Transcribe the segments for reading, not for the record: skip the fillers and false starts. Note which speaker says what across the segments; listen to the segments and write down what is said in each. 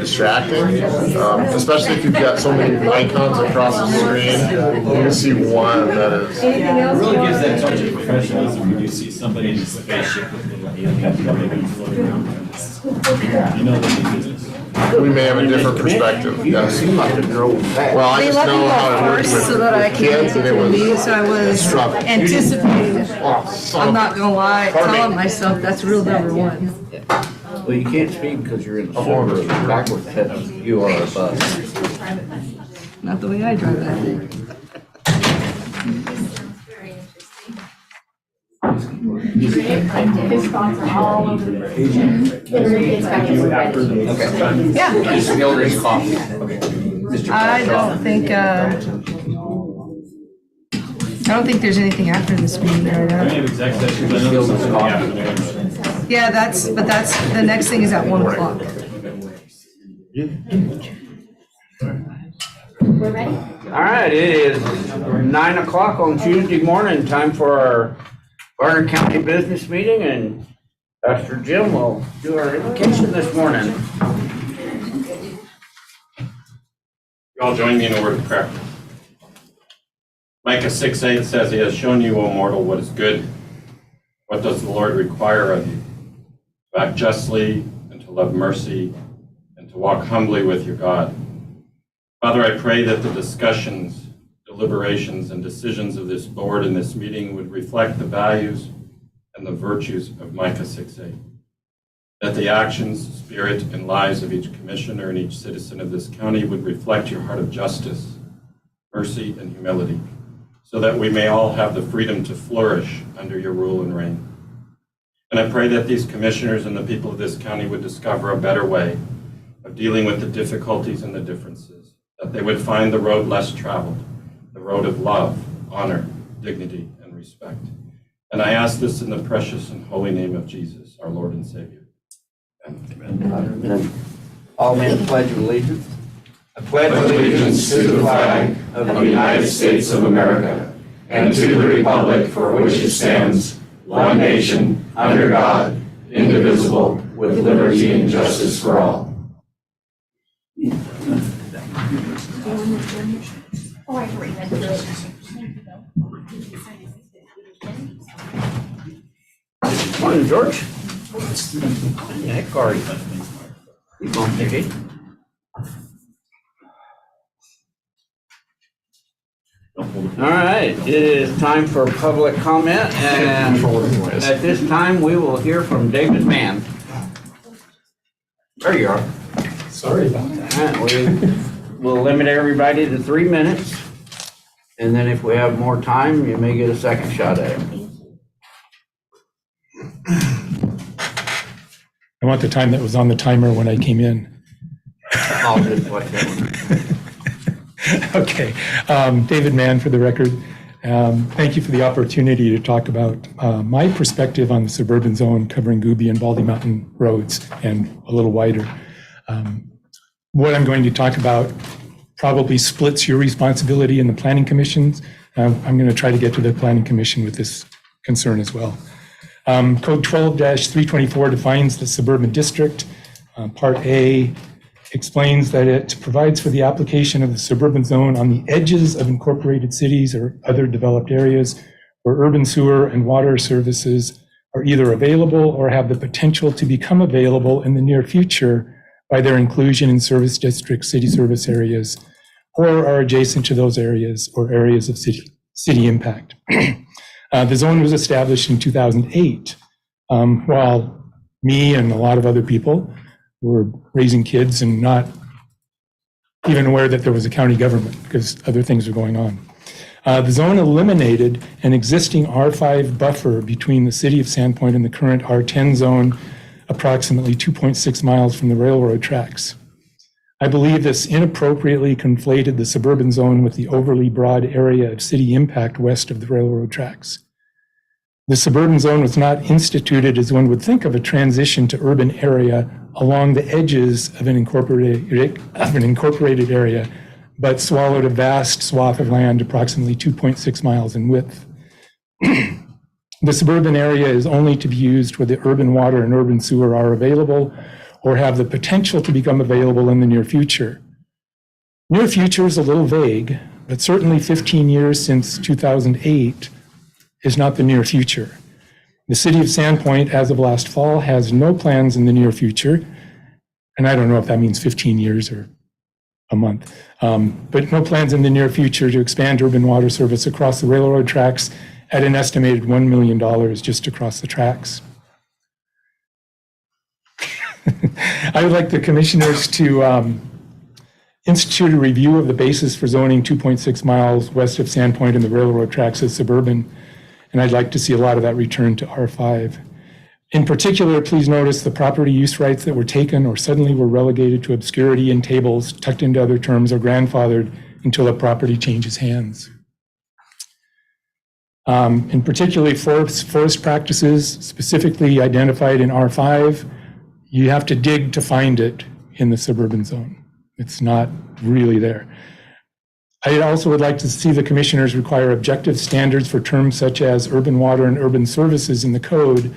Speaker 1: distracting, especially if you've got so many icons across the screen. You can see one that is.
Speaker 2: It really gives that touch of professionalism when you see somebody in a spaceship with little aliens floating around. You know they're in business.
Speaker 1: We may have a different perspective. Yes. Well, I
Speaker 3: They
Speaker 1: just
Speaker 3: let me
Speaker 1: know how
Speaker 3: go
Speaker 1: it works
Speaker 3: first
Speaker 1: with
Speaker 3: so that I
Speaker 1: with
Speaker 3: could
Speaker 1: kids,
Speaker 3: make
Speaker 1: and
Speaker 3: it
Speaker 1: it
Speaker 3: to
Speaker 1: was.
Speaker 3: me, so I was
Speaker 1: struggle.
Speaker 3: anticipating it.
Speaker 1: Oh, son
Speaker 3: I'm
Speaker 1: of-
Speaker 3: not gonna lie,
Speaker 1: Pardon me.
Speaker 3: telling myself that's rule number one.
Speaker 4: Well, you can't speak because you're in the suburbs, backwards headed, you are a bus.
Speaker 3: Not the way I drive that thing.
Speaker 5: His thoughts are all over the place.
Speaker 4: Okay.
Speaker 3: Yeah,
Speaker 4: Mr. Gilder's coffee. Mr.
Speaker 3: I don't think there's anything after this meeting right
Speaker 2: We
Speaker 3: now.
Speaker 2: have exec sessions, I know this is in the afternoon.
Speaker 3: Yeah, that's, the next thing is at 1 o'clock.
Speaker 5: We're ready?
Speaker 4: All right, it is 9 o'clock on Tuesday morning, time for our Garner County Business Meeting, and Pastor Jim will do our invocation this morning.
Speaker 6: You all join me in a word of prayer. Micah 6:8 says, He has shown you, O mortal, what is good. What does the Lord require of you? To act justly, and to love mercy, and to walk humbly with your God. Father, I pray that the discussions, deliberations, and decisions of this board in this meeting would reflect the values and the virtues of Micah 6:8. That the actions, spirit, and lives of each commissioner and each citizen of this county would reflect your heart of justice, mercy, and humility, so that we may all have the freedom to flourish under your rule and reign. And I pray that these commissioners and the people of this county would discover a better way of dealing with the difficulties and the differences, that they would find the road less traveled, the road of love, honor, dignity, and respect. And I ask this in the precious and holy name of Jesus, our Lord and Savior. Amen.
Speaker 4: All men pledge allegiance.
Speaker 7: I pledge allegiance to the flag of the United States of America and to the republic for which it stands, one nation, under God, indivisible, with liberty and justice for all.
Speaker 5: Oh, I agree.
Speaker 4: Morning, George. Heck, Corey. You going to take it? All right, it is time for public comment, and at this time, we will hear from David Mann. There you are.
Speaker 7: Sorry about that.
Speaker 4: All right, we'll limit everybody to 3 minutes, and then if we have more time, you may get a second shot at it.
Speaker 8: I want the time that was on the timer when I came in.
Speaker 4: I'll just like that one.
Speaker 8: Okay, David Mann for the record. Thank you for the opportunity to talk about my perspective on the suburban zone covering Gooby and Baldy Mountain roads and a little wider. What I'm going to talk about probably splits your responsibility in the planning commissions. I'm going to try to get to the planning commission with this concern as well. Code 12-324 defines the suburban district. Part A explains that it provides for the application of the suburban zone on the edges of incorporated cities or other developed areas where urban sewer and water services are either available or have the potential to become available in the near future by their inclusion in service district city service areas or are adjacent to those areas or areas of city impact. The zone was established in 2008, while me and a lot of other people were raising kids and not even aware that there was a county government because other things were going on. The zone eliminated an existing R5 buffer between the city of Sandpoint and the current R10 zone, approximately 2.6 miles from the railroad tracks. I believe this inappropriately conflated the suburban zone with the overly broad area of city impact west of the railroad tracks. The suburban zone was not instituted as one would think of a transition to urban area along the edges of an incorporated area, but swallowed a vast swath of land approximately 2.6 miles in width. The suburban area is only to be used where the urban water and urban sewer are available, or have the potential to become available in the near future. Near future is a little vague, but certainly 15 years since 2008 is not the near future. The city of Sandpoint, as of last fall, has no plans in the near future, and I don't know if that means 15 years or a month, but no plans in the near future to expand urban water service across the railroad tracks at an estimated $1 million just across the tracks. I would like the commissioners to institute a review of the basis for zoning 2.6 miles west of Sandpoint and the railroad tracks as suburban, and I'd like to see a lot of that returned to R5. In particular, please notice the property use rights that were taken or suddenly were relegated to obscurity in tables, tucked into other terms, or grandfathered until the property changes hands. In particularly forest practices, specifically identified in R5, you have to dig to find it in the suburban zone. It's not really there. I also would like to see the commissioners require objective standards for terms such as urban water and urban services in the code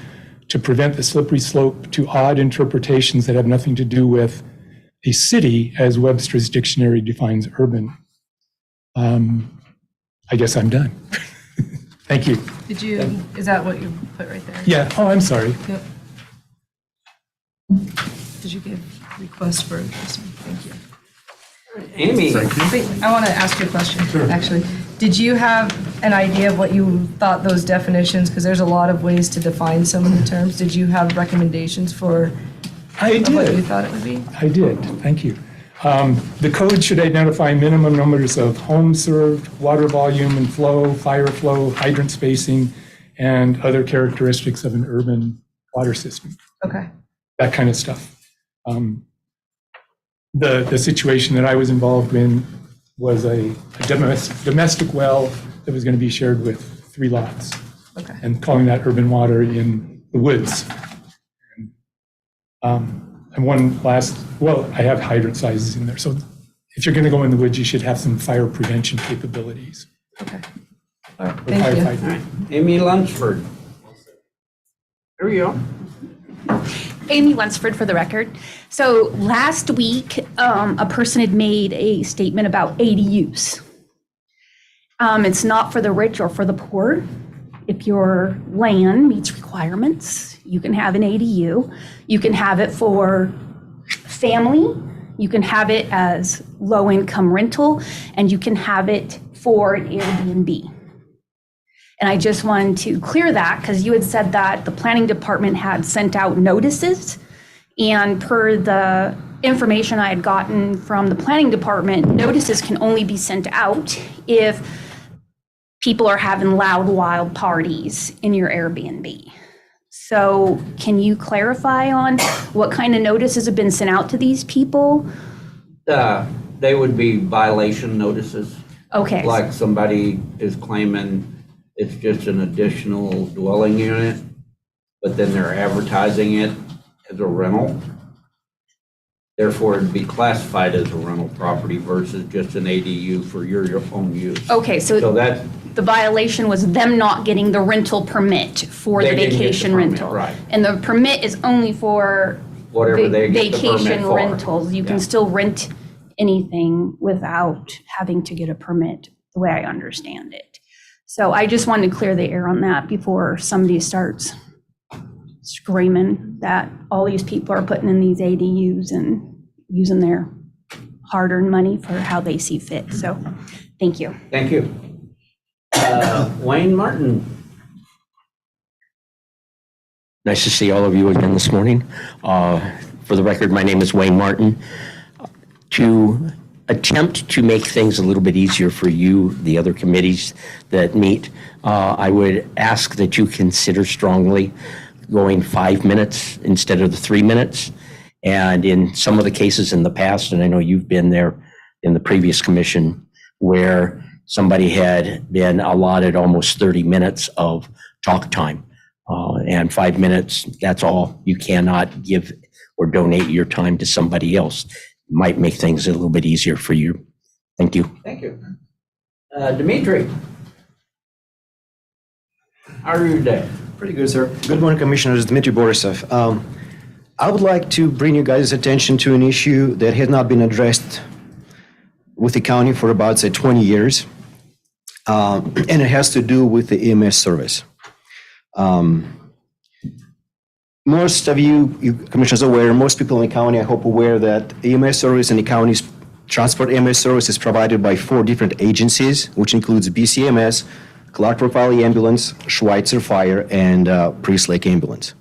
Speaker 8: to prevent the slippery slope to odd interpretations that have nothing to do with a city as Webster's dictionary defines urban. I guess I'm done. Thank you.
Speaker 3: Did you, is that what you put right there?
Speaker 8: Yeah, oh, I'm sorry.
Speaker 3: Yep. Did you give request for this one? Thank you.
Speaker 4: Amy,
Speaker 3: Wait, I want to ask you a question, actually. Did you have an idea of what you thought those definitions, because there's a lot of ways to define some of the terms. Did you have recommendations for
Speaker 8: I
Speaker 3: what you
Speaker 8: did.
Speaker 3: thought it would be?
Speaker 8: I did. Thank you. The code should identify minimum numbers of homes served, water volume and flow, fire flow, hydrant spacing, and other characteristics of an urban water system.
Speaker 3: Okay.
Speaker 8: That kind of stuff. The situation that I was involved in was a domestic well that was going to be shared with 3 lots.
Speaker 3: Okay.
Speaker 8: And calling that urban water in the woods. And one last, well, I have hydrant sizes in there. So if you're going to go in the woods, you should have some fire prevention capabilities.
Speaker 3: Okay. All right.
Speaker 8: Or
Speaker 3: Thank you.
Speaker 8: firefighting.
Speaker 4: Amy Lunsford. There you go.
Speaker 5: Amy Lunsford for the record. So last week, a person had made a statement about ADUs. It's not for the rich or for the poor. If your land meets requirements, you can have an ADU. You can have it for family. You can have it as low-income rental, and you can have it for an Airbnb. And I just wanted to clear that because you had said that the planning department had sent out notices, and per the information I had gotten from the planning department, notices can only be sent out if people are having loud, wild parties in your Airbnb. So can you clarify on what kind of notices have been sent out to these people?
Speaker 4: They would be violation notices.
Speaker 5: Okay.
Speaker 4: Like somebody is claiming it's just an additional dwelling unit, but then they're advertising it as a rental. Therefore, it'd be classified as a rental property versus just an ADU for your own use.
Speaker 5: Okay,
Speaker 4: So that,
Speaker 5: the violation was them not getting the rental permit for the
Speaker 4: They didn't get the
Speaker 5: vacation
Speaker 4: permit,
Speaker 5: rental.
Speaker 4: right.
Speaker 5: And the permit is only for
Speaker 4: whatever they get the permit
Speaker 5: vacation
Speaker 4: for.
Speaker 5: rentals. You can
Speaker 4: Yeah.
Speaker 5: still rent anything without having to get a permit, the way I understand it. So I just wanted to clear the air on that before somebody starts screaming that all these people are putting in these ADUs and using their hard-earned money for how they see fit. So, thank you.
Speaker 4: Thank you. Wayne Martin.
Speaker 9: Nice to see all of you again this morning. For the record, my name is Wayne Martin. To attempt to make things a little bit easier for you, the other committees that meet, I would ask that you consider strongly going 5 minutes instead of the 3 minutes. And in some of the cases in the past, and I know you've been there in the previous commission, where somebody had been allotted almost 30 minutes of talk time. And 5 minutes, that's all. You cannot give or donate your time to somebody else. Might make things a little bit easier for you. Thank you.
Speaker 4: Thank you. Dimitri. How are you today?
Speaker 10: Pretty good, sir. Good morning, Commissioners. Dmitry Borisov. I would like to bring you guys' attention to an issue that has not been addressed with the county for about, say, 20 years. And it has to do with the EMS service. Most of you commissioners are aware, most people in the county, I hope, aware that EMS service in the county's transport EMS service is provided by 4 different agencies, which includes BCMS, Clark Brook Valley Ambulance, Schweitzer Fire, and Priest Lake Ambulance.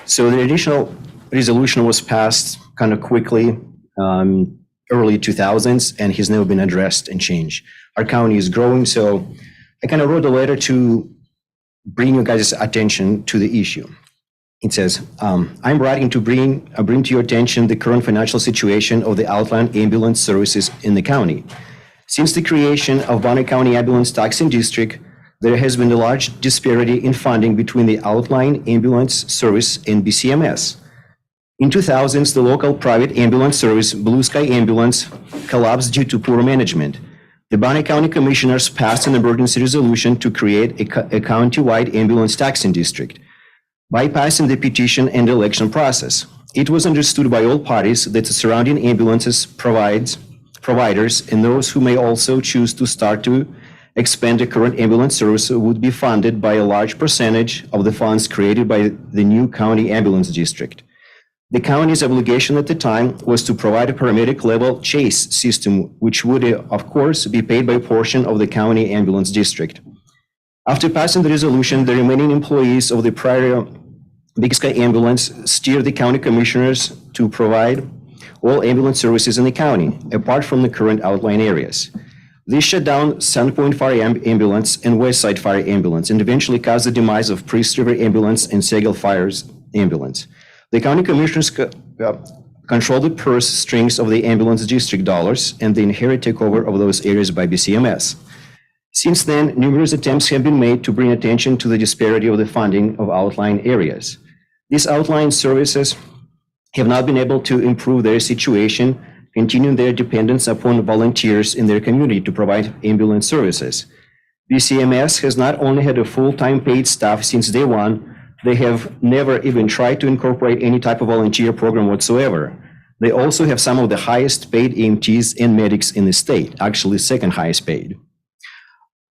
Speaker 10: So the additional resolution was passed kind of quickly, early 2000s, and has never been addressed and changed. Our county is growing, so I kind of wrote a letter to bring you guys' attention to the issue. It says, I'm writing to bring to your attention the current financial situation of the outline ambulance services in the county. Since the creation of Bonner County Ambulance Taxing District, there has been a large disparity in funding between the outline ambulance service and BCMS. In 2000s, the local private ambulance service, Blue Sky Ambulance, collapsed due to poor management. The Bonner County Commissioners passed an emergency resolution to create a county-wide ambulance taxing district, bypassing the petition and election process. It was understood by all parties that the surrounding ambulances providers and those who may also choose to start to expand the current ambulance service would be funded by a large percentage of the funds created by the new county ambulance district. The county's obligation at the time was to provide a paramedic-level chase system, which would, of course, be paid by a portion of the county ambulance district. After passing the resolution, the remaining employees of the prior Big Sky Ambulance steered the county commissioners to provide all ambulance services in the county, apart from the current outlying areas. This shut down Sandpoint Fire Ambulance and Westside Fire Ambulance, and eventually caused the demise of Priest River Ambulance and Sagal Fire's Ambulance. The county commissioners control the purse strings of the ambulance district dollars and the inherent takeover of those areas by BCMS. Since then, numerous attempts have been made to bring attention to the disparity of the funding of outlying areas. These outlying services have not been able to improve their situation, continuing their dependence upon volunteers in their community to provide ambulance services. BCMS has not only had a full-time paid staff since day one, they have never even tried to incorporate any type of volunteer program whatsoever. They also have some of the highest paid EMTs and medics in the state, actually second highest paid.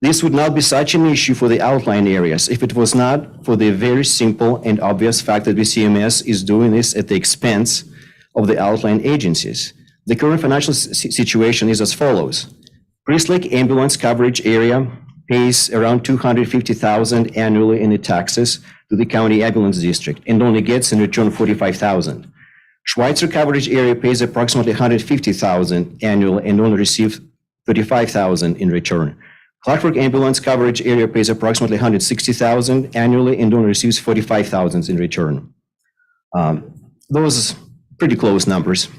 Speaker 10: This would not be such an issue for the outlying areas if it was not for the very simple and obvious fact that BCMS is doing this at the expense of the outlying agencies. The current financial situation is as follows. Priest Lake Ambulance Coverage Area pays around $250,000 annually in the taxes to the county ambulance district and only gets in return $45,000. Schweitzer Coverage Area pays approximately $150,000 annually and only receives $35,000 in return. Clark Brook Ambulance Coverage Area pays approximately $160,000 annually and only receives $45,000 in return. Those pretty close numbers.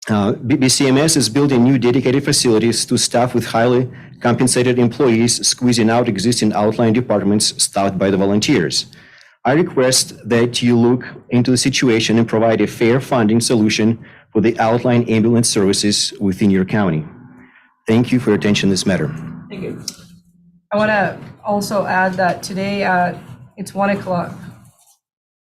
Speaker 10: BCMS is building new dedicated facilities to staff with highly compensated employees, squeezing out existing outlying departments staffed by the volunteers. I request that you look into the situation and provide a fair funding solution for the outlying ambulance services within your county. Thank you for your attention in this matter.
Speaker 3: Thank you. I want to also add that today it's 1 o'clock.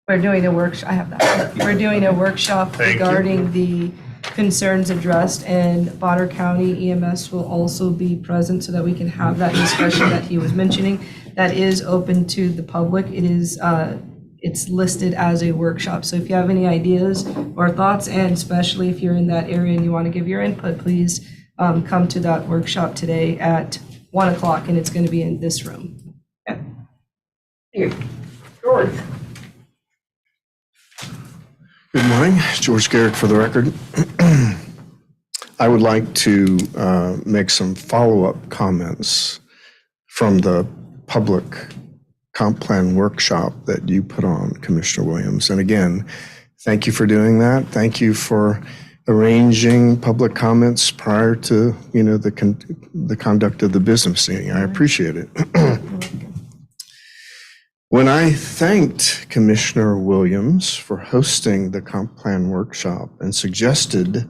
Speaker 3: We're doing a workshop. I have that. We're doing a workshop regarding the concerns addressed, and Bonner County EMS will also be present so that we can have that discussion that he was mentioning. That is open to the public. It is it's listed as a workshop. So if you have any ideas or thoughts, and especially if you're in that area and you want to give your input, please come to that workshop today at 1 o'clock, and it's going to be in this room. Okay. Thank you. George.
Speaker 11: Good morning, George Garrett for the record. I would like to make some follow-up comments from the public comp plan workshop that you put on, Commissioner Williams. And again, thank you for doing that. Thank you for arranging public comments prior to, the conduct of the business meeting. I appreciate it. When I thanked Commissioner Williams for hosting the comp plan workshop and suggested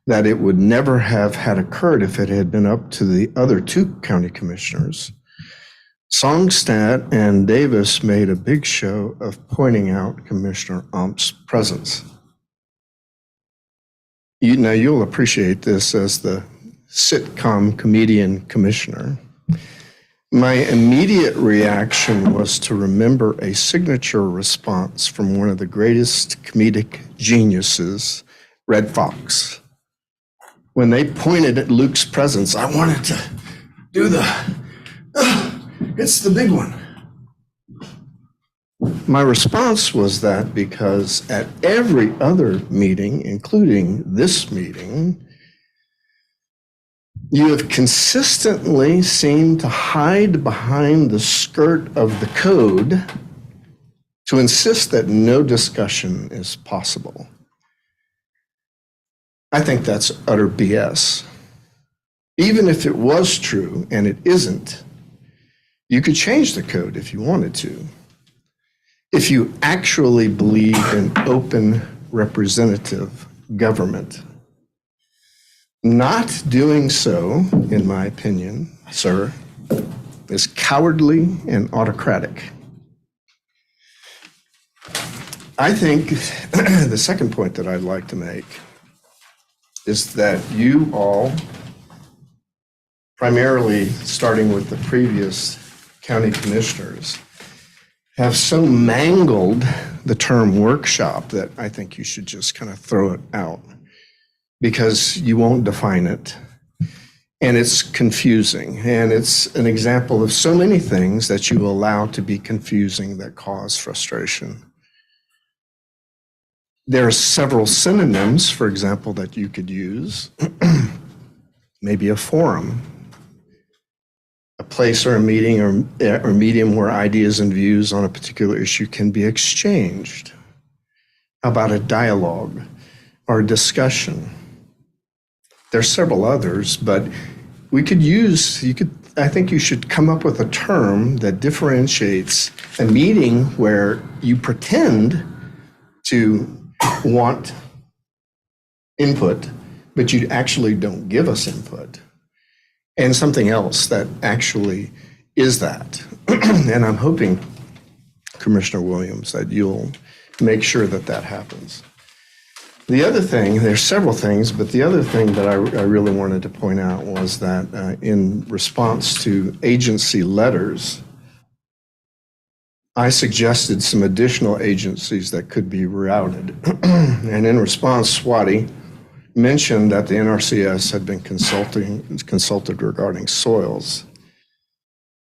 Speaker 11: that it would never have had occurred if it had been up to the other 2 county commissioners, Songstad and Davis made a big show of pointing out Commissioner Ump's presence. Now, you'll appreciate this as the sitcom comedian commissioner. My immediate reaction was to remember a signature response from one of the greatest comedic geniuses, Red Fox. When they pointed at Luke's presence, I wanted to do it's the big one. My response was that because at every other meeting, including this meeting, you have consistently seemed to hide behind the skirt of the code to insist that no discussion is possible. I think that's utter BS. Even if it was true, and it isn't, you could change the code if you wanted to. If you actually believe in open representative government. Not doing so, in my opinion, sir, is cowardly and autocratic. I think the second point that I'd like to make is that you all, primarily starting with the previous county commissioners, have so mangled the term workshop that I think you should just kind of throw it out because you won't define it. And it's confusing. And it's an example of so many things that you allow to be confusing that cause frustration. There are several synonyms, for example, that you could use. Maybe a forum, a place or a meeting or medium where ideas and views on a particular issue can be exchanged. How about a dialogue or a discussion? There's several others, but I think you should come up with a term that differentiates a meeting where you pretend to want input, but you actually don't give us input. And something else that actually is that. And I'm hoping, Commissioner Williams, that you'll make sure that that happens. The other thing, there's several things, but the other thing that I really wanted to point out was that in response to agency letters, I suggested some additional agencies that could be routed. And in response, Swati mentioned that the NRCS had been consulted regarding soils.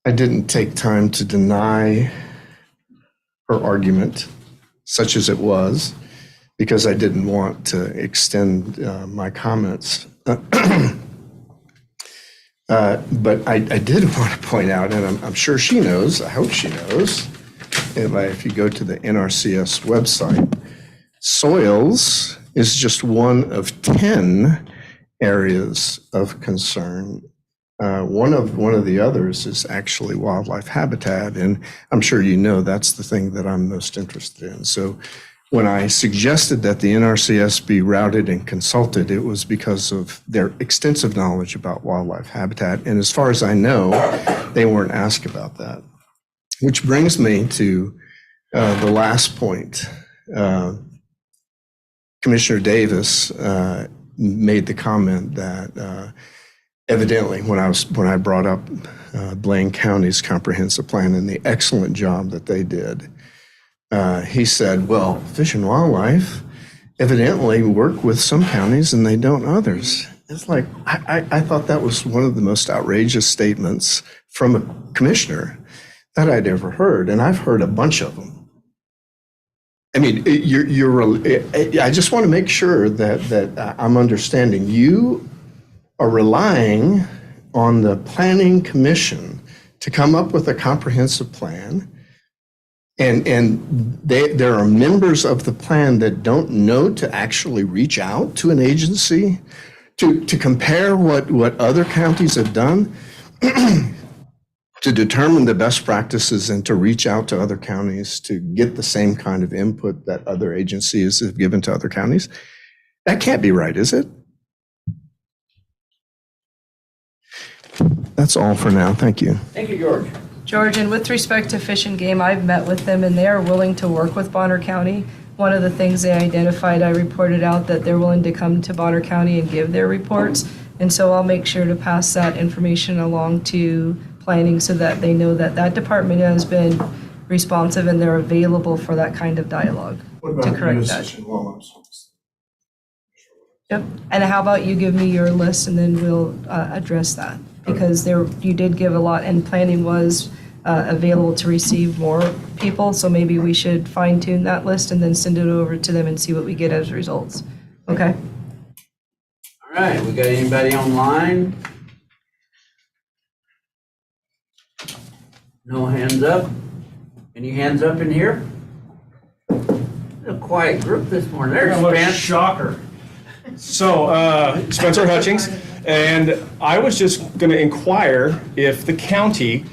Speaker 11: I didn't take time to deny her argument, such as it was, because I didn't want to extend my comments. But I did want to point out, and I'm sure she knows, I hope she knows, if you go to the NRCS website, soils is just one of 10 areas of concern. One of the others is actually wildlife habitat, and I'm sure you know that's the thing that I'm most interested in. So when I suggested that the NRCS be routed and consulted, it was because of their extensive knowledge about wildlife habitat, and as far as I know, they weren't asked about that. Which brings me to the last point. Commissioner Davis made the comment that evidently when I brought up Blaine County's comprehensive plan and the excellent job that they did, he said, well, Fish and Wildlife evidently work with some counties and they don't others. It's like, I thought that was one of the most outrageous statements from a commissioner that I'd ever heard, and I've heard a bunch of them. I mean, I just want to make sure that I'm understanding. You are relying on the Planning Commission to come up with a comprehensive plan, and there are members of the plan that don't know to actually reach out to an agency to compare what other counties have done, to determine the best practices and to reach out to other counties to get the same kind of input that other agencies have given to other counties. That can't be right, is it? That's all for now. Thank you.
Speaker 4: Thank you, George.
Speaker 3: George, and with respect to Fish and Game, I've met with them and they are willing to work with Bonner County. one of the things they identified, I reported out that they're willing to come to Bonner County and give their reports. And so I'll make sure to pass that information along to planning so that they know that that department has been responsive and they're available for that kind of dialogue to correct that. Yep. And how about you give me your list and then we'll address that? Because you did give a lot and planning was available to receive more people. So maybe we should fine tune that list and then send it over to them and see what we get as results. Okay?
Speaker 4: All right, we got anybody online? No hands up? Any hands up in here? A quiet group this morning. There's Spence.
Speaker 12: Shocker. So, Spencer Hutchings, and I was just going to inquire if the county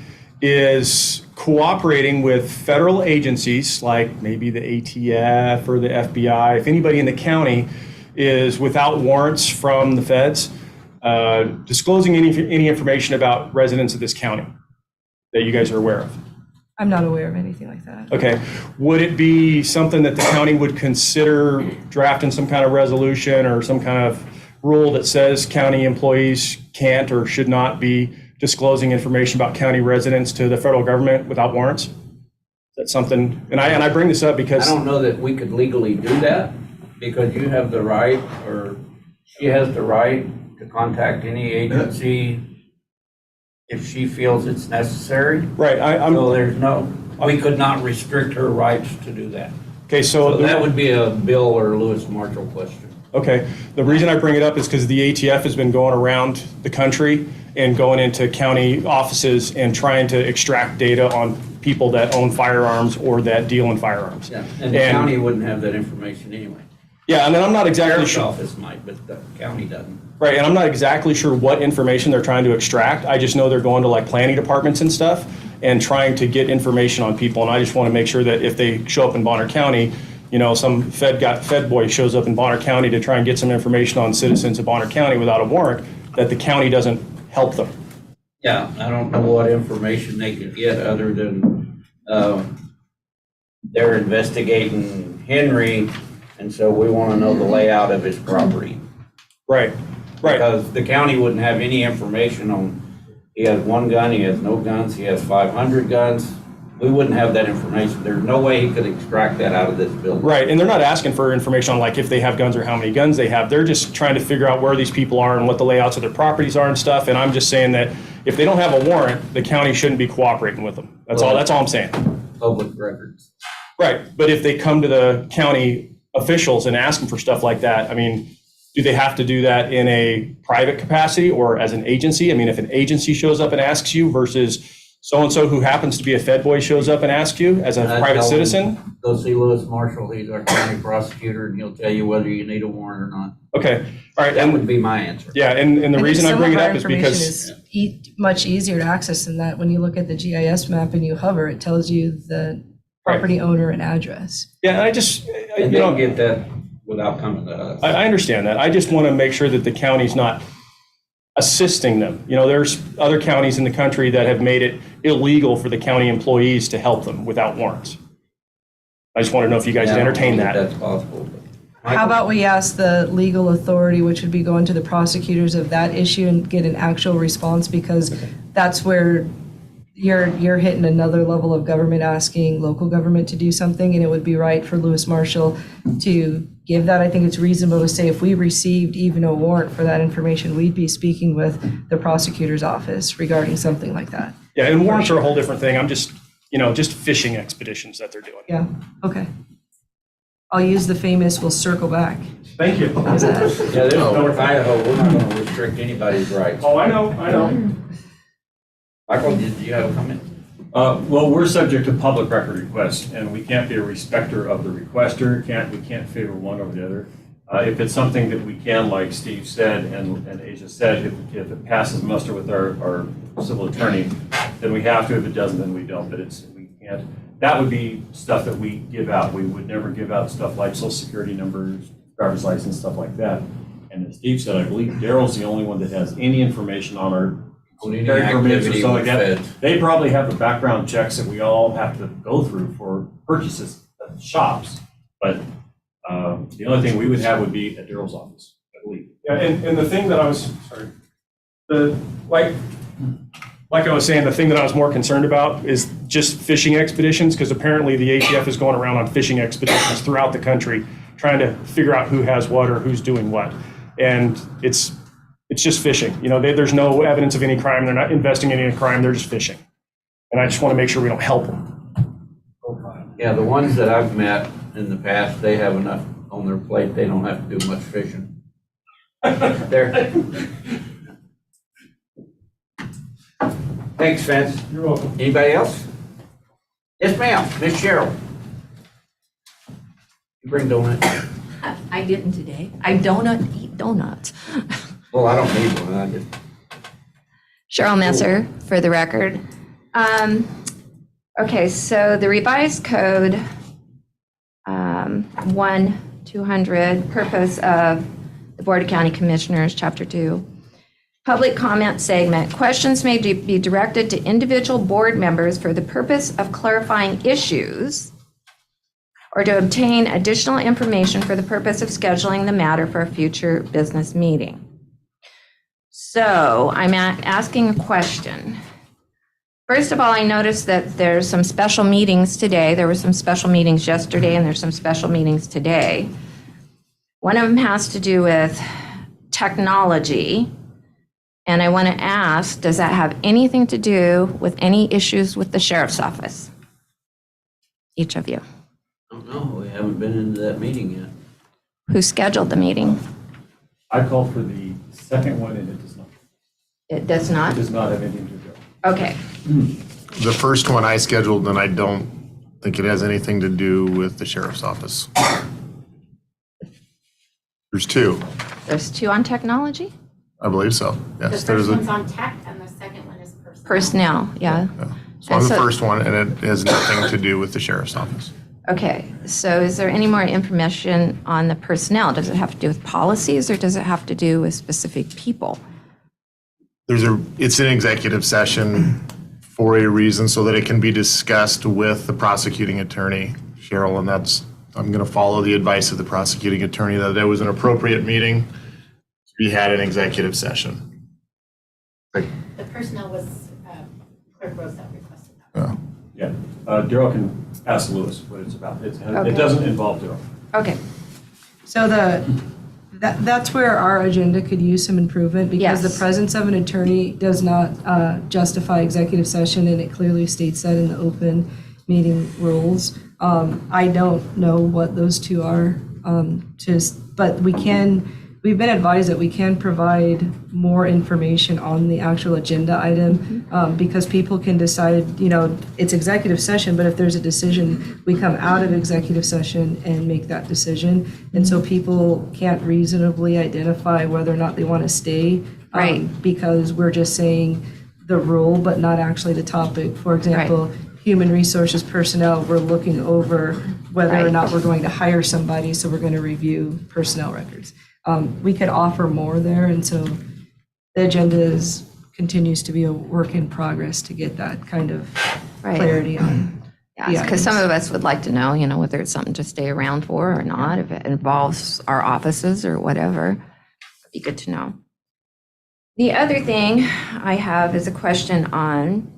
Speaker 12: is cooperating with federal agencies like maybe the ATF or the FBI, if anybody in the county is without warrants from the feds, disclosing any information about residents of this county that you guys are aware of.
Speaker 3: I'm not aware of anything like that.
Speaker 12: Okay. Would it be something that the county would consider drafting some kind of resolution or some kind of rule that says county employees can't or should not be disclosing information about county residents to the federal government without warrants? That's something, and I bring this up because
Speaker 4: I don't know that we could legally do that because you have the right, or she has the right to contact any agency if she feels it's necessary.
Speaker 12: Right.
Speaker 4: So there's we could not restrict her rights to do that.
Speaker 12: Okay,
Speaker 4: So that would be a Bill or Lewis Marshall question.
Speaker 12: Okay. The reason I bring it up is because the ATF has been going around the country and going into county offices and trying to extract data on people that own firearms or that deal in firearms.
Speaker 4: Yeah, and the county wouldn't have that information anyway.
Speaker 12: Yeah, and then I'm not exactly
Speaker 4: Sheriff's
Speaker 12: sure.
Speaker 4: office might, but the county doesn't.
Speaker 12: Right, and I'm not exactly sure what information they're trying to extract. I just know they're going to like planning departments and stuff and trying to get information on people. And I just want to make sure that if they show up in Bonner County, you know, some Fed boy shows up in Bonner County to try and get some information on citizens of Bonner County without a warrant, that the county doesn't help them.
Speaker 4: Yeah, I don't know what information they could get other than they're investigating Henry, and so we want to know the layout of his property.
Speaker 12: Right, right.
Speaker 4: Because the county wouldn't have any information on, he has one gun, he has no guns, he has 500 guns. We wouldn't have that information. There's no way he could extract that out of this building.
Speaker 12: Right, and they're not asking for information on like if they have guns or how many guns they have. They're just trying to figure out where these people are and what the layouts of their properties are and stuff. And I'm just saying that if they don't have a warrant, the county shouldn't be cooperating with them. That's all I'm saying.
Speaker 4: Public records.
Speaker 12: Right, but if they come to the county officials and ask them for stuff like that, I mean, do they have to do that in a private capacity or as an agency? I mean, if an agency shows up and asks you versus so-and-so who happens to be a Fed boy shows up and asks you as a private citizen?
Speaker 4: Go see Lewis Marshall, he's our county prosecutor, and he'll tell you whether you need a warrant or not.
Speaker 12: Okay, all right.
Speaker 4: That would be my answer.
Speaker 12: Yeah, and the reason I bring it up is because
Speaker 3: Some of our information is much easier to access than that. When you look at the GIS map and you hover, it tells you the property owner and address.
Speaker 12: yeah, I just,
Speaker 4: And
Speaker 12: you
Speaker 4: they'll
Speaker 12: know,
Speaker 4: get that without coming to us.
Speaker 12: I understand that. I just want to make sure that the county's not assisting them. You know, there's other counties in the country that have made it illegal for the county employees to help them without warrants. I just want to know if you guys
Speaker 4: Yeah, I don't
Speaker 12: entertain
Speaker 4: know
Speaker 12: that.
Speaker 4: That's possible. but-
Speaker 3: How about we ask the legal authority, which would be going to the prosecutors of that issue and get an actual response, because that's where you're hitting another level of government asking local government to do something, and it would be right for Lewis Marshall to give that. I think it's reasonable to say if we received even a warrant for that information, we'd be speaking with the prosecutor's office regarding something like that.
Speaker 12: Yeah, and warrants are a whole different thing. I'm just, you know, just fishing expeditions that they're doing.
Speaker 3: Yeah, okay. I'll use the famous "we'll circle back."
Speaker 12: Thank you.
Speaker 3: How's that?
Speaker 4: Yeah, there's North Idaho, we're not going to restrict anybody's rights.
Speaker 12: Oh, I know.
Speaker 4: Michael, did you have a comment?
Speaker 2: Well, we're subject to public record requests, and we can't be a respecter of the requester. We can't favor one over the other. If it's something that we can, like Steve said and Asia said, if it passes muster with our civil attorney, then we have to. If it doesn't, then we don't. But we can't. That would be stuff that we give out. We would never give out stuff like social security numbers, driver's license, stuff like that. And as Steve said, I believe Daryl's the only one that has any information on our
Speaker 4: Any
Speaker 2: carry permits or
Speaker 4: activity
Speaker 2: something like
Speaker 4: with
Speaker 2: that.
Speaker 4: feds.
Speaker 2: They probably have the background checks that we all have to go through for purchases at shops, but The only thing we would have would be at Daryl's office, I believe.
Speaker 12: Yeah, and the thing that I was, sorry, like I was saying, the thing that I was more concerned about is just fishing expeditions, because apparently the ATF is going around on fishing expeditions throughout the country, trying to figure out who has what or who's doing what. And it's just fishing. You know, there's no evidence of any crime. They're not investigating any crime. They're just fishing. And I just want to make sure we don't help them.
Speaker 4: Yeah, the ones that I've met in the past, they have enough on their plate, they don't have to do much fishing. There. Thanks, Vince.
Speaker 12: You're welcome.
Speaker 4: Anybody else? Yes, ma'am, Miss Cheryl. You bring donuts?
Speaker 13: I didn't today. I don't eat donuts.
Speaker 4: Well, I don't need one, I just.
Speaker 13: Cheryl Messer, for the record. Okay, so the revised code, 1-200, purpose of the Board of County Commissioners, Chapter 2. Public comment segment. Questions may be directed to individual board members for the purpose of clarifying issues or to obtain additional information for the purpose of scheduling the matter for a future business meeting. So I'm asking a question. First of all, I noticed that there's some special meetings today. There were some special meetings yesterday, and there's some special meetings today. One of them has to do with technology. And I want to ask, does that have anything to do with any issues with the sheriff's office? Each of you.
Speaker 4: I don't know, we haven't been into that meeting yet.
Speaker 13: Who scheduled the meeting?
Speaker 2: I called for the second one, and it does not.
Speaker 13: It does not?
Speaker 2: It does not have anything to do.
Speaker 13: Okay.
Speaker 1: The first one I scheduled, and I don't think it has anything to do with the sheriff's office. There's two,
Speaker 13: There's two on technology?
Speaker 1: I believe so.
Speaker 14: The
Speaker 1: Yes,
Speaker 14: first
Speaker 1: there's a,
Speaker 14: one's on tech and the second one is personnel.
Speaker 13: Personnel, yeah.
Speaker 1: so on the
Speaker 13: And so-
Speaker 1: first one, and it has nothing to do with the sheriff's office.
Speaker 13: Okay, so is there any more information on the personnel? Does it have to do with policies or does it have to do with specific people?
Speaker 1: It's an executive session for a reason so that it can be discussed with the prosecuting attorney, Cheryl, and I'm going to follow the advice of the prosecuting attorney that it was an appropriate meeting to be had in executive session.
Speaker 14: The personnel was, Clerk Rosette requested that.
Speaker 2: Yeah, Daryl can ask Lewis what it's about. It
Speaker 13: Okay.
Speaker 2: doesn't involve Daryl.
Speaker 13: Okay,
Speaker 3: So that's where our agenda could use some improvement because the
Speaker 13: Yes.
Speaker 3: presence of an attorney does not justify executive session, and it clearly states that in the open meeting rules. I don't know what those two are, but we've been advised that we can provide more information on the actual agenda item because people can decide, it's executive session, but if there's a decision, we come out of executive session and make that decision. And so people can't reasonably identify whether or not they want to stay.
Speaker 13: Right.
Speaker 3: Because we're just saying the rule, but not actually the topic. For example, human resources personnel, we're looking over whether or
Speaker 13: Right.
Speaker 3: not we're going to hire somebody, so we're going to review personnel records. We could offer more there, and so the agenda continues to be a work in progress to get that kind of
Speaker 13: right.
Speaker 3: clarity on.
Speaker 13: Yeah, because some of us would like to know, whether it's something to stay around for or not, if it involves our offices or whatever. It'd be good to know. The other thing I have is a question on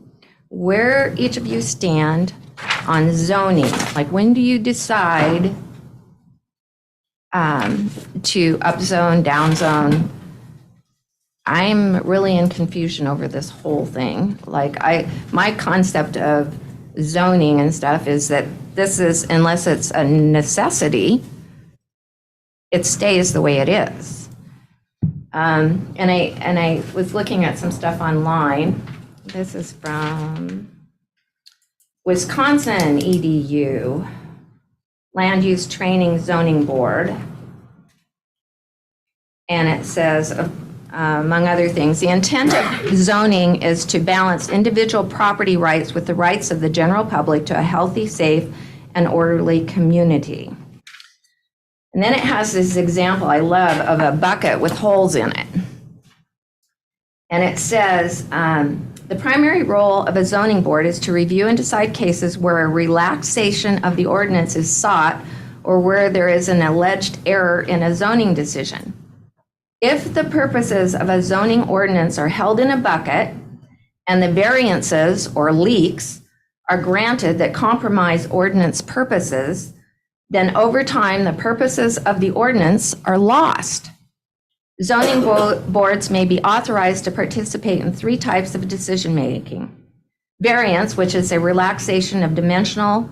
Speaker 13: where each of you stand on zoning. Like, when do you decide to upzone, downzone? I'm really in confusion over this whole thing. Like, my concept of zoning and stuff is that this is, unless it's a necessity, it stays the way it is. And I was looking at some stuff online. This is from Wisconsin EDU, Land Use Training Zoning Board. And it says, among other things, the intent of zoning is to balance individual property rights with the rights of the general public to a healthy, safe, and orderly community. And then it has this example I love of a bucket with holes in it. And it says, the primary role of a zoning board is to review and decide cases where a relaxation of the ordinance is sought or where there is an alleged error in a zoning decision. If the purposes of a zoning ordinance are held in a bucket and the variances or leaks are granted that compromise ordinance purposes, then over time, the purposes of the ordinance are lost. Zoning boards may be authorized to participate in 3 types of decision-making. Variance, which is a relaxation of dimensional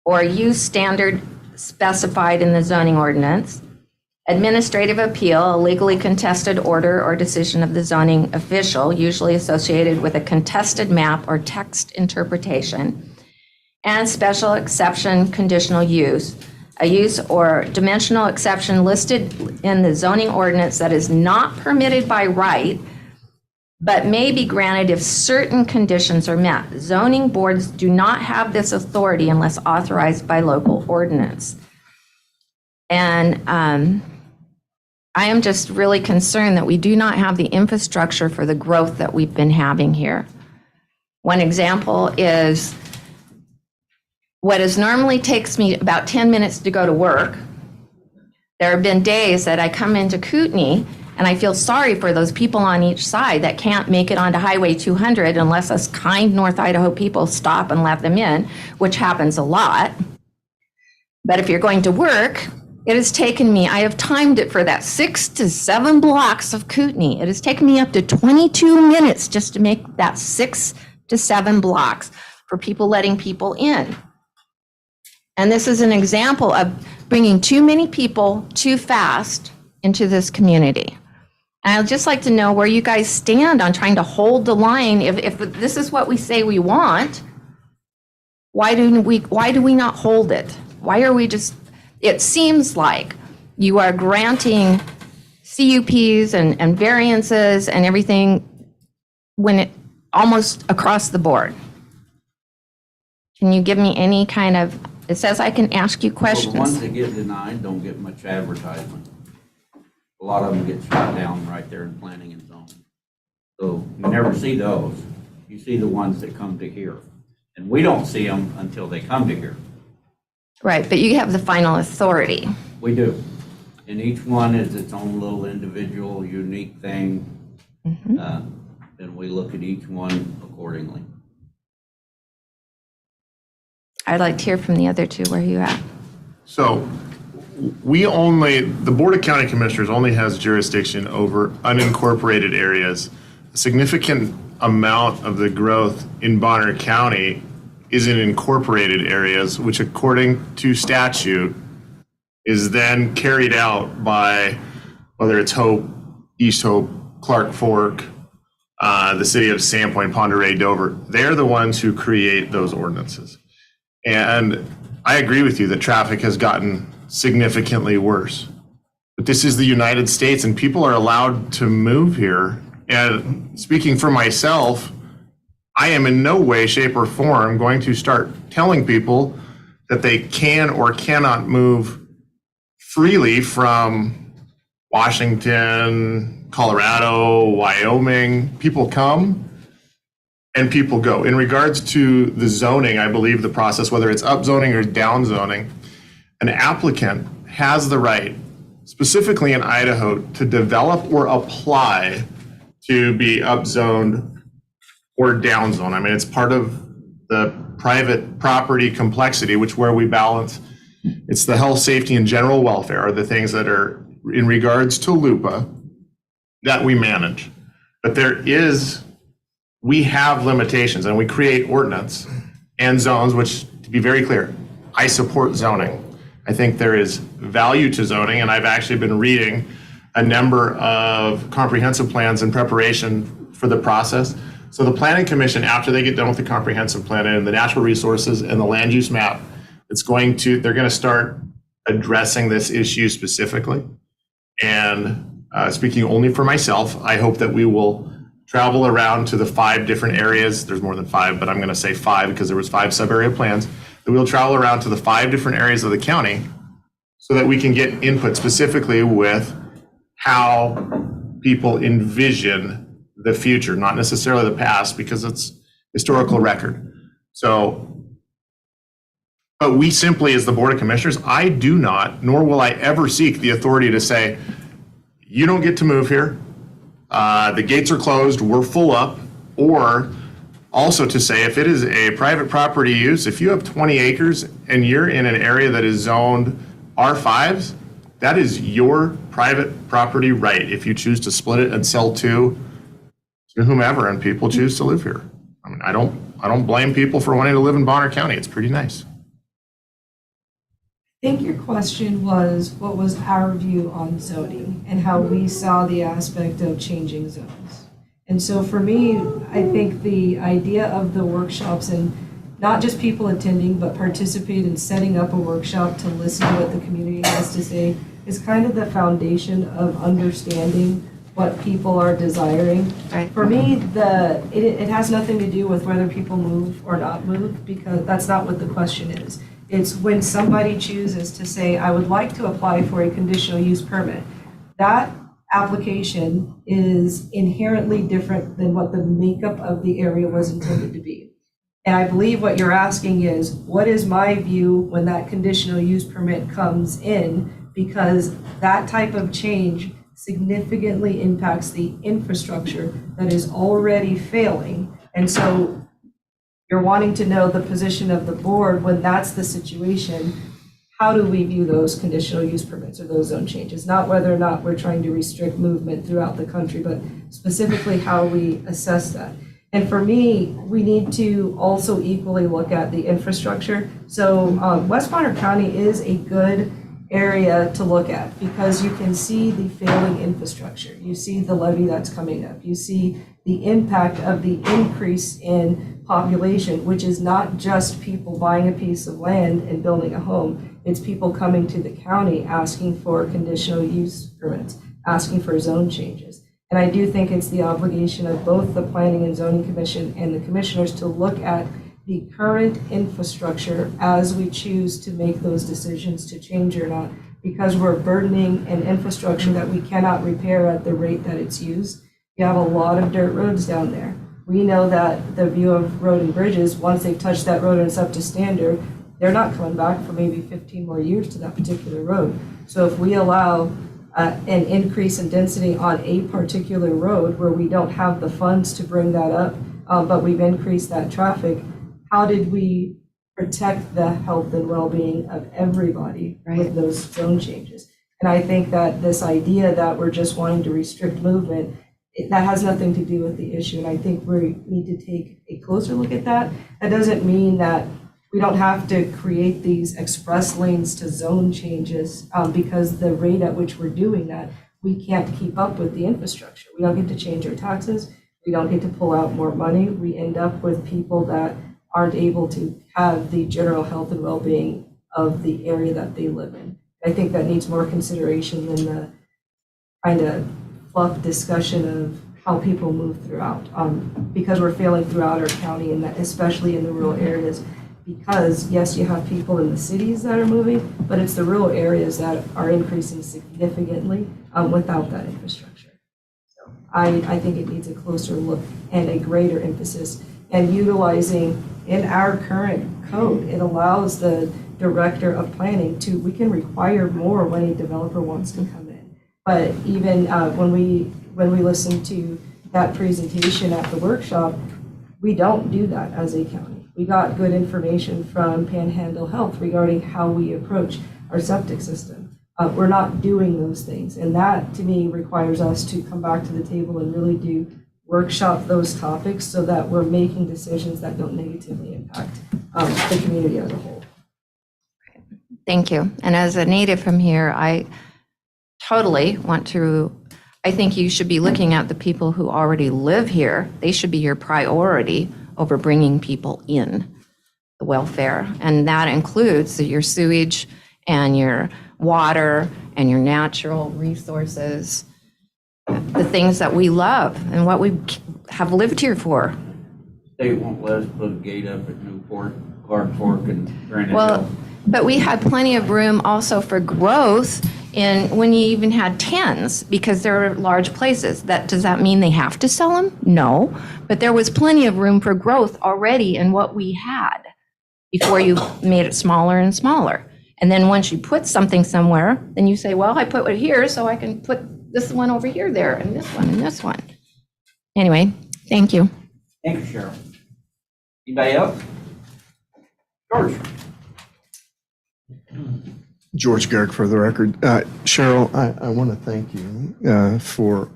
Speaker 13: or use standard specified in the zoning ordinance. Administrative appeal, a legally contested order or decision of the zoning official, usually associated with a contested map or text interpretation. And special exception conditional use, a use or dimensional exception listed in the zoning ordinance that is not permitted by right, but may be granted if certain conditions are met. Zoning boards do not have this authority unless authorized by local ordinance. And I am just really concerned that we do not have the infrastructure for the growth that we've been having here. One example is what is normally takes me about 10 minutes to go to work. There have been days that I come into Kootenai and I feel sorry for those people on each side that can't make it onto Highway 200 unless us kind North Idaho people stop and let them in, which happens a lot. But if you're going to work, it has taken me, I have timed it for that 6 to 7 blocks of Kootenai. It has taken me up to 22 minutes just to make that 6 to 7 blocks for people letting people in. And this is an example of bringing too many people too fast into this community. And I'd just like to know where you guys stand on trying to hold the line. If this is what we say we want, why do we not hold it? Why are we just, it seems like you are granting CUPs and variances and everything when it almost across the board. Can you give me any kind of, it says I can ask you questions.
Speaker 4: Well, the ones that get denied don't get much advertisement. A lot of them get shot down right there in planning and zoning. So you never see those. You see the ones that come to here. And we don't see them until they come to here.
Speaker 13: Right, but you have the final authority.
Speaker 4: We do. And each one is its own little individual, unique thing. And we look at each one accordingly.
Speaker 13: I'd like to hear from the other two. Where are you at?
Speaker 1: So the Board of County Commissioners only has jurisdiction over unincorporated areas. A significant amount of the growth in Bonner County is in incorporated areas, which according to statute is then carried out by, whether it's Hope, East Hope, Clark Fork, the city of Sandpoint, Ponderay, Dover. They're the ones who create those ordinances. And I agree with you that traffic has gotten significantly worse. But this is the United States and people are allowed to move here. And speaking for myself, I am in no way, shape, or form going to start telling people that they can or cannot move freely from Washington, Colorado, Wyoming. People come and people go. In regards to the zoning, I believe the process, whether it's upzoning or downzoning, an applicant has the right, specifically in Idaho, to develop or apply to be upzoned or downzoned. I mean, it's part of the private property complexity, where we balance. It's the health, safety, and general welfare are the things that are in regards to LUPA that we manage. But we have limitations and we create ordinance and zones, which, to be very clear, I support zoning. I think there is value to zoning, and I've actually been reading a number of comprehensive plans in preparation for the process. So the Planning Commission, after they get done with the comprehensive plan and the natural resources and the land use map, they're going to start addressing this issue specifically. And speaking only for myself, I hope that we will travel around to the 5 different areas. There's more than 5, but I'm going to say 5 because there was 5 sub-area plans. That we'll travel around to the 5 different areas of the county so that we can get input specifically with how people envision the future, not necessarily the past, because it's historical record. So, But we simply, as the Board of Commissioners, I do not, nor will I ever seek the authority to say, you don't get to move here. The gates are closed, we're full up. Or also to say, if it is a private property use, if you have 20 acres and you're in an area that is zoned R5s, that is your private property right if you choose to split it and sell to whomever and people choose to live here. I mean, I don't blame people for wanting to live in Bonner County. It's pretty nice.
Speaker 3: I think your question was, what was our view on zoning and how we saw the aspect of changing zones? And so for me, I think the idea of the workshops and not just people attending, but participate in setting up a workshop to listen to what the community has to say is kind of the foundation of understanding what people are desiring.
Speaker 13: Right.
Speaker 3: For me, it has nothing to do with whether people move or not move, because that's not what the question is. It's when somebody chooses to say, I would like to apply for a conditional use permit. That application is inherently different than what the makeup of the area was intended to be. And I believe what you're asking is, what is my view when that conditional use permit comes in? Because that type of change significantly impacts the infrastructure that is already failing. And so you're wanting to know the position of the board when that's the situation. How do we view those conditional use permits or those zone changes? Not whether or not we're trying to restrict movement throughout the country, but specifically how we assess that. And for me, we need to also equally look at the infrastructure. So West Bonner County is a good area to look at because you can see the failing infrastructure. You see the levee that's coming up. You see the impact of the increase in population, which is not just people buying a piece of land and building a home. It's people coming to the county asking for conditional use permits, asking for zone changes. And I do think it's the obligation of both the Planning and Zoning Commission and the commissioners to look at the current infrastructure as we choose to make those decisions to change or not, because we're burdening an infrastructure that we cannot repair at the rate that it's used. You have a lot of dirt roads down there. We know that the view of road and bridges, once they've touched that road and it's up to standard, they're not coming back for maybe 15 more years to that particular road. So if we allow an increase in density on a particular road where we don't have the funds to bring that up, but we've increased that traffic, how did we protect the health and well-being of everybody with those zone changes? And I think that this idea that we're just wanting to restrict movement, that has nothing to do with the issue. And I think we need to take a closer look at that. That doesn't mean that we don't have to create these express lanes to zone changes because the rate at which we're doing that, we can't keep up with the infrastructure. We don't get to change our taxes. We don't get to pull out more money. We end up with people that aren't able to have the general health and well-being of the area that they live in. I think that needs more consideration than the kind of fluff discussion of how people move throughout, because we're failing throughout our county, and that especially in the rural areas. Because yes, you have people in the cities that are moving, but it's the rural areas that are increasing significantly without that infrastructure. So I think it needs a closer look and a greater emphasis. And utilizing in our current code, it allows the director of planning to, we can require more when a developer wants to come in. But even when we listen to that presentation at the workshop, we don't do that as a county. We got good information from Panhandle Health regarding how we approach our septic system. We're not doing those things. And that, to me, requires us to come back to the table and really do workshop those topics so that we're making decisions that don't negatively impact the community as a whole.
Speaker 13: Thank you. And as a native from here, I totally want to, I think you should be looking at the people who already live here. They should be your priority over bringing people in, the welfare. And that includes your sewage and your water and your natural resources, the things that we love and what we have lived here for.
Speaker 4: They won't let us put a gate up at Newport, Clark Fork, and Granite
Speaker 13: Well,
Speaker 4: Hill.
Speaker 13: but we had plenty of room also for growth in when you even had 10s, because there are large places. Does that mean they have to sell them? No, but there was plenty of room for growth already in what we had. before you made it smaller and smaller. And then once you put something somewhere, then you say, well, I put it here, so I can put this one over here, there, and this one, and this one. Anyway, thank you.
Speaker 4: Thank you, Cheryl. Anybody else? George?
Speaker 11: George Garrick for the record. Cheryl, I want to thank you for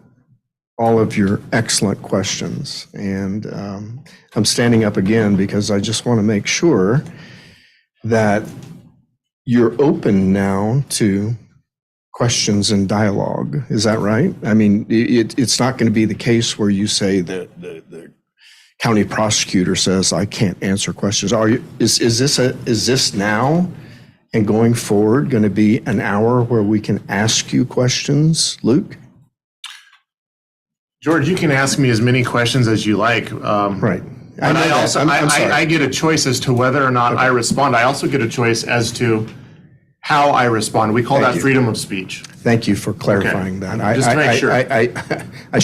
Speaker 11: all of your excellent questions. And I'm standing up again because I just want to make sure that you're open now to questions and dialogue. Is that right? I mean, it's not going to be the case where you say that the county prosecutor says, I can't answer questions. Is this now and going forward going to be an hour where we can ask you questions, Luke?
Speaker 1: George, you can ask me as many questions as you like.
Speaker 11: Right.
Speaker 1: But I also, I get a choice as to whether or not I respond. I also get a choice as to how I respond. We call that freedom of speech.
Speaker 11: Thank you for clarifying that.
Speaker 1: Just to make sure.
Speaker 11: I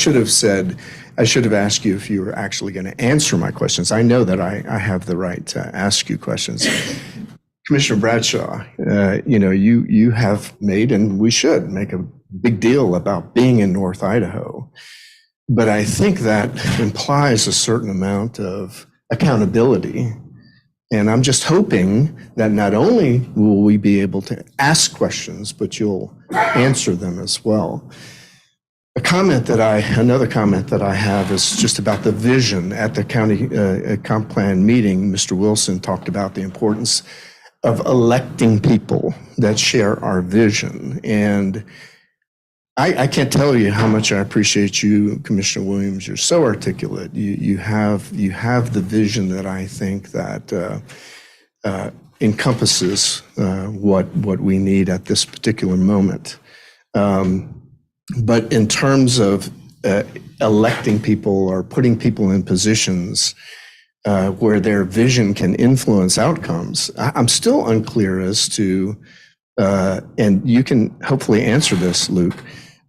Speaker 11: should have asked you if you were actually going to answer my questions. I know that I have the right to ask you questions. Commissioner Bradshaw, you have made, and we should make a big deal about being in North Idaho. But I think that implies a certain amount of accountability. And I'm just hoping that not only will we be able to ask questions, but you'll answer them as well. Another comment that I have is just about the vision. At the county comp plan meeting, Mr. Wilson talked about the importance of electing people that share our vision. And I can't tell you how much I appreciate you, Commissioner Williams. You're so articulate. You have the vision that I think that encompasses what we need at this particular moment. But in terms of electing people or putting people in positions where their vision can influence outcomes, I'm still unclear as to, and you can hopefully answer this, Luke,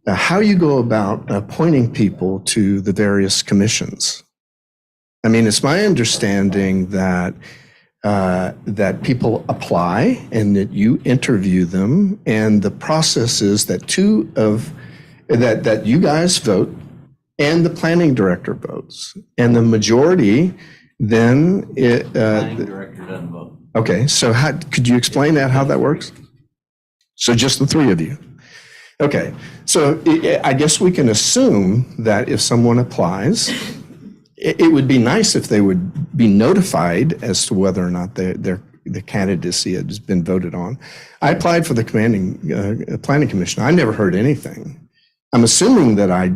Speaker 11: how you go about appointing people to the various commissions. I mean, it's my understanding that that people apply and that you interview them, and the process is that that you guys vote and the planning director votes, and the majority then
Speaker 4: Planning director doesn't vote.
Speaker 11: Okay, so could you explain how that works? So just the three of you. Okay, so I guess we can assume that if someone applies, it would be nice if they would be notified as to whether or not their candidacy has been voted on. I applied for the planning commission. I never heard anything. I'm assuming that I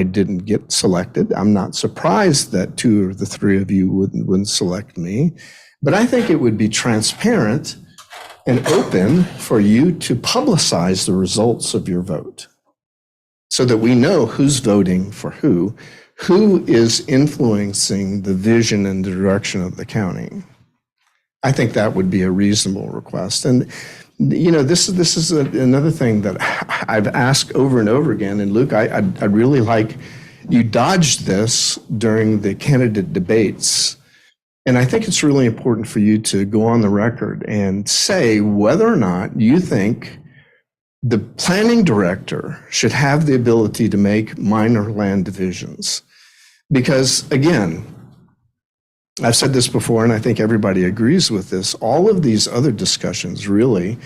Speaker 11: didn't get selected. I'm not surprised that two of the three of you wouldn't select me, but I think it would be transparent and open for you to publicize the results of your vote so that we know who's voting for who is influencing the vision and the direction of the county. I think that would be a reasonable request. And this is another thing that I've asked over and over again. And Luke, I'd really like, you dodged this during the candidate debates. And I think it's really important for you to go on the record and say whether or not you think the planning director should have the ability to make minor land divisions. Because again, I've said this before, and I think everybody agrees with this, all of these other discussions really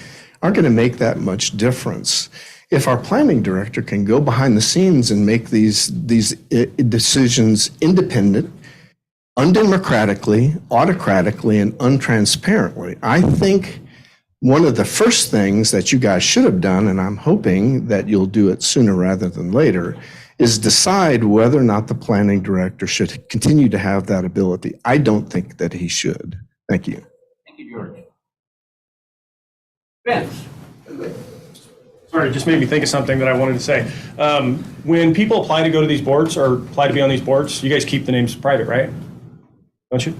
Speaker 11: aren't going to make that much difference. If our planning director can go behind the scenes and make these decisions independent, undemocratically, autocratically, and untransparently, I think one of the first things that you guys should have done, and I'm hoping that you'll do it sooner rather than later, is decide whether or not the planning director should continue to have that ability. I don't think that he should. Thank you.
Speaker 4: Thank you, George. Vince?
Speaker 12: Sorry, it just made me think of something that I wanted to say. When people apply to go to these boards or apply to be on these boards, you guys keep the names private, right? Don't you?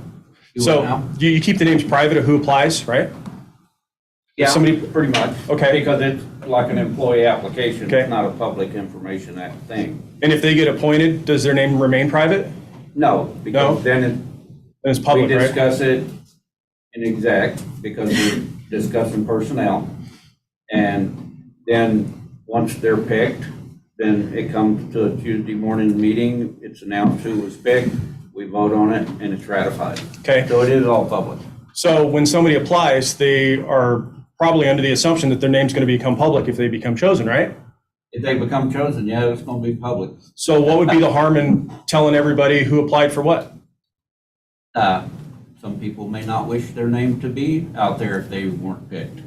Speaker 12: So you keep the names private of who applies, right?
Speaker 4: Yeah,
Speaker 12: Somebody,
Speaker 4: pretty much.
Speaker 12: Okay.
Speaker 4: Because it's like an employee application.
Speaker 12: Okay.
Speaker 4: It's not a public information thing.
Speaker 12: And if they get appointed, does their name remain private?
Speaker 4: No, because
Speaker 12: No?
Speaker 4: then
Speaker 12: Then it's
Speaker 4: we
Speaker 12: public, right?
Speaker 4: discuss it in exec because we're discussing personnel. And then once they're picked, then it comes to a Tuesday morning meeting. It's announced who was picked. We vote on it and it's ratified.
Speaker 12: Okay.
Speaker 4: So it is all public.
Speaker 12: So when somebody applies, they are probably under the assumption that their name's going to become public if they become chosen, right?
Speaker 4: If they become chosen, yeah, it's going to be public.
Speaker 12: So what would be the harm in telling everybody who applied for what?
Speaker 4: Some people may not wish their name to be out there if they weren't picked.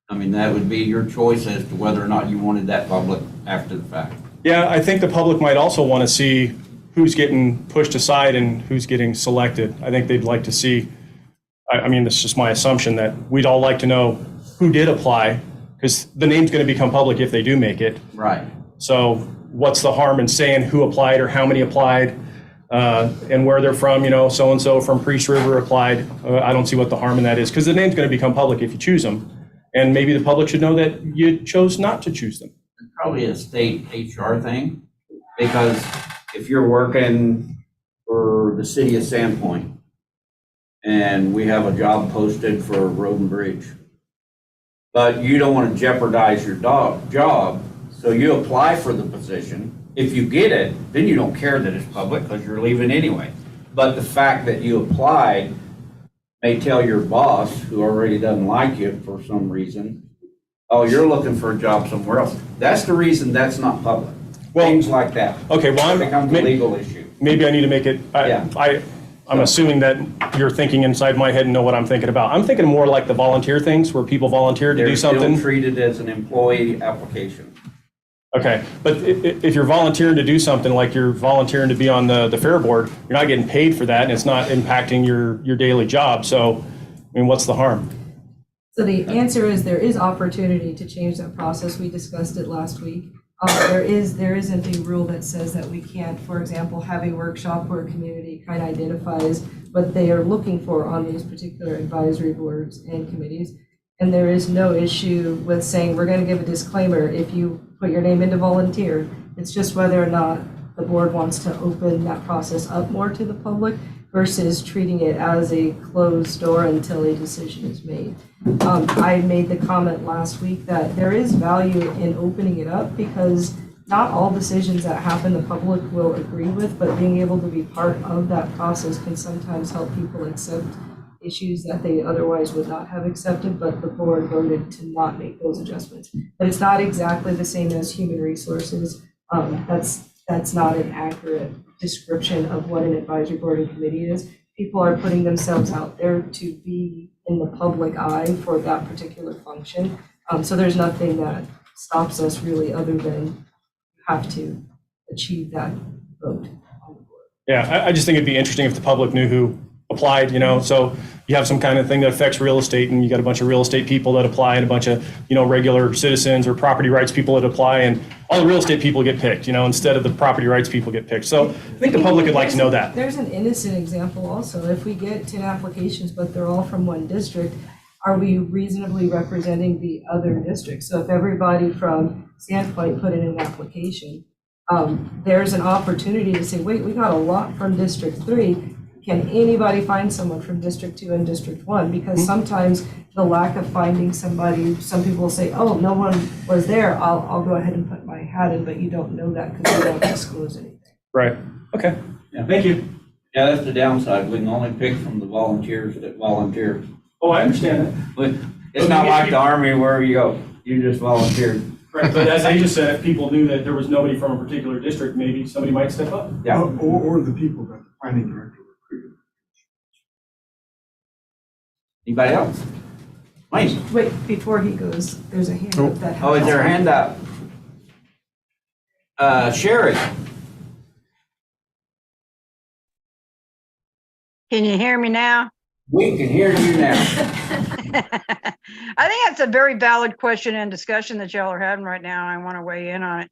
Speaker 4: I mean, that would be your choice as to whether or not you wanted that public after the fact.
Speaker 12: Yeah, I think the public might also want to see who's getting pushed aside and who's getting selected. I think they'd like to see, I mean, it's just my assumption that we'd all like to know who did apply, because the name's going to become public if they do make it.
Speaker 4: Right.
Speaker 12: So what's the harm in saying who applied or how many applied and where they're from, you know, so-and-so from Priest River applied. I don't see what the harm in that is, because the name's going to become public if you choose them. And maybe the public should know that you chose not to choose them.
Speaker 4: It's probably a state HR thing, because if you're working for the city of Sandpoint and we have a job posted for road and bridge, but you don't want to jeopardize your job, so you apply for the position. If you get it, then you don't care that it's public because you're leaving anyway. But the fact that you applied may tell your boss, who already doesn't like you for some reason, oh, you're looking for a job somewhere else. That's the reason that's not public.
Speaker 12: Well,
Speaker 4: things like that.
Speaker 12: Okay, well,
Speaker 4: It becomes a legal issue.
Speaker 12: Maybe I need to make it, I'm assuming that you're thinking inside my head and know what I'm thinking about. I'm thinking more like the volunteer things where people volunteer to do something.
Speaker 4: They're still treated as an employee application.
Speaker 12: Okay, but if you're volunteering to do something, like you're volunteering to be on the fair board, you're not getting paid for that, and it's not impacting your daily job. So, I mean, what's the harm?
Speaker 3: So the answer is there is opportunity to change that process. We discussed it last week. There isn't a rule that says that we can't, for example, have a workshop where a community kind of identifies what they are looking for on these particular advisory boards and committees. And there is no issue with saying we're going to give a disclaimer if you put your name into volunteer. It's just whether or not the board wants to open that process up more to the public versus treating it as a closed door until a decision is made. I made the comment last week that there is value in opening it up because not all decisions that happen the public will agree with, but being able to be part of that process can sometimes help people accept issues that they otherwise would not have accepted, but the board voted to not make those adjustments. But it's not exactly the same as human resources. That's not an accurate description of what an advisory board and committee is. People are putting themselves out there to be in the public eye for that particular function. So there's nothing that stops us really other than have to achieve that vote on the board.
Speaker 12: Yeah, I just think it'd be interesting if the public knew who applied, you know, so you have some kind of thing that affects real estate and you got a bunch of real estate people that apply and a bunch of, you know, regular citizens or property rights people that apply, and all the real estate people get picked, you know, instead of the property rights people get picked. So I think the public would like to know that.
Speaker 3: There's an innocent example also. If we get 10 applications, but they're all from one district, are we reasonably representing the other districts? So if everybody from Sandpoint put in an application, there's an opportunity to say, wait, we got a lot from District 3. Can anybody find someone from District 2 and District 1? Because sometimes the lack of finding somebody, some people will say, oh, no one was there, I'll go ahead and put my hat in, but you don't know that because you don't disclose anything.
Speaker 12: Right, okay,
Speaker 4: Yeah.
Speaker 12: thank you.
Speaker 4: Yeah, that's the downside. We can only pick from the volunteers that volunteer.
Speaker 12: Oh, I understand that.
Speaker 4: But it's not like the Army where you go, you just volunteered.
Speaker 12: Right, but as I just said, if people knew that there was nobody from a particular district, maybe somebody might step up.
Speaker 4: Yeah.
Speaker 11: Or the people that the planning director recruited.
Speaker 4: Anybody else? Wayne?
Speaker 3: Wait, before he goes, there's a hand up that has.
Speaker 4: Oh, is there a handout? Sherry?
Speaker 15: Can you hear me now?
Speaker 4: We can hear you now.
Speaker 15: I think that's a very valid question and discussion that y'all are having right now. I want to weigh in on it.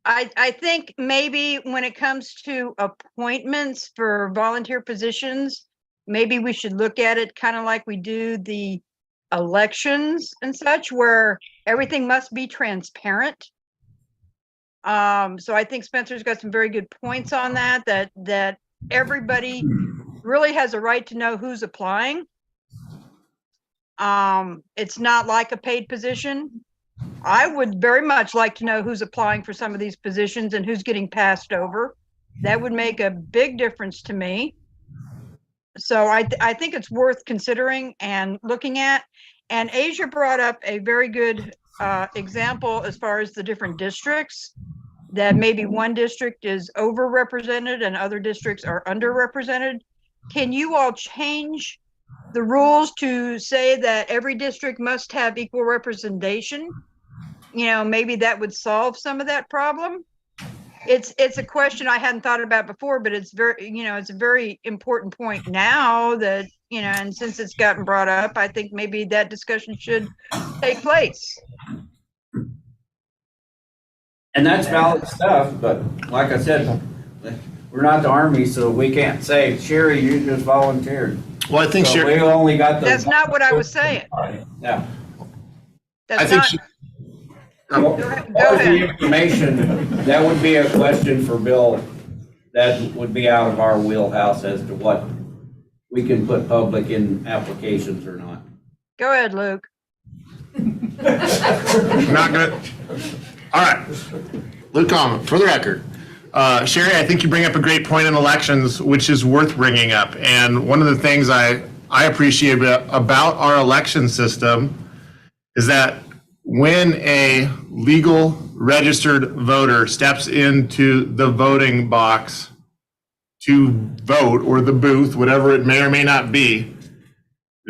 Speaker 15: I think maybe when it comes to appointments for volunteer positions, maybe we should look at it kind of like we do the elections and such, where everything must be transparent. So I think Spencer's got some very good points on that everybody really has a right to know who's applying. It's not like a paid position. I would very much like to know who's applying for some of these positions and who's getting passed over. That would make a big difference to me. So I think it's worth considering and looking at. And Asia brought up a very good example as far as the different districts, that maybe one district is overrepresented and other districts are underrepresented. Can you all change the rules to say that every district must have equal representation? You know, maybe that would solve some of that problem. It's a question I hadn't thought about before, but it's very, you know, it's a very important point now that, you know, and since it's gotten brought up, I think maybe that discussion should take place.
Speaker 4: And that's valid stuff, but like I said, we're not the Army, so we can't say, Sherry, you just volunteered.
Speaker 1: Well, I think
Speaker 4: So
Speaker 1: Sherry,
Speaker 4: we only got the.
Speaker 15: That's not what I was saying.
Speaker 4: Yeah.
Speaker 1: I
Speaker 15: That's
Speaker 1: think
Speaker 15: not,
Speaker 1: she-
Speaker 15: go
Speaker 4: Or
Speaker 15: ahead.
Speaker 4: the information, that would be a question for Bill. That would be out of our wheelhouse as to what we can put public in applications or not.
Speaker 15: Go ahead, Luke.
Speaker 1: not good. All right. Luke Common, for the record. Sherry, I think you bring up a great point in elections, which is worth bringing up. And one of the things I appreciate about our election system is that when a legal registered voter steps into the voting box to vote, or the booth, whatever it may or may not be,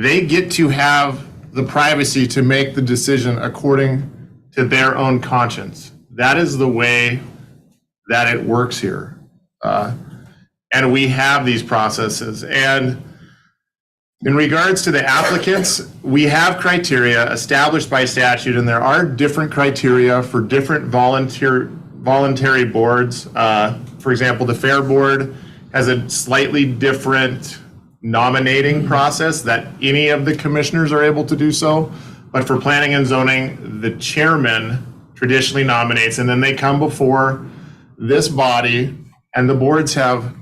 Speaker 1: they get to have the privacy to make the decision according to their own conscience. That is the way that it works here. And we have these processes. And in regards to the applicants, we have criteria established by statute, and there are different criteria for different voluntary boards. For example, the Fair Board has a slightly different nominating process that any of the commissioners are able to do so. But for planning and zoning, the chairman traditionally nominates, and then they come before this body, and the boards have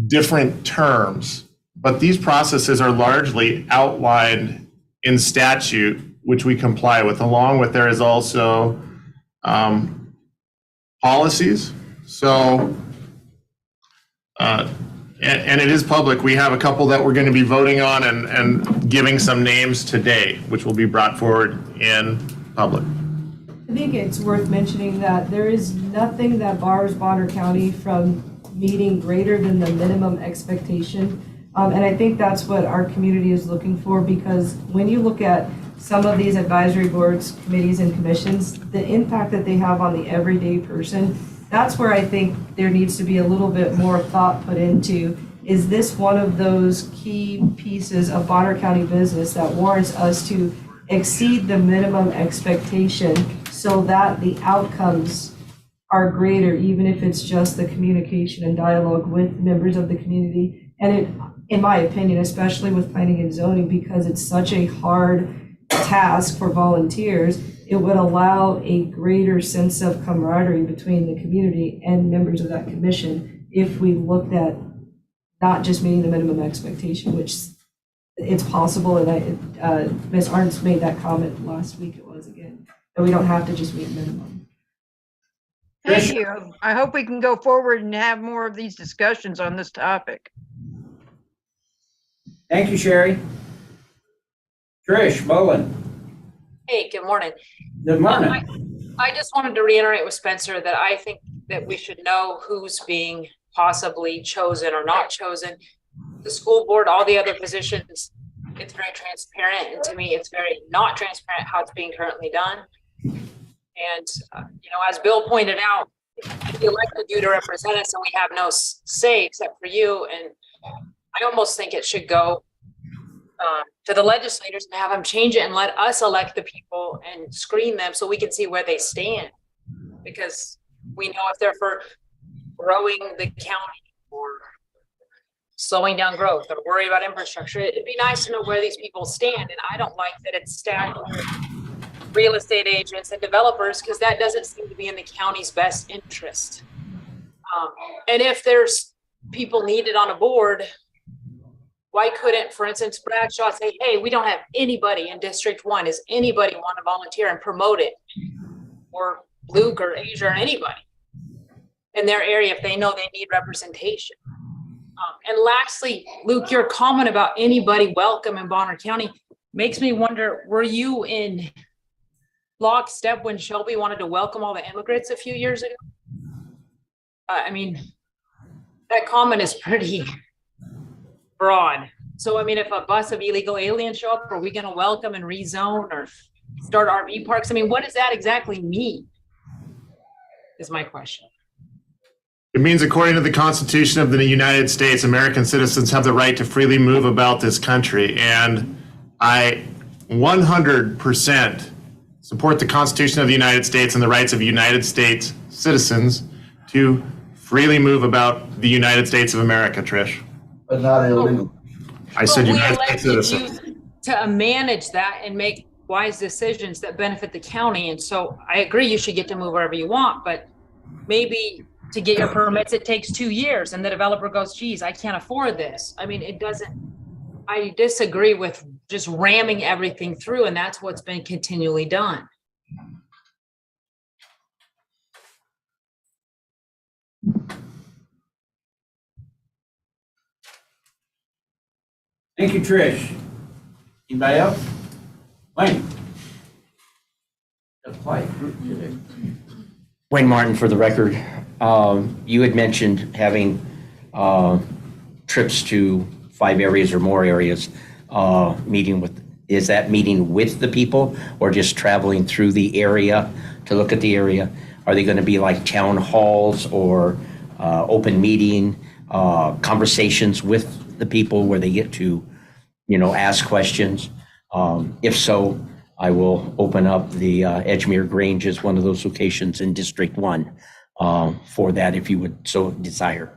Speaker 1: different terms. But these processes are largely outlined in statute, which we comply with. Along with, there is also policies. So, and it is public. We have a couple that we're going to be voting on and giving some names today, which will be brought forward in public.
Speaker 3: I think it's worth mentioning that there is nothing that bars Bonner County from meeting greater than the minimum expectation. And I think that's what our community is looking for, because when you look at some of these advisory boards, committees, and commissions, the impact that they have on the everyday person, that's where I think there needs to be a little bit more thought put into, is this one of those key pieces of Bonner County business that warrants us to exceed the minimum expectation so that the outcomes are greater, even if it's just the communication and dialogue with members of the community. And it, in my opinion, especially with planning and zoning, because it's such a hard task for volunteers, it would allow a greater sense of camaraderie between the community and members of that commission if we looked at not just meeting the minimum expectation, which it's possible, and Ms. Arntz made that comment last week, it was again, that we don't have to just meet minimum.
Speaker 15: Thank you. I hope we can go forward and have more of these discussions on this topic.
Speaker 4: Thank you, Sherry. Trish Mullen.
Speaker 16: Hey, good morning.
Speaker 4: Good morning.
Speaker 16: I just wanted to reiterate with Spencer that I think that we should know who's being possibly chosen or not chosen. The school board, all the other positions, it's very transparent. And to me, it's very not transparent how it's being currently done. And, as Bill pointed out, we elected you to represent us and we have no say except for you. And I almost think it should go to the legislators and have them change it and let us elect the people and screen them so we can see where they stand. Because we know if they're for growing the county or slowing down growth or worry about infrastructure, it'd be nice to know where these people stand. And I don't like that it's stacked with real estate agents and developers, because that doesn't seem to be in the county's best interest. And if there's people needed on a board, Why couldn't, for instance, Bradshaw say, hey, we don't have anybody in District 1. Does anybody want to volunteer and promote it? Or Luke or Asia or anybody in their area if they know they need representation. And lastly, Luke, your comment about anybody welcome in Bonner County makes me wonder, were you in lockstep when Shelby wanted to welcome all the immigrants a few years ago? I mean, that comment is pretty broad. So, I mean, if a bus of illegal aliens show up, are we going to welcome and rezone or start RV parks? I mean, what does that exactly mean? Is my question.
Speaker 1: It means according to the Constitution of the United States, American citizens have the right to freely move about this country. And I 100% support the Constitution of the United States and the rights of United States citizens to freely move about the United States of America, Trish.
Speaker 4: But not illegal.
Speaker 1: I said
Speaker 16: But we
Speaker 1: United
Speaker 16: elected
Speaker 1: States citizens.
Speaker 16: you to manage that and make wise decisions that benefit the county. And so I agree you should get to move wherever you want, but maybe to get your permits, it takes 2 years and the developer goes, geez, I can't afford this. I mean, it doesn't, I disagree with just ramming everything through, and that's what's been continually done.
Speaker 4: Thank you, Trish. Anybody else? Wayne? A quiet group today.
Speaker 9: Wayne Martin for the record. You had mentioned having trips to 5 areas or more areas, is that meeting with the people or just traveling through the area to look at the area? Are they going to be like town halls or open meeting, conversations with the people where they get to, ask questions? If so, I will open up the Edgemere Grange as one of those locations in District 1 for that, if you would so desire.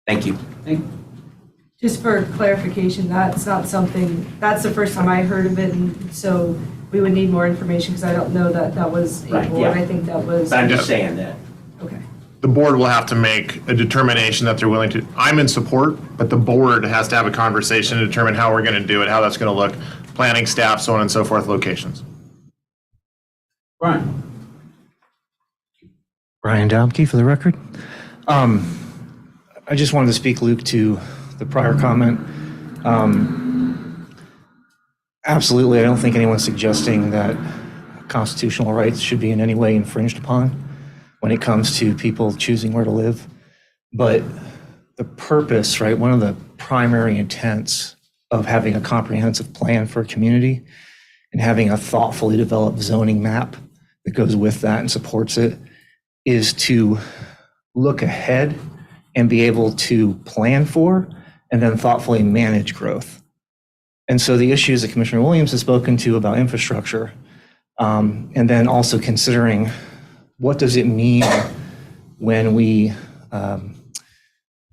Speaker 9: Thank you.
Speaker 3: Just for clarification, that's not something, that's the first time I heard of it, and so we would need more information because I don't know that that was a
Speaker 9: Right,
Speaker 3: board.
Speaker 9: yeah.
Speaker 3: I think that was.
Speaker 9: I'm just saying that.
Speaker 3: Okay.
Speaker 1: The board will have to make a determination that they're willing to, I'm in support, but the board has to have a conversation to determine how we're going to do it, how that's going to look, planning, staff, so on and so forth, locations.
Speaker 4: Brian?
Speaker 17: Brian Domke for the record. I just wanted to speak, Luke, to the prior comment. Absolutely, I don't think anyone's suggesting that constitutional rights should be in any way infringed upon when it comes to people choosing where to live. But the purpose, right, one of the primary intents of having a comprehensive plan for a community and having a thoughtfully developed zoning map that goes with that and supports it is to look ahead and be able to plan for and then thoughtfully manage growth. And so the issues that Commissioner Williams has spoken to about infrastructure, and then also considering what does it mean when we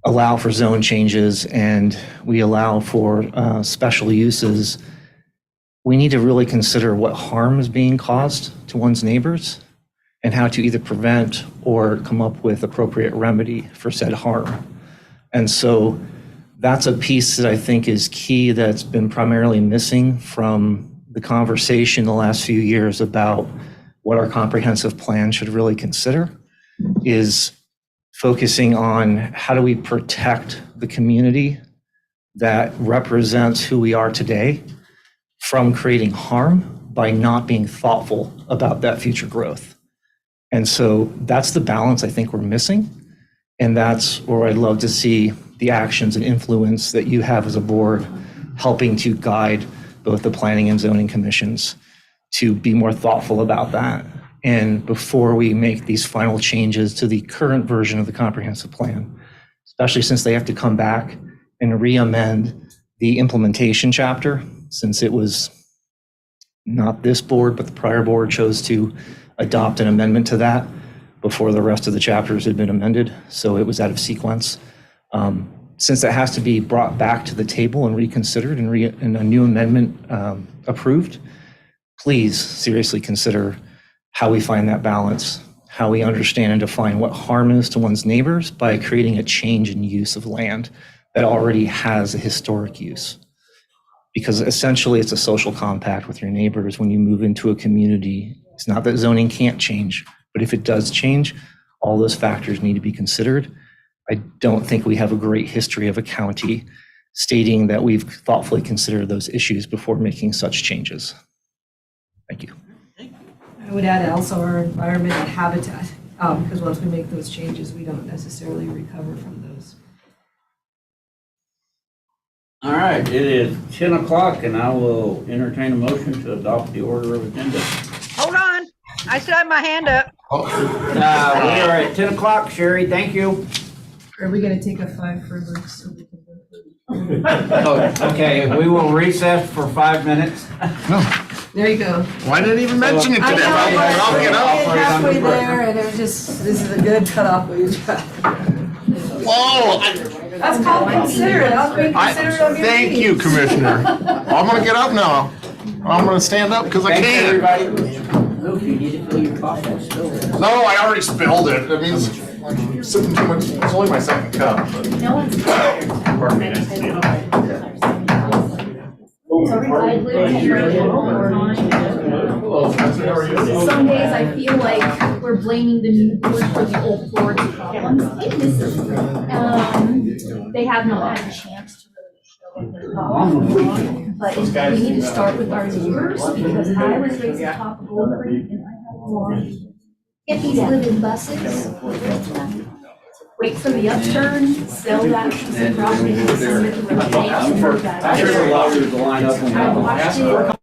Speaker 17: allow for zone changes and we allow for special uses. We need to really consider what harm is being caused to one's neighbors and how to either prevent or come up with appropriate remedy for said harm. And so that's a piece that I think is key that's been primarily missing from the conversation the last few years about what our comprehensive plan should really consider, is focusing on how do we protect the community that represents who we are today from creating harm by not being thoughtful about that future growth. And so that's the balance I think we're missing. And that's where I'd love to see the actions and influence that you have as a board helping to guide both the planning and zoning commissions to be more thoughtful about that. And before we make these final changes to the current version of the comprehensive plan, especially since they have to come back and re-amend the implementation chapter, since it was not this board, but the prior board chose to adopt an amendment to that before the rest of the chapters had been amended. So it was out of sequence. Since it has to be brought back to the table and reconsidered and a new amendment approved, please seriously consider how we find that balance, how we understand and define what harm is to one's neighbors by creating a change in use of land that already has a historic use. Because essentially it's a social compact with your neighbors when you move into a community. It's not that zoning can't change, but if it does change, all those factors need to be considered. I don't think we have a great history of a county stating that we've thoughtfully considered those issues before making such changes. Thank you.
Speaker 3: I would add also our environment and habitat, because once we make those changes, we don't necessarily recover from those.
Speaker 4: All right, it is 10 o'clock and I will entertain a motion to adopt the order of agenda.
Speaker 15: Hold on, I still have my hand up.
Speaker 4: We are at 10 o'clock, Sherry, thank you.
Speaker 3: Are we gonna take a 5 for break so we can
Speaker 4: Okay, we will recess for 5 minutes.
Speaker 3: There you go.
Speaker 1: Why didn't even mention it
Speaker 3: I
Speaker 1: today?
Speaker 3: know, but
Speaker 1: I'll get up.
Speaker 3: halfway there, and it was just, this is a good cutoff.
Speaker 1: Whoa!
Speaker 3: That's called considerate. I was being considerate of your
Speaker 1: Thank you,
Speaker 3: meetings.
Speaker 1: Commissioner. I'm gonna get up now. I'm gonna stand up because I
Speaker 4: Thanks,
Speaker 1: can.
Speaker 4: everybody. Luke, you need to fill your coffee still.
Speaker 1: No, I already spilled it. That means I'm sipping too much. It's only my second cup. But.
Speaker 14: No one's tired.
Speaker 1: Pardon me.
Speaker 5: Some days I feel like we're blaming the new board for the old board's problems. They have not had a chance to really show what they're problem. But we need to start with our neighbors, because I was raised atop of Gold Creek and I have a lawn. Hippies live in buses. Wait for the upturn, sell that piece of property, send it to the bank, and move that.
Speaker 4: There's a lot of line up on
Speaker 5: I watched it.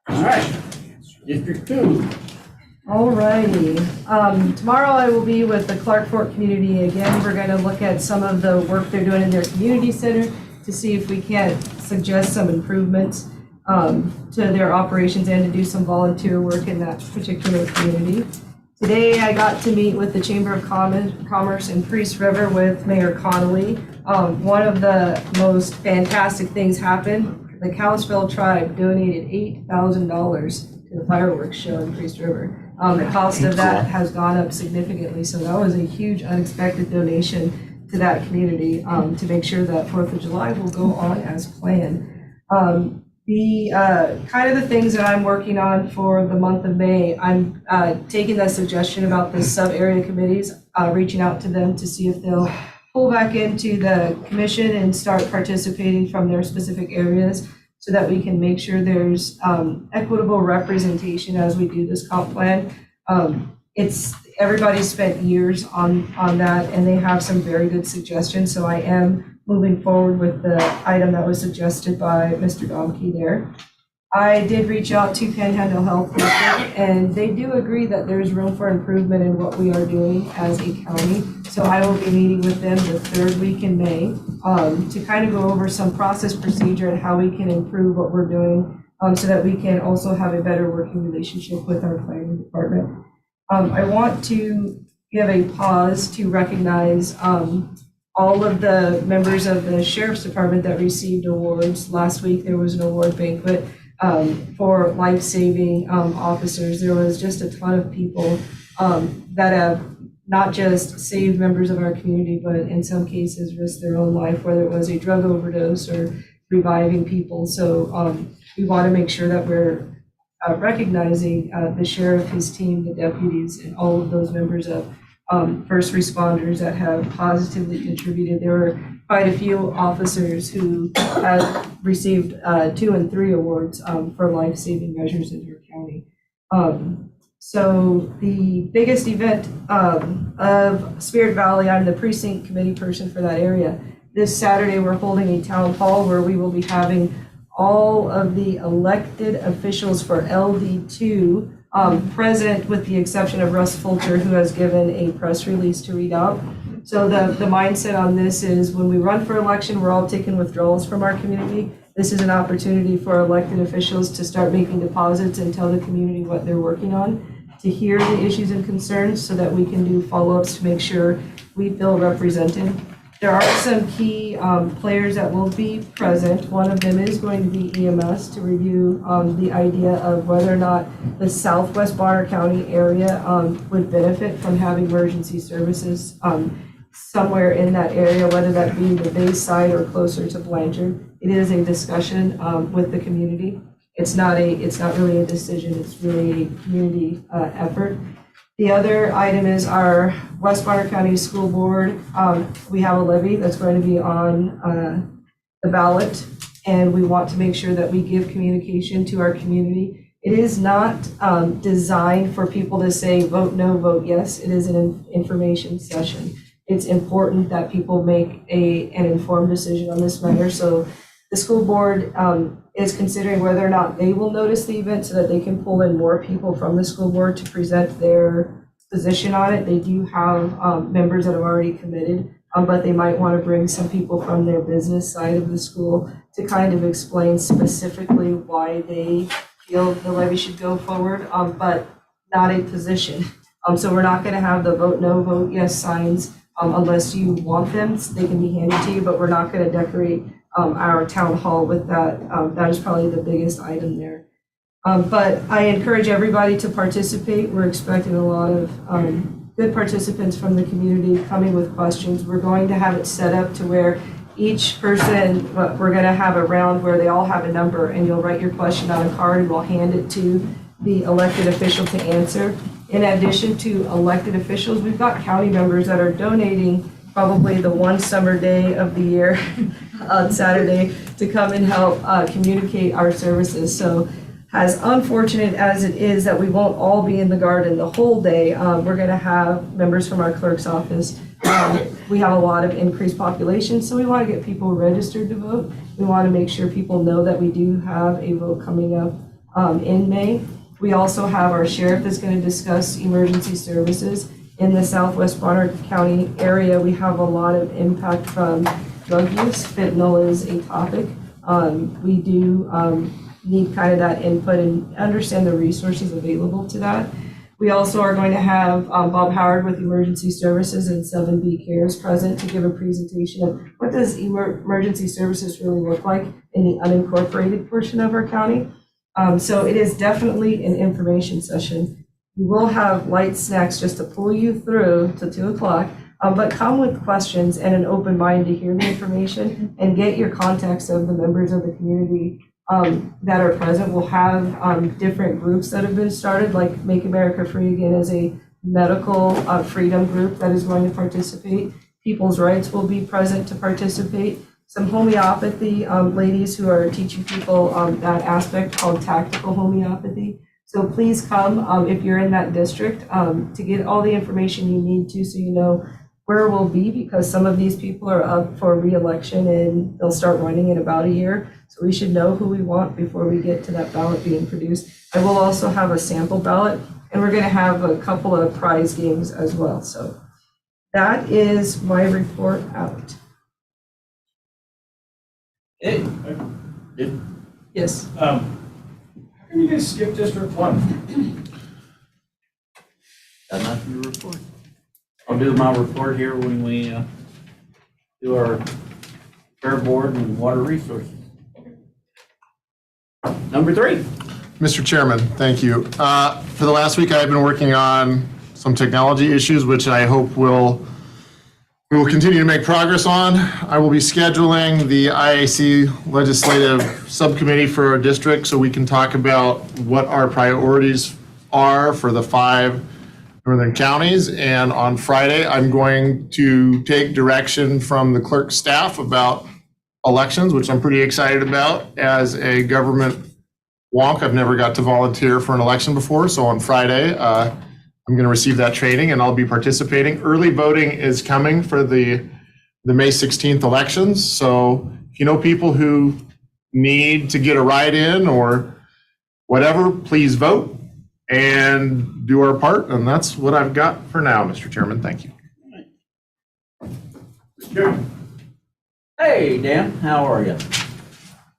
Speaker 12: All right, District 2.
Speaker 3: All righty. Tomorrow I will be with the Clark Fork community again. We're going to look at some of the work they're doing in their community center to see if we can't suggest some improvements to their operations and to do some volunteer work in that particular community. Today I got to meet with the Chamber of Commerce in Priest River with Mayor Connolly. One of the most fantastic things happened. The Kalispell tribe donated $8,000 to the fireworks show in Priest River. The cost of that has gone up significantly, so that was a huge unexpected donation to that community to make sure that 4th of July will go on as planned. The kind of the things that I'm working on for the month of May, I'm taking that suggestion about the sub-area committees, reaching out to them to see if they'll pull back into the commission and start participating from their specific areas so that we can make sure there's equitable representation as we do this comp plan. Everybody's spent years on that, and they have some very good suggestions, so I am moving forward with the item that was suggested by Mr. Domke there. I did reach out to Panhandle Health District, and they do agree that there's room for improvement in what we are doing as a county. So I will be meeting with them the 3rd week in May to kind of go over some process procedure and how we can improve what we're doing so that we can also have a better working relationship with our planning department. I want to give a pause to recognize all of the members of the Sheriff's Department that received awards. Last week, there was an award banquet for life-saving officers. There was just a ton of people that have not just saved members of our community, but in some cases risked their own life, whether it was a drug overdose or reviving people. So we want to make sure that we're recognizing the sheriff, his team, the deputies, and all of those members of first responders that have positively contributed. There were quite a few officers who have received 2 and 3 awards for life-saving measures in our county. So the biggest event of Spirit Valley, I'm the precinct committee person for that area. This Saturday, we're holding a town hall where we will be having all of the elected officials for LD2 present, with the exception of Russ Fulcher, who has given a press release to read out. So the mindset on this is when we run for election, we're all taking withdrawals from our community. This is an opportunity for elected officials to start making deposits and tell the community what they're working on, to hear the issues and concerns so that we can do follow-ups to make sure we feel represented. There are some key players that will be present. One of them is going to be EMS to review the idea of whether or not the Southwest Bonner County area would benefit from having emergency services somewhere in that area, whether that be the base side or closer to Blanchard. It is a discussion with the community. It's not really a decision. It's really a community effort. The other item is our West Bonner County School Board. We have a levy that's going to be on the ballot, and we want to make sure that we give communication to our community. It is not designed for people to say vote no, vote yes. It is an information session. It's important that people make an informed decision on this matter. So the school board is considering whether or not they will notice the event so that they can pull in more people from the school board to present their position on it. They do have members that have already committed, but they might want to bring some people from their business side of the school to kind of explain specifically why they feel the levy should go forward, but not a position. So we're not going to have the vote no, vote yes signs unless you want them. They can be handed to you, but we're not going to decorate our town hall with that. That is probably the biggest item there. But I encourage everybody to participate. We're expecting a lot of good participants from the community coming with questions. We're going to have it set up to where each person, we're going to have a round where they all have a number, and you'll write your question on a card and we'll hand it to the elected official to answer. In addition to elected officials, we've got county members that are donating probably the one summer day of the year on Saturday to come and help communicate our services. So as unfortunate as it is that we won't all be in the garden the whole day, we're going to have members from our clerk's office. We have a lot of increased population, so we want to get people registered to vote. We want to make sure people know that we do have a vote coming up in May. We also have our sheriff that's going to discuss emergency services. In the Southwest Bonner County area, we have a lot of impact from drug use. Fentanyl is a topic. We do need kind of that input and understand the resources available to that. We also are going to have Bob Howard with Emergency Services and 7B Cares present to give a presentation of what does emergency services really look like in the unincorporated portion of our county. So it is definitely an information session. We will have light snacks just to pull you through to 2 o'clock, but come with questions and an open mind to hear the information and get your contacts of the members of the community that are present. We'll have different groups that have been started, like Make America Free Again is a medical freedom group that is going to participate. People's Rights will be present to participate. Some homeopathy ladies who are teaching people that aspect called tactical homeopathy. So please come if you're in that district to get all the information you need to, so you know where we'll be, because some of these people are up for re-election and they'll start running in about a year. So we should know who we want before we get to that ballot being produced. I will also have a sample ballot, and we're going to have a couple of prize games as well. So that is my report out.
Speaker 2: Hey.
Speaker 3: Yes.
Speaker 2: How come you guys skip District 1?
Speaker 4: Got nothing to report. I'll do my report here when we do our fair board and water resources. Number 3.
Speaker 1: Mr. Chairman, thank you. For the last week, I've been working on some technology issues, which I hope we will continue to make progress on. I will be scheduling the IAC legislative subcommittee for our district so we can talk about what our priorities are for the 5 northern counties. And on Friday, I'm going to take direction from the clerk's staff about elections, which I'm pretty excited about. As a government wonk, I've never got to volunteer for an election before. So on Friday, I'm going to receive that training and I'll be participating. Early voting is coming for the May 16th elections. So if you know people who need to get a ride in or whatever, please vote and do our part. And that's what I've got for now, Mr. Chairman. Thank you.
Speaker 4: Hey, Dan, how are you?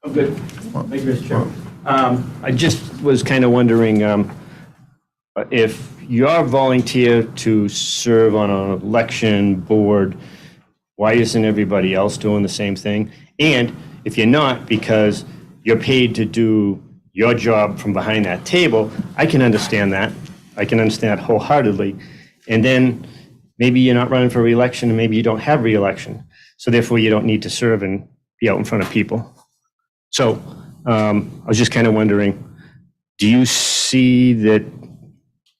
Speaker 4: I'm good. Thank you, Mr. Chairman.
Speaker 18: I just was kind of wondering if you're volunteer to serve on an election board, why isn't everybody else doing the same thing? And if you're not, because you're paid to do your job from behind that table, I can understand that. I can understand that wholeheartedly. And then maybe you're not running for re-election and maybe you don't have re-election. So therefore you don't need to serve and be out in front of people. So I was just kind of wondering, do you see that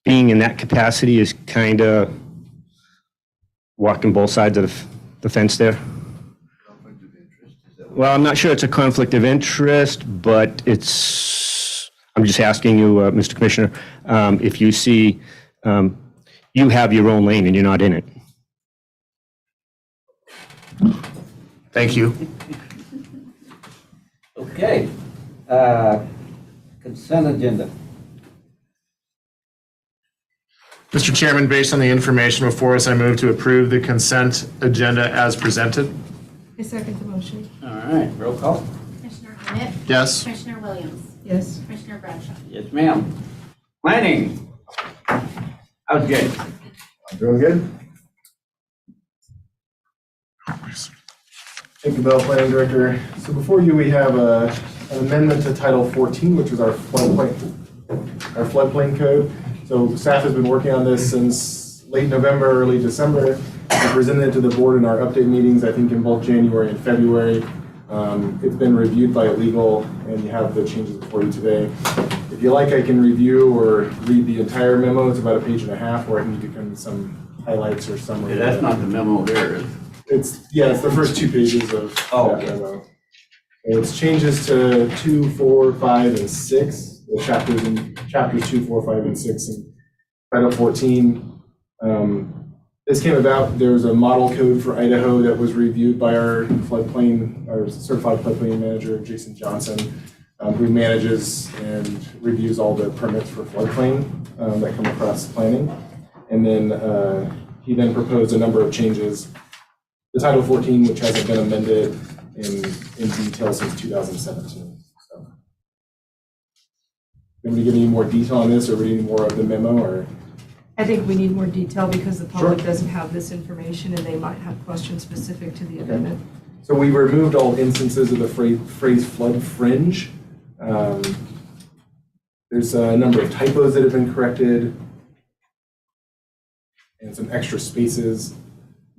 Speaker 18: being in that capacity is kind of walking both sides of the fence there? Well, I'm not sure it's a conflict of interest, but I'm just asking you, Mr. Commissioner, if you see you have your own lane and you're not in it.
Speaker 1: Thank you.
Speaker 4: Okay. Consent agenda.
Speaker 1: Mr. Chairman, based on the information before us, I move to approve the consent agenda as presented.
Speaker 3: I second the motion.
Speaker 4: All right, roll call.
Speaker 14: Commissioner Bennett?
Speaker 1: Yes.
Speaker 14: Commissioner Williams?
Speaker 3: Yes.
Speaker 14: Commissioner Bradshaw?
Speaker 4: Yes, ma'am. Planning. How's it?
Speaker 19: I'm doing good. Thank you, Bill, Planning Director. So before you, we have an amendment to Title 14, which is our floodplain code. So staff has been working on this since late November, early December. We presented it to the board in our update meetings, I think in both January and February. It's been reviewed by legal, and you have the changes before you today. If you like, I can review or read the entire memo. It's about a page and a half, or I can give you some highlights or summary.
Speaker 4: Yeah, that's not the memo here, is it?
Speaker 19: It's the first 2 pages of that memo. It's changes to 2, 4, 5, and 6. The chapters 2, 4, 5, and 6 in Title 14. This came about, there was a model code for Idaho that was reviewed by our certified floodplain manager, Jason Johnson. who manages and reviews all the permits for floodplain that come across planning. And then he then proposed a number of changes. The Title 14, which hasn't been amended in detail since 2017. So, can we give any more detail on this, or read any more of the memo, or?
Speaker 3: I think we need more detail because the public doesn't have this information and they might have questions specific to the amendment.
Speaker 19: So we removed all instances of the phrase flood fringe. There's a number of typos that have been corrected and some extra spaces.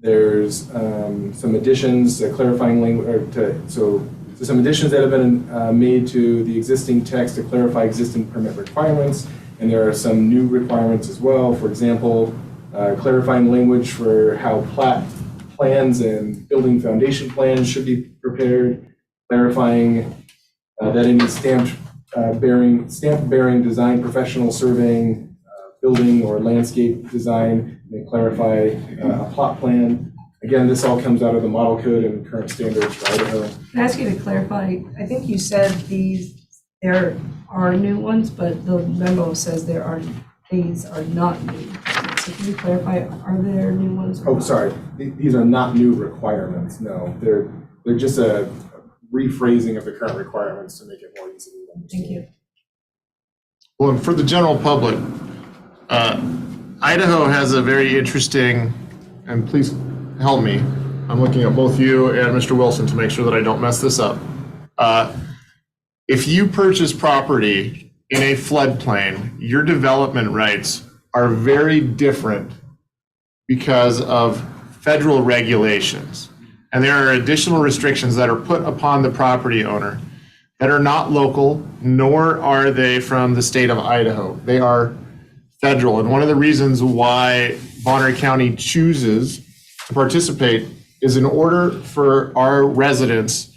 Speaker 19: There's some additions, clarifying language, so some additions that have been made to the existing text to clarify existing permit requirements. And there are some new requirements as well. For example, clarifying language for how plat plans and building foundation plans should be prepared, clarifying that any stamp bearing design, professional surveying, building or landscape design, and clarify a plot plan. Again, this all comes out of the model code and current standards for Idaho.
Speaker 3: Can I ask you to clarify? I think you said there are new ones, but the memo says these are not new. So can you clarify, are there new ones?
Speaker 19: Oh, sorry. These are not new requirements. No, they're just a rephrasing of the current requirements to make it more easy to understand.
Speaker 3: Thank you.
Speaker 1: Well, and for the general public, Idaho has a very interesting, and please help me, I'm looking at both you and Mr. Wilson to make sure that I don't mess this up. If you purchase property in a floodplain, your development rights are very different because of federal regulations. And there are additional restrictions that are put upon the property owner that are not local, nor are they from the state of Idaho. They are federal. And one of the reasons why Bonner County chooses to participate is in order for our residents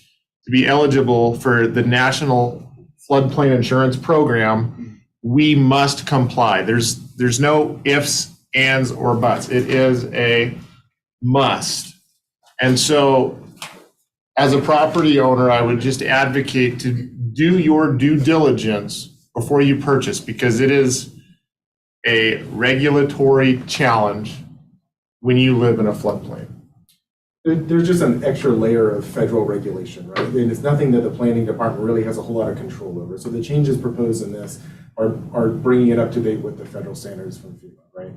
Speaker 1: to be eligible for the National Floodplain Insurance Program, we must comply. There's no ifs, ands, or buts. It is a must. And so as a property owner, I would just advocate to do your due diligence before you purchase, because it is a regulatory challenge when you live in a floodplain.
Speaker 19: There's just an extra layer of federal regulation, right? And it's nothing that the planning department really has a whole lot of control over. So the changes proposed in this are bringing it up to date with the federal standards from FEMA, right?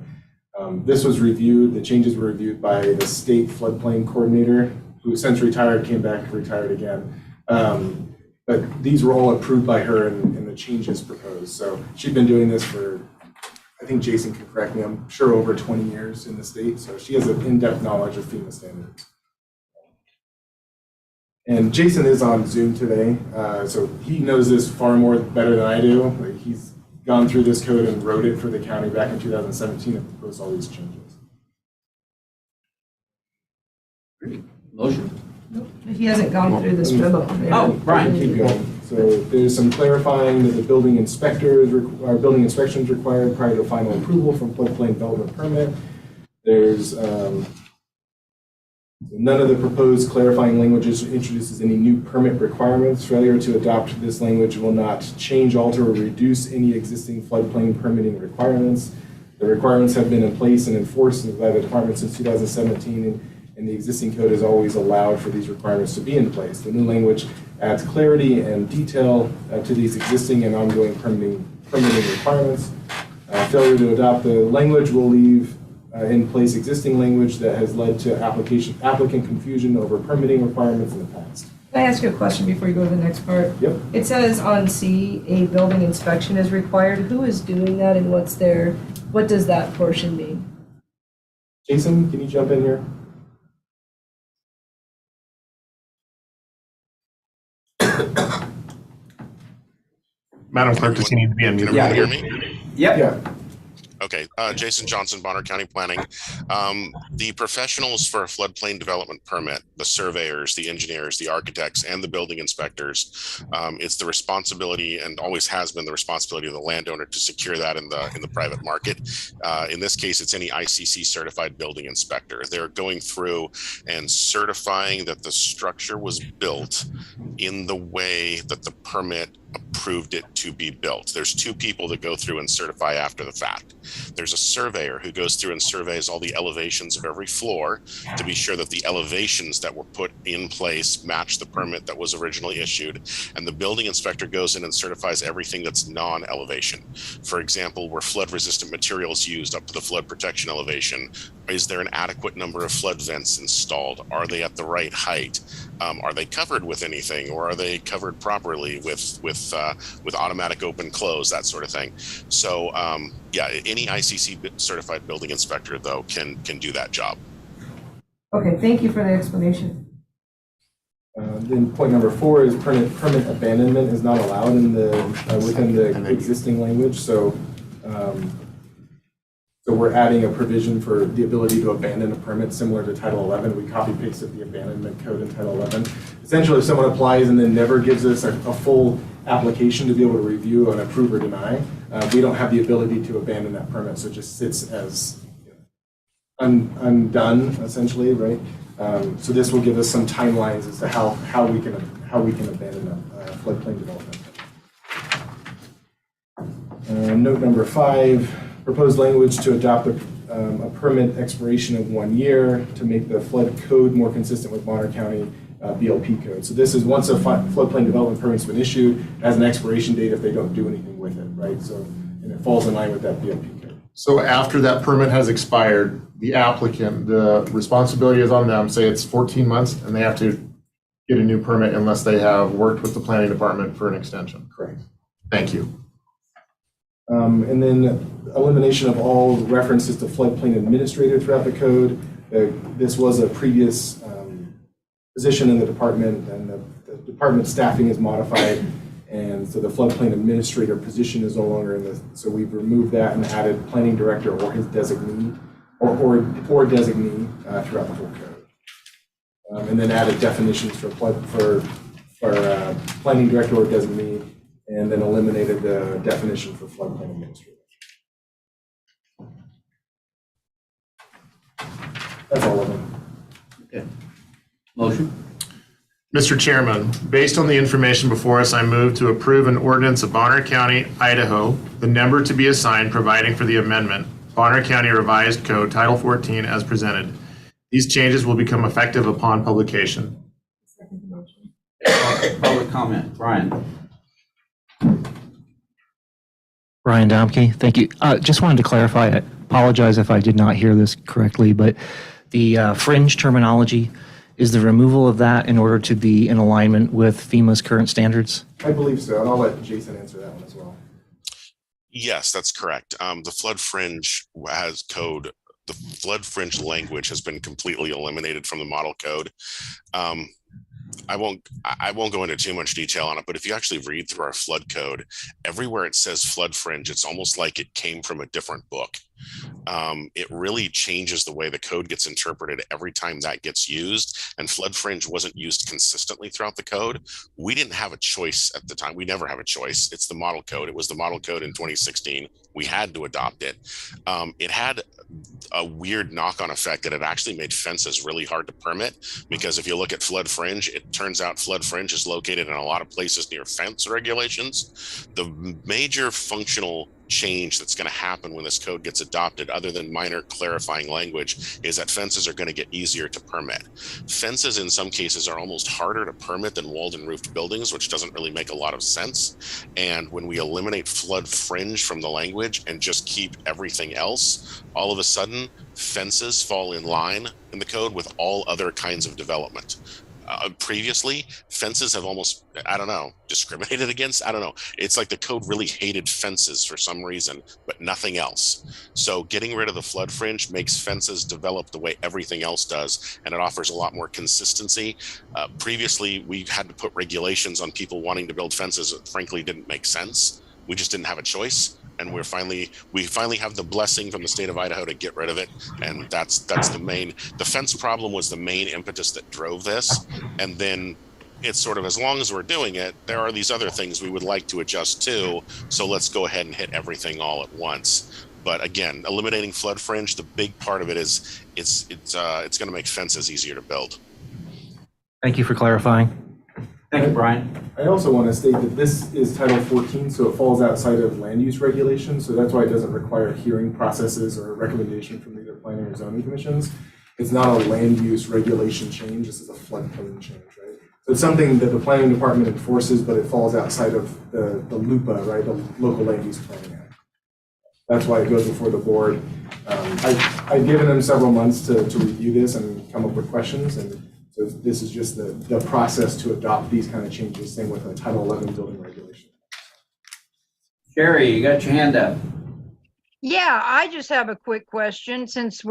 Speaker 19: This was reviewed, the changes were reviewed by the state floodplain coordinator, who since retired, came back, retired again. But these were all approved by her in the changes proposed. So she'd been doing this for, I think Jason can correct me, I'm sure over 20 years in the state. So she has an in-depth knowledge of FEMA standards. And Jason is on Zoom today, so he knows this far better than I do. Like, he's gone through this code and wrote it for the county back in 2017 and proposed all these changes.
Speaker 4: Motion?
Speaker 3: He hasn't gone through this memo.
Speaker 4: Oh, Brian,
Speaker 19: Keep going. So there's some clarifying that the building inspections required prior to final approval from floodplain development permit. There's none of the proposed clarifying languages introduces any new permit requirements. Failure to adopt this language will not change, alter, or reduce any existing floodplain permitting requirements. The requirements have been in place and enforced by the department since 2017, and the existing code has always allowed for these requirements to be in place. The new language adds clarity and detail to these existing and ongoing permitting requirements. Failure to adopt the language will leave in place existing language that has led to applicant confusion over permitting requirements in the past.
Speaker 3: Can I ask you a question before you go to the next part?
Speaker 19: Yep.
Speaker 3: It says on C, a building inspection is required. Who is doing that and what does that portion mean?
Speaker 19: Jason, can you jump in here?
Speaker 1: Madam Clerk, does he need to be unmuted?
Speaker 4: Yeah.
Speaker 1: Can you hear me?
Speaker 4: Yep.
Speaker 19: Yeah.
Speaker 20: Okay, Jason Johnson, Bonner County Planning. The professionals for a floodplain development permit, the surveyors, the engineers, the architects, and the building inspectors, it's the responsibility, and always has been the responsibility of the landowner to secure that in the private market. In this case, it's any ICC certified building inspector. They're going through and certifying that the structure was built in the way that the permit approved it to be built. There's two people that go through and certify after the fact. There's a surveyor who goes through and surveys all the elevations of every floor to be sure that the elevations that were put in place match the permit that was originally issued. And the building inspector goes in and certifies everything that's non-elevation. For example, were flood resistant materials used up to the flood protection elevation? Is there an adequate number of flood vents installed? Are they at the right height? Are they covered with anything, or are they covered properly with automatic open close, that sort of thing? So yeah, any ICC certified building inspector though can do that job.
Speaker 3: Okay, thank you for the explanation.
Speaker 19: Then point number 4 is permit abandonment is not allowed in the within the existing language. So so we're adding a provision for the ability to abandon a permit similar to Title 11. We copy pasted the abandonment code in Title 11. Essentially, if someone applies and then never gives us a full application to be able to review and approve or deny, we don't have the ability to abandon that permit. So it just sits as undone, essentially, right? So this will give us some timelines as to how we can abandon a floodplain development. Note number 5. Proposed language to adopt a permit expiration of 1 year to make the flood code more consistent with Bonner County BLP code. So this is once a floodplain development permit's been issued, it has an expiration date if they don't do anything with it, right? So, and it falls in line with that BLP code.
Speaker 1: So after that permit has expired, the applicant, the responsibility is on them, say it's 14 months, and they have to get a new permit unless they have worked with the planning department for an extension.
Speaker 19: Correct.
Speaker 1: Thank you.
Speaker 19: And then elimination of all references to floodplain administrator throughout the code. This was a previous position in the department, and the department staffing is modified, and so the floodplain administrator position is no longer in the. So we've removed that and added planning director or his designee, or designee throughout the whole code, and then added definitions for planning director or designee, and then eliminated the definition for floodplain administrator. That's all of them.
Speaker 4: Okay. Motion?
Speaker 1: Mr. Chairman, based on the information before us, I move to approve an ordinance of Bonner County, Idaho, the number to be assigned providing for the amendment, Bonner County Revised Code, Title 14, as presented. These changes will become effective upon publication.
Speaker 4: Public comment. Brian.
Speaker 17: Brian Domke, thank you. Just wanted to clarify, I apologize if I did not hear this correctly, but the fringe terminology, is the removal of that in order to be in alignment with FEMA's current standards?
Speaker 19: I believe so, and I'll let Jason answer that one as well.
Speaker 20: Yes, that's correct. The flood fringe has code. The flood fringe language has been completely eliminated from the model code. I won't go into too much detail on it, but if you actually read through our flood code, everywhere it says flood fringe, it's almost like it came from a different book. It really changes the way the code gets interpreted every time that gets used, and flood fringe wasn't used consistently throughout the code. We didn't have a choice at the time. We never have a choice. It's the model code. It was the model code in 2016. We had to adopt it. It had a weird knock-on effect that it actually made fences really hard to permit, because if you look at flood fringe, it turns out flood fringe is located in a lot of places near fence regulations. The major functional change that's going to happen when this code gets adopted, other than minor clarifying language, is that fences are going to get easier to permit. Fences in some cases are almost harder to permit than walled and roofed buildings, which doesn't really make a lot of sense. And when we eliminate flood fringe from the language and just keep everything else, all of a sudden fences fall in line in the code with all other kinds of development. Previously, fences have almost, I don't know, discriminated against. I don't know. It's like the code really hated fences for some reason, but nothing else. So getting rid of the flood fringe makes fences develop the way everything else does, and it offers a lot more consistency. Previously, we had to put regulations on people wanting to build fences that frankly didn't make sense. We just didn't have a choice. and we finally have the blessing from the state of Idaho to get rid of it. And that's the fence problem was the main impetus that drove this. And then it's sort of, as long as we're doing it, there are these other things we would like to adjust to. So let's go ahead and hit everything all at once. But again, eliminating flood fringe, the big part of it is it's going to make fences easier to build.
Speaker 17: Thank you for clarifying.
Speaker 4: Thank you, Brian.
Speaker 19: I also want to state that this is Title 14, so it falls outside of land use regulations, so that's why it doesn't require hearing processes or a recommendation from either planning or zoning commissions. It's not a land use regulation change, this is a floodplain change, right? So it's something that the planning department enforces, but it falls outside of the LUPA, right, the Local Land Use Planning Act. That's why it goes before the board. I've given them several months to review this and come up with questions, and so this is just the process to adopt these kind of changes, same with a Title 11 building regulation.
Speaker 4: Sherry, you got your hand up.
Speaker 15: Yeah, I just have a quick question since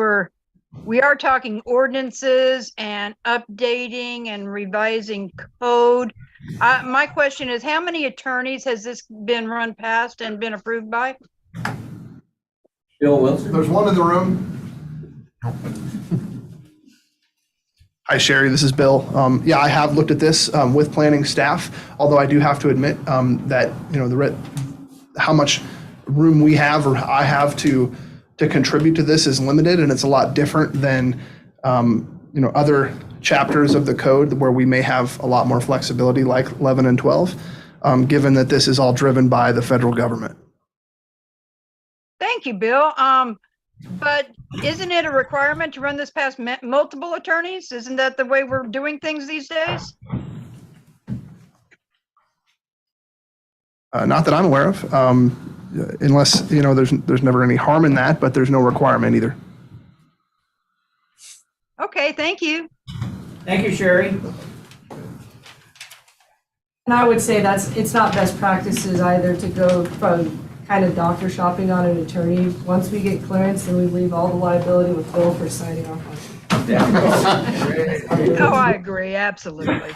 Speaker 15: we are talking ordinances and updating and revising code. My question is, how many attorneys has this been run past and been approved by?
Speaker 4: Bill Wilson.
Speaker 21: There's one in the room. Hi, Sherry, this is Bill. Yeah, I have looked at this with planning staff, although I do have to admit that, how much room we have or I have to contribute to this is limited, and it's a lot different than other chapters of the code where we may have a lot more flexibility, like 11 and 12, given that this is all driven by the federal government.
Speaker 15: Thank you, Bill. But isn't it a requirement to run this past multiple attorneys? Isn't that the way we're doing things these days?
Speaker 21: Not that I'm aware of, unless, there's never any harm in that, but there's no requirement either.
Speaker 15: Okay, thank you.
Speaker 4: Thank you, Sherry.
Speaker 3: And I would say it's not best practices either to go from kind of doctor shopping on an attorney. Once we get clearance, then we leave all the liability with Bill for signing off on it.
Speaker 15: Oh, I agree, absolutely.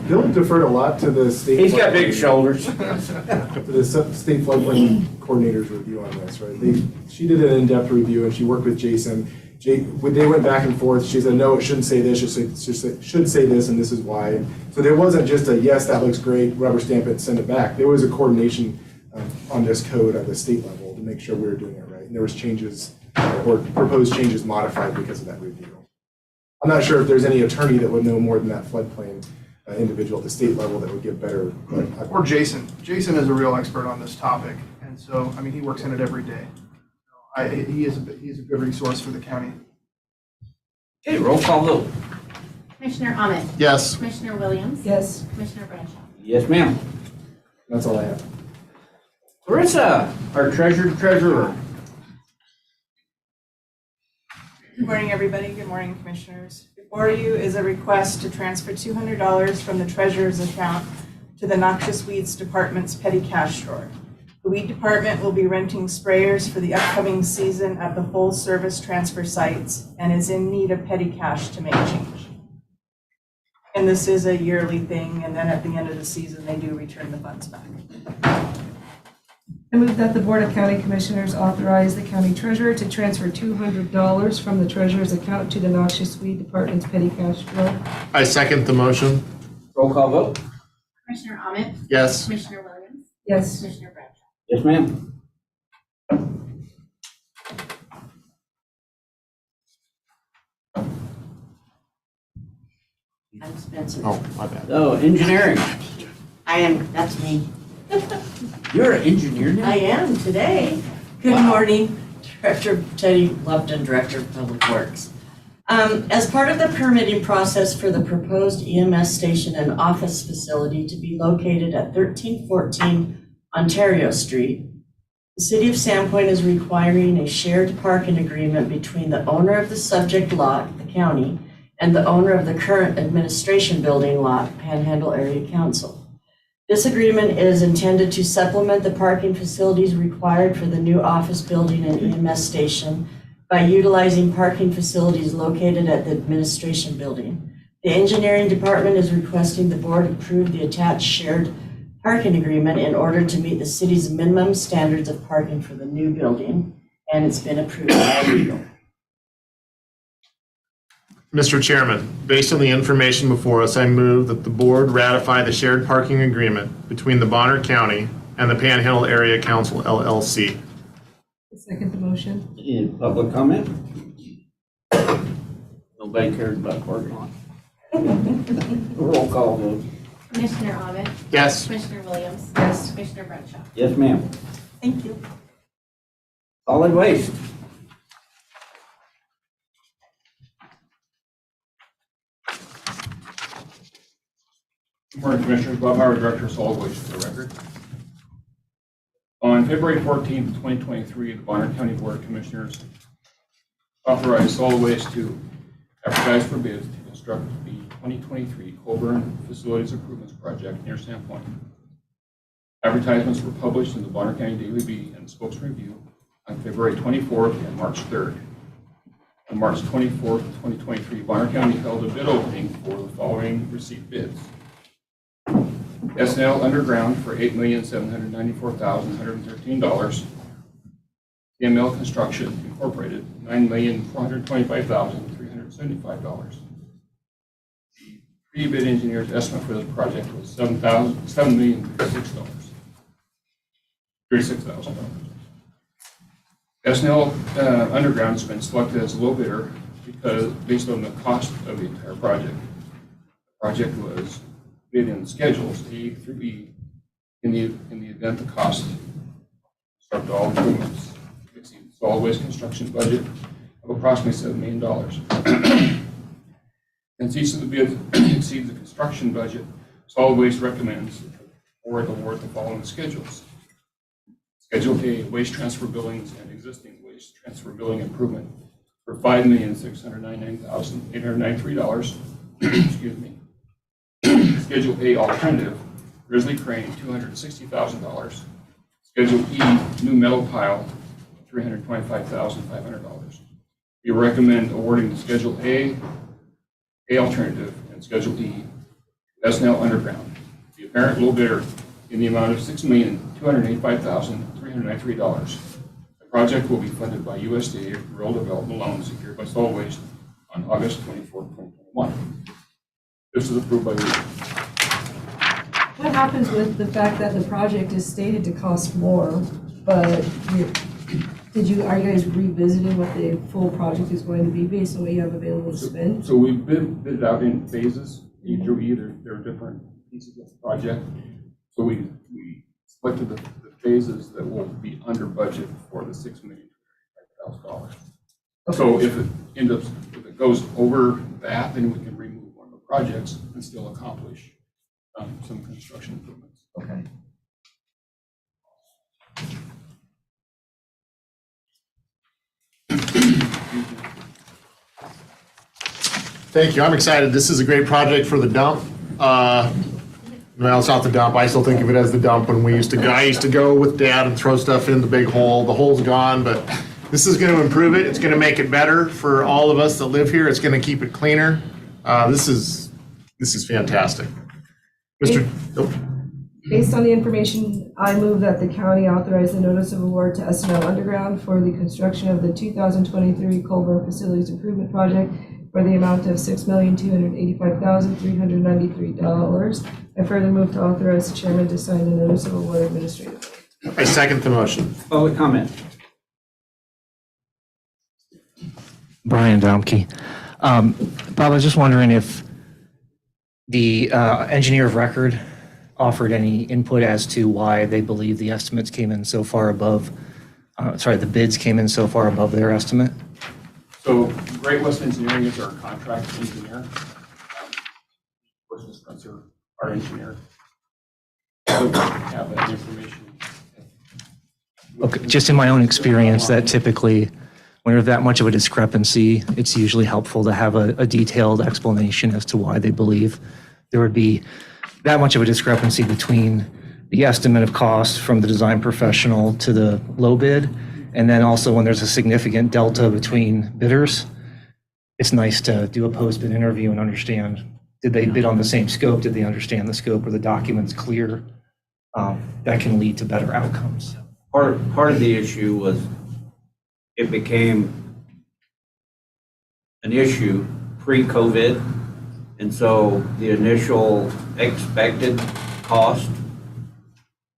Speaker 19: Bill deferred a lot to the state.
Speaker 4: He's got big shoulders.
Speaker 19: To the state floodplain coordinator's review on this, right? She did an in-depth review and she worked with Jason. They went back and forth. She said, no, it shouldn't say this, it should say this, and this is why. So there wasn't just a, yes, that looks great, rubber stamp it, send it back. There was a coordination on this code at the state level to make sure we were doing it right. And there was changes or proposed changes modified because of that review. I'm not sure if there's any attorney that would know more than that floodplain individual at the state level that would get better.
Speaker 21: Or Jason. Jason is a real expert on this topic. And so, he works in it every day. He's a good resource for the county.
Speaker 4: Okay, roll call vote.
Speaker 14: Commissioner Ahmed.
Speaker 1: Yes.
Speaker 14: Commissioner Williams.
Speaker 3: Yes.
Speaker 14: Commissioner Bradshaw.
Speaker 4: Yes, ma'am.
Speaker 19: That's all I have.
Speaker 4: Larissa, our treasurer.
Speaker 22: Good morning, everybody. Good morning, commissioners. Before you is a request to transfer $200 from the treasurer's account to the Noxious Weeds Department's petty cash drawer. The weed department will be renting sprayers for the upcoming season at the full-service transfer sites and is in need of petty cash to make change. And this is a yearly thing, and then at the end of the season, they do return the funds back.
Speaker 3: I move that the Board of County Commissioners authorize the county treasurer to transfer $200 from the treasurer's account to the Noxious Weed Department's petty cash drawer.
Speaker 1: I second the motion.
Speaker 4: Roll call vote.
Speaker 14: Commissioner Ahmed.
Speaker 1: Yes.
Speaker 14: Commissioner Williams.
Speaker 3: Yes.
Speaker 14: Commissioner Bradshaw.
Speaker 4: Yes, ma'am.
Speaker 23: I'm Spencer.
Speaker 1: Oh, my bad.
Speaker 4: So, engineering.
Speaker 23: That's me.
Speaker 4: You're an engineer now?
Speaker 23: I am today. Good morning, Director Teddy Lupton, Director of Public Works. As part of the permitting process for the proposed EMS station and office facility to be located at 1314 Ontario Street, the City of Sandpoint is requiring a shared parking agreement between the owner of the subject lot, the county, and the owner of the current administration building lot, Panhandle Area Council. This agreement is intended to supplement the parking facilities required for the new office building and EMS station by utilizing parking facilities located at the administration building. The engineering department is requesting the board approve the attached shared parking agreement in order to meet the city's minimum standards of parking for the new building, and it's been approved by legal.
Speaker 1: Mr. Chairman, based on the information before us, I move that the board ratify the shared parking agreement between the Bonner County and the Panhandle Area Council LLC.
Speaker 3: Second the motion.
Speaker 4: Any public comment? Nobody cares about parking lot. Roll call vote.
Speaker 14: Commissioner Ahmed?
Speaker 1: Yes.
Speaker 14: Commissioner Williams?
Speaker 3: Yes.
Speaker 14: Commissioner Bradshaw?
Speaker 4: Yes, ma'am.
Speaker 22: Thank you.
Speaker 4: Solid waste.
Speaker 12: Good morning, Commissioners. Bob Howard, Director of Solid Waste, for the record. On February 14th, 2023, the Bonner County Board of Commissioners authorized Solid Waste to advertise for bids to construct the 2023 Colburn Facilities Improvements Project near Sandpoint. Advertisements were published in the Bonner County Daily Bee and Spokesman Review on February 24th and March 3rd. On March 24th, 2023, Bonner County held a bid opening for the following received bids. SNL Underground for $8,794,113. TML Construction Incorporated, $9,425,375. The pre-bid engineer's estimate for this project was $7,036,000. SNL Underground has been selected as a low bidder because based on the cost of the entire project. The project was bid in schedules A through E in the event the cost construct all improvements exceed solid waste construction budget of approximately $7 million. Since each of the bids exceeds the construction budget, solid waste recommends or award the following schedules. Schedule A, waste transfer billings and existing waste transfer billing improvement for $5,699,893. Excuse me. Schedule A alternative, Grizzly Crane, $260,000. Schedule E, new metal pile, $325,500. We recommend awarding the Schedule A alternative, and Schedule E, SNL Underground. The apparent low bidder in the amount of $6,285,393. The project will be funded by USDA Rural Development Loan secured by Solid Waste on August 24, 2021. This is approved by legal.
Speaker 3: What happens with the fact that the project is stated to cost more, but are you guys revisiting what the full project is going to be based on what you have available to spend?
Speaker 12: So we've bid it out in phases, E through E. There are different pieces of the project. So we selected the phases that will be under budget for the $6,000,000. So if it goes over that, then we can remove one of the projects and still accomplish some construction improvements.
Speaker 3: Okay.
Speaker 1: Thank you. I'm excited. This is a great project for the dump. Well, it's not the dump. I still think of it as the dump when I used to go with Dad and throw stuff in the big hole. The hole's gone, but this is going to improve it. It's going to make it better for all of us that live here. It's going to keep it cleaner. This is fantastic.
Speaker 3: Based on the information, I move that the county authorize the notice of award to SNL Underground for the construction of the 2023 Colburn Facilities Improvement Project for the amount of $6,285,393. I further move to authorize the chairman to sign the notice of award administratively.
Speaker 1: I second the motion.
Speaker 4: Public comment.
Speaker 17: Brian Domke. Bob, I was just wondering if the engineer of record offered any input as to why they believe the estimates came in so far above, the bids came in so far above their estimate?
Speaker 12: So Great West Engineering is our contract engineer. Of course, Spencer, our engineer. So we have that information.
Speaker 17: Okay, just in my own experience, that typically, when there's that much of a discrepancy, it's usually helpful to have a detailed explanation as to why they believe there would be that much of a discrepancy between the estimate of cost from the design professional to the low bid. And then also when there's a significant delta between bidders, it's nice to do a post-bid interview and understand, did they bid on the same scope? Did they understand the scope? Are the documents clear? that can lead to better outcomes.
Speaker 4: Part of the issue was it became an issue pre-COVID. And so the initial expected cost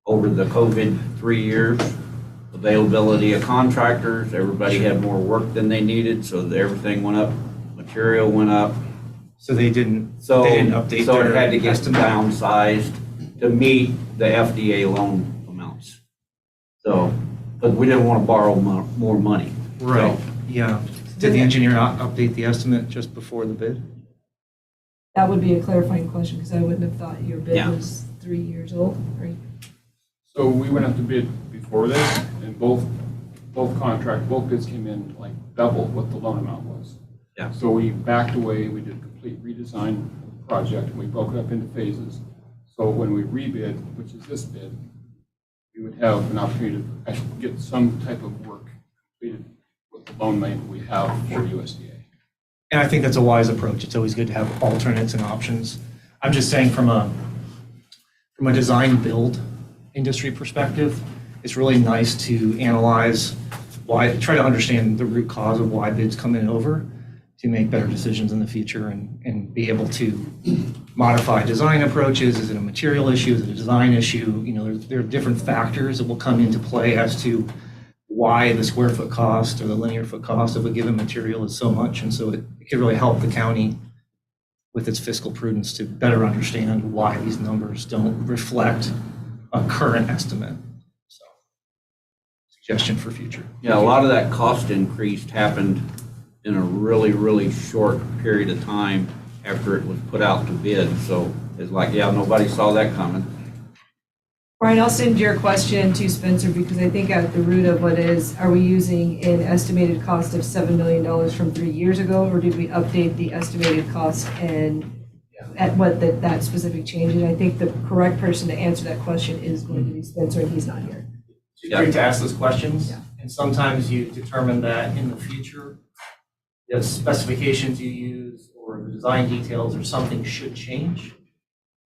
Speaker 4: over the COVID 3 years, availability of contractors, everybody had more work than they needed, so everything went up, material went up.
Speaker 17: So they didn't
Speaker 4: So
Speaker 17: update
Speaker 4: so it
Speaker 17: their
Speaker 4: had to get
Speaker 17: estimate.
Speaker 4: downsized to meet the FDA loan amounts. So, but we didn't want to borrow more money.
Speaker 17: Right,
Speaker 4: So,
Speaker 17: yeah. Did the engineer not update the estimate just before the bid?
Speaker 3: That would be a clarifying question, because I wouldn't have thought your bid
Speaker 4: Yeah.
Speaker 3: was 3 years old, right?
Speaker 6: So we went out to bid before this, and both bids came in like double what the loan amount was.
Speaker 4: Yeah.
Speaker 6: So we backed away, we did a complete redesign of the project, and we broke it up into phases. So when we rebid, which is this bid, we would have an opportunity to actually get some type of work completed with the loan money that we have for USDA.
Speaker 17: And I think that's a wise approach. It's always good to have alternates and options. I'm just saying from a design build industry perspective, it's really nice to analyze why, try to understand the root cause of why bids come in over to make better decisions in the future and be able to modify design approaches. Is it a material issue? Is it a design issue? You know, there are different factors that will come into play as to why the square foot cost or the linear foot cost of a given material is so much. And so it could really help the county with its fiscal prudence to better understand why these numbers don't reflect a current estimate. So, suggestion for future.
Speaker 4: Yeah, a lot of that cost increase happened in a really, really short period of time after it was put out to bid. So it's like, yeah, nobody saw that coming.
Speaker 3: Brian, I'll send your question to Spencer, because I think at the root of what is, are we using an estimated cost of $7 million from 3 years ago, or did we update the estimated cost and at what that specific change? And I think the correct person to answer that question is going to be Spencer, and he's not here.
Speaker 17: It's great to ask those questions. And sometimes you determine that in the future, the specifications you use or the design details or something should change.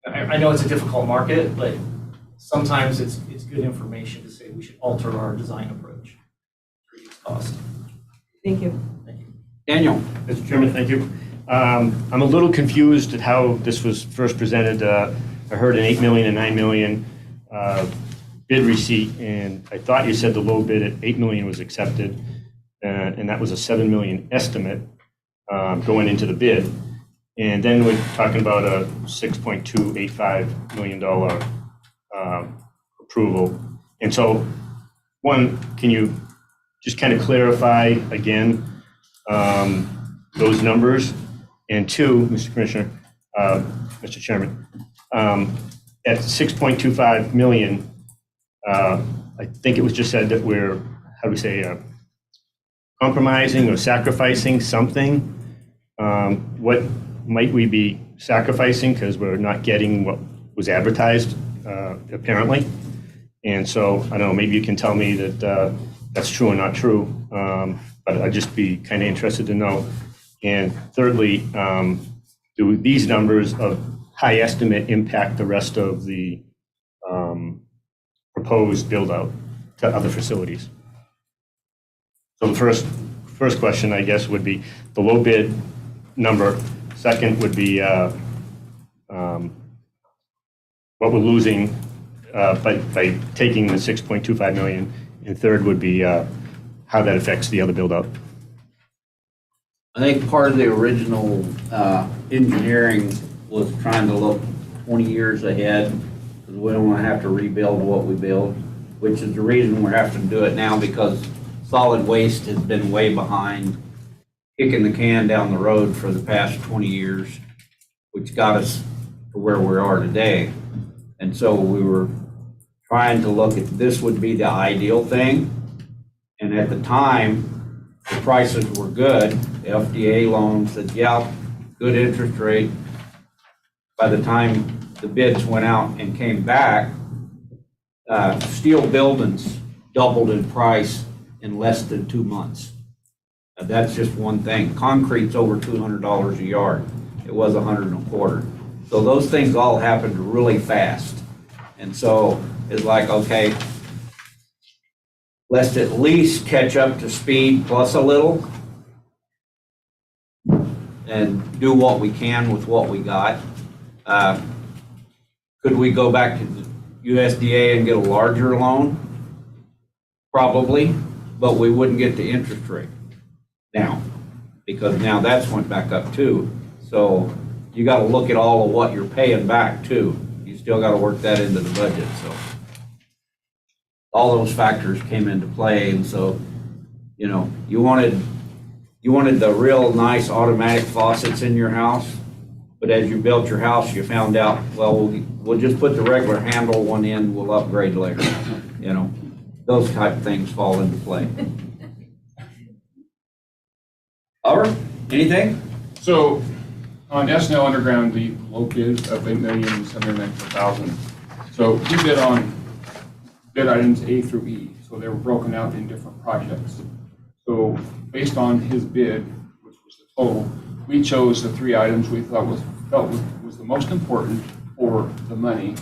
Speaker 17: I know it's a difficult market, but sometimes it's good information to say we should alter our design approach to reduce cost.
Speaker 3: Thank you.
Speaker 17: Thank you.
Speaker 4: Daniel.
Speaker 18: Mr. Chairman, thank you. I'm a little confused at how this was first presented. I heard an 8 million and 9 million bid receipt, and I thought you said the low bid at 8 million was accepted, and that was a 7 million estimate going into the bid. And then we're talking about a $6.285 million approval. And so, one, can you just kind of clarify again those numbers? And two, Mr. Commissioner, Mr. Chairman, at 6.25 million, I think it was just said that we're, how do we say, compromising or sacrificing something. What might we be sacrificing because we're not getting what was advertised, apparently? And so, I don't know, maybe you can tell me that that's true or not true, but I'd just be kind of interested to know. And thirdly, do these numbers of high estimate impact the rest of the proposed build-out to other facilities? So the first question, I guess, would be the low bid number. Second would be what we're losing by taking the 6.25 million. And third would be how that affects the other build-out.
Speaker 4: I think part of the original engineering was trying to look 20 years ahead, because we don't want to have to rebuild what we build, which is the reason we're having to do it now, because solid waste has been way behind, kicking the can down the road for the past 20 years, which got us to where we are today. And so we were trying to look at this would be the ideal thing. And at the time, the prices were good. The FDA loan said, yeah, good interest rate. By the time the bids went out and came back, steel buildings doubled in price in less than 2 months. That's just one thing. Concrete's over $200 a yard. It was $125. So those things all happened really fast. And so it's like, okay, let's at least catch up to speed plus a little and do what we can with what we got. Could we go back to the USDA and get a larger loan? Probably, but we wouldn't get the interest rate now, because now that's went back up too. So you got to look at all of what you're paying back too. You still got to work that into the budget, so. All those factors came into play, and so, you know, you wanted the real nice automatic faucets in your house, but as you built your house, you found out, well, we'll just put the regular handle one in, we'll upgrade later, you know. Those type of things fall into play. Albert, anything?
Speaker 6: So on SNL Underground, the low bid of $8,794,000. So he bid on bid items A through E, so they were broken out in different projects. So based on his bid, which was the total, we chose the 3 items we felt was the most important for the money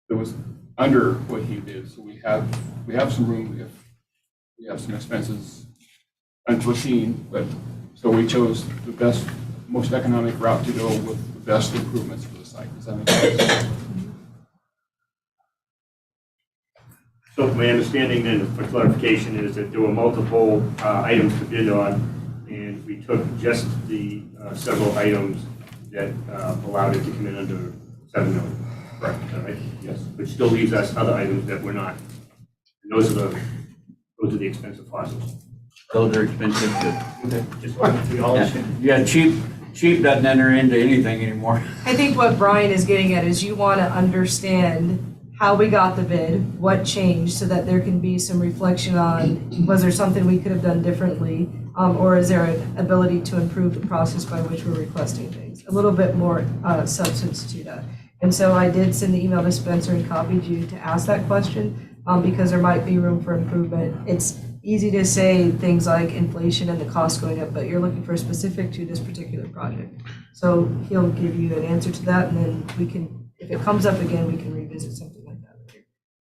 Speaker 6: that was under what he did. So we have some room if we have some expenses unforeseen, but so we chose the best, most economic route to go with the best improvements for the site. Does that make sense?
Speaker 18: So my understanding then, for clarification, is that there were multiple items to bid on, and we took just the several items that allowed it to come in under 7 million. Correct, is that right? Yes. Which still leaves us other items that were not. And those are the expensive faucets.
Speaker 4: Those are expensive too.
Speaker 18: Okay. Just wanted to all
Speaker 4: Yeah, cheap doesn't enter into anything anymore.
Speaker 3: I think what Brian is getting at is you want to understand how we got the bid, what changed, so that there can be some reflection on, was there something we could have done differently? Or is there an ability to improve the process by which we're requesting things? A little bit more substance to that. And so I did send the email to Spencer and copied you to ask that question, because there might be room for improvement. It's easy to say things like inflation and the cost going up, but you're looking for specific to this particular project. So he'll give you an answer to that, and then we can, if it comes up again, we can revisit something like that.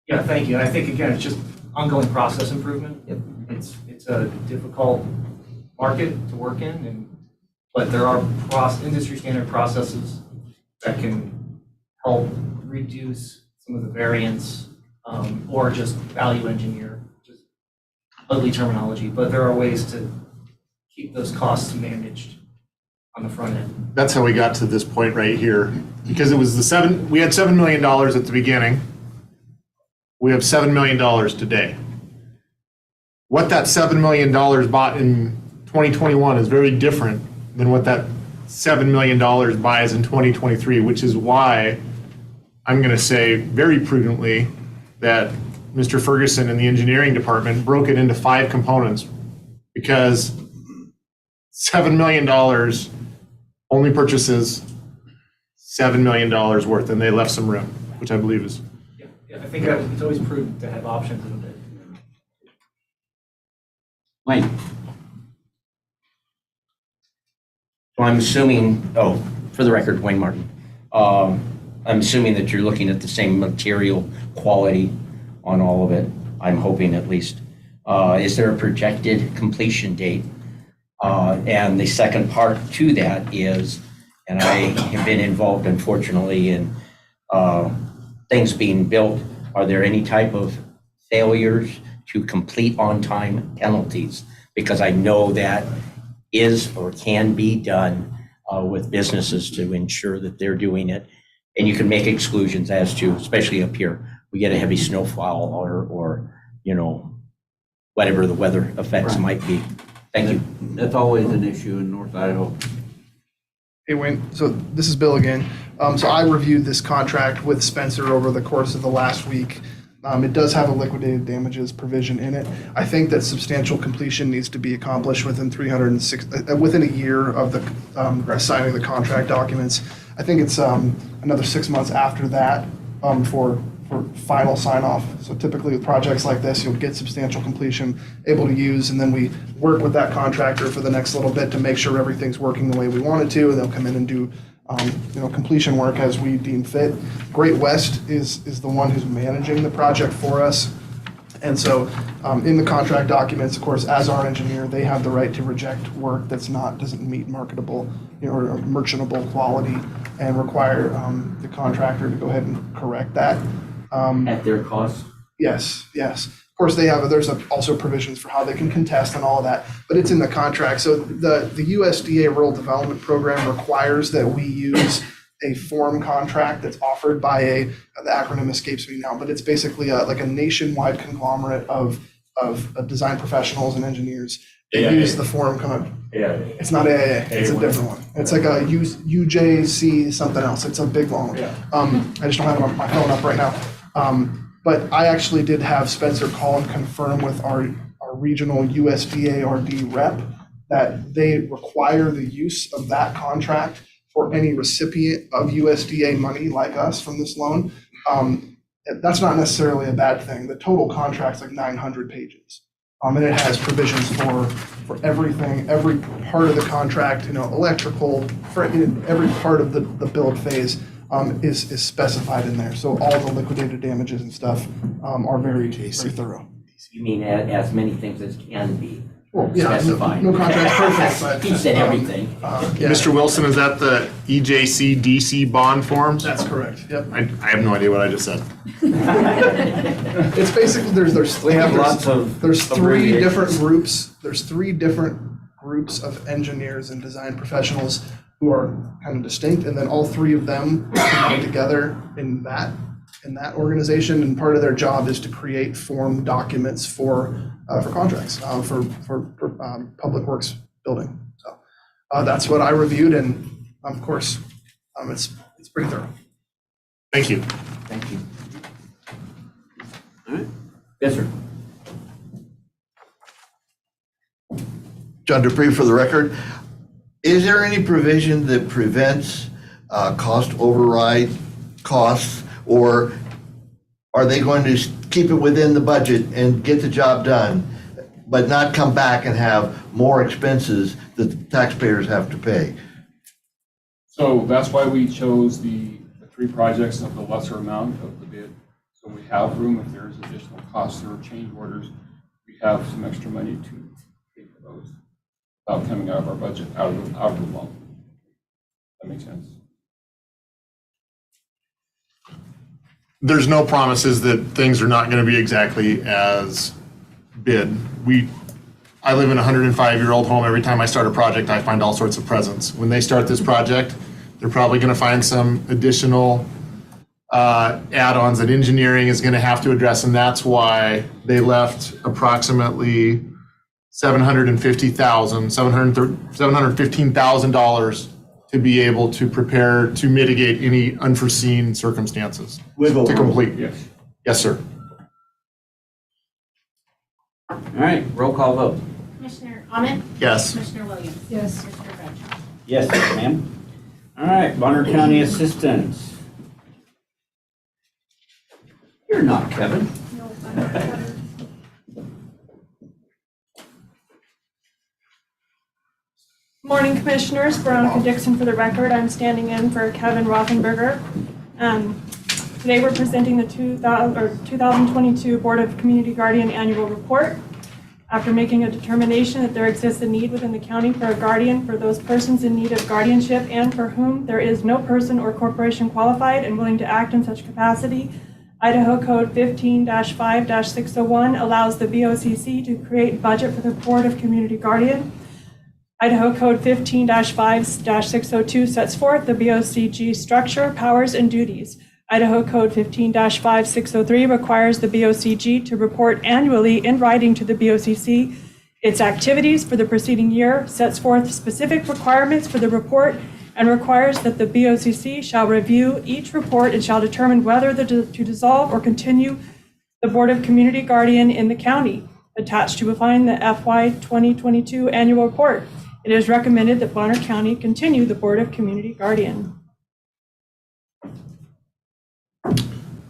Speaker 17: Yeah, thank you. And I think, again, it's just ongoing process improvement.
Speaker 3: Yep.
Speaker 17: It's a difficult market to work in, but there are industry standard processes that can help reduce some of the variance, or just value engineer, just ugly terminology, but there are ways to keep those costs managed on the front end.
Speaker 1: That's how we got to this point right here, because it was we had $7 million at the beginning. We have $7 million today. What that $7 million bought in 2021 is very different than what that $7 million buys in 2023, which is why I'm going to say very prudently that Mr. Ferguson and the engineering department broke it into 5 components, because $7 million only purchases $7 million worth, and they left some room, which I believe is.
Speaker 17: Yeah, I think that it's always prudent to have options in the bid.
Speaker 4: Wayne?
Speaker 9: So I'm assuming, for the record, Wayne Martin. I'm assuming that you're looking at the same material quality on all of it. I'm hoping at least. Is there a projected completion date? And the second part to that is, and I have been involved, unfortunately, in things being built. Are there any type of failures to complete on time penalties? Because I know that is or can be done with businesses to ensure that they're doing it. And you can make exclusions as to, especially up here, we get a heavy snowfall or whatever the weather effects might be. Thank you.
Speaker 4: That's always an issue in North Idaho.
Speaker 21: Hey, Wayne, so this is Bill again. So I reviewed this contract with Spencer over the course of the last week. It does have a liquidated damages provision in it. I think that substantial completion needs to be accomplished within within a year of the signing the contract documents. I think it's another 6 months after that for final sign off. So typically with projects like this, you'll get substantial completion, able to use, and then we work with that contractor for the next little bit to make sure everything's working the way we want it to, and they'll come in and do completion work as we deem fit. Great West is the one who's managing the project for us. And so in the contract documents, of course, as our engineer, they have the right to reject work doesn't meet marketable or merchantable quality and require the contractor to go ahead and correct that.
Speaker 4: At their cost?
Speaker 21: Yes. Of course, there's also provisions for how they can contest and all of that, but it's in the contract. So the USDA Rural Development Program requires that we use a form contract that's offered by the acronym escapes me now, but it's basically like a nationwide conglomerate of design professionals and engineers to use the form. It's not AIA, it's a different one. It's like a UJC something else. It's a big long one. I just don't have my phone up right now. But I actually did have Spencer call and confirm with our regional USDA RD rep that they require the use of that contract for any recipient of USDA money like us from this loan. That's not necessarily a bad thing. The total contract's like 900 pages. And it has provisions for everything, every part of the contract, electrical, for every part of the build phase is specified in there. So all the liquidated damages and stuff are very thorough.
Speaker 4: You mean as many things as can be
Speaker 21: specified? No contract's perfect, but
Speaker 4: he said everything.
Speaker 1: Mr. Wilson, is that the EJC DC bond forms?
Speaker 21: That's correct. Yep.
Speaker 1: I have no idea what I just said.
Speaker 21: It's basically there's three different groups. There's three different groups of engineers and design professionals who are kind of distinct, and then all three of them come together in that organization. And part of their job is to create form documents for contracts for public works building. So that's what I reviewed, and of course, it's pretty thorough.
Speaker 1: Thank you.
Speaker 4: Thank you. All right. Yes, sir.
Speaker 7: John Dupree for the record. Is there any provision that prevents cost override costs, or are they going to keep it within the budget and get the job done, but not come back and have more expenses that the taxpayers have to pay?
Speaker 6: So that's why we chose the three projects of the lesser amount of the bid. So we have room if there's additional costs or change orders, we have some extra money to pay for those without coming out of our budget, out of the loan. That makes sense.
Speaker 1: There's no promises that things are not going to be exactly as bid. I live in a 105-year-old home. Every time I start a project, I find all sorts of presents. When they start this project, they're probably going to find some additional add-ons that engineering is going to have to address, and that's why they left approximately $715,000 to be able to prepare to mitigate any unforeseen circumstances. To complete.
Speaker 6: Yes.
Speaker 1: Yes, sir.
Speaker 4: All right, roll call vote.
Speaker 14: Commissioner Ahmed?
Speaker 1: Yes.
Speaker 14: Commissioner Williams?
Speaker 3: Yes.
Speaker 14: Commissioner Bradshaw?
Speaker 4: Yes, ma'am. All right, Bonner County Assistance. You're not Kevin.
Speaker 22: Morning, Commissioners. Veronica Dixon for the record. I'm standing in for Kevin Rothenberger. Today we're presenting the 2022 Board of Community Guardian Annual Report. After making a determination that there exists a need within the county for a guardian for those persons in need of guardianship and for whom there is no person or corporation qualified and willing to act in such capacity, Idaho Code 15-5-601 allows the BOCC to create budget for the Board of Community Guardian. Idaho Code 15-5-602 sets forth the BOCG structure, powers, and duties. Idaho Code 15-5-603 requires the BOCG to report annually in writing to the BOCC its activities for the preceding year, sets forth specific requirements for the report, and requires that the BOCC shall review each report and shall determine whether to dissolve or continue the Board of Community Guardian in the county. Attached to find the FY 2022 annual report. It is recommended that Bonner County continue the Board of Community Guardian.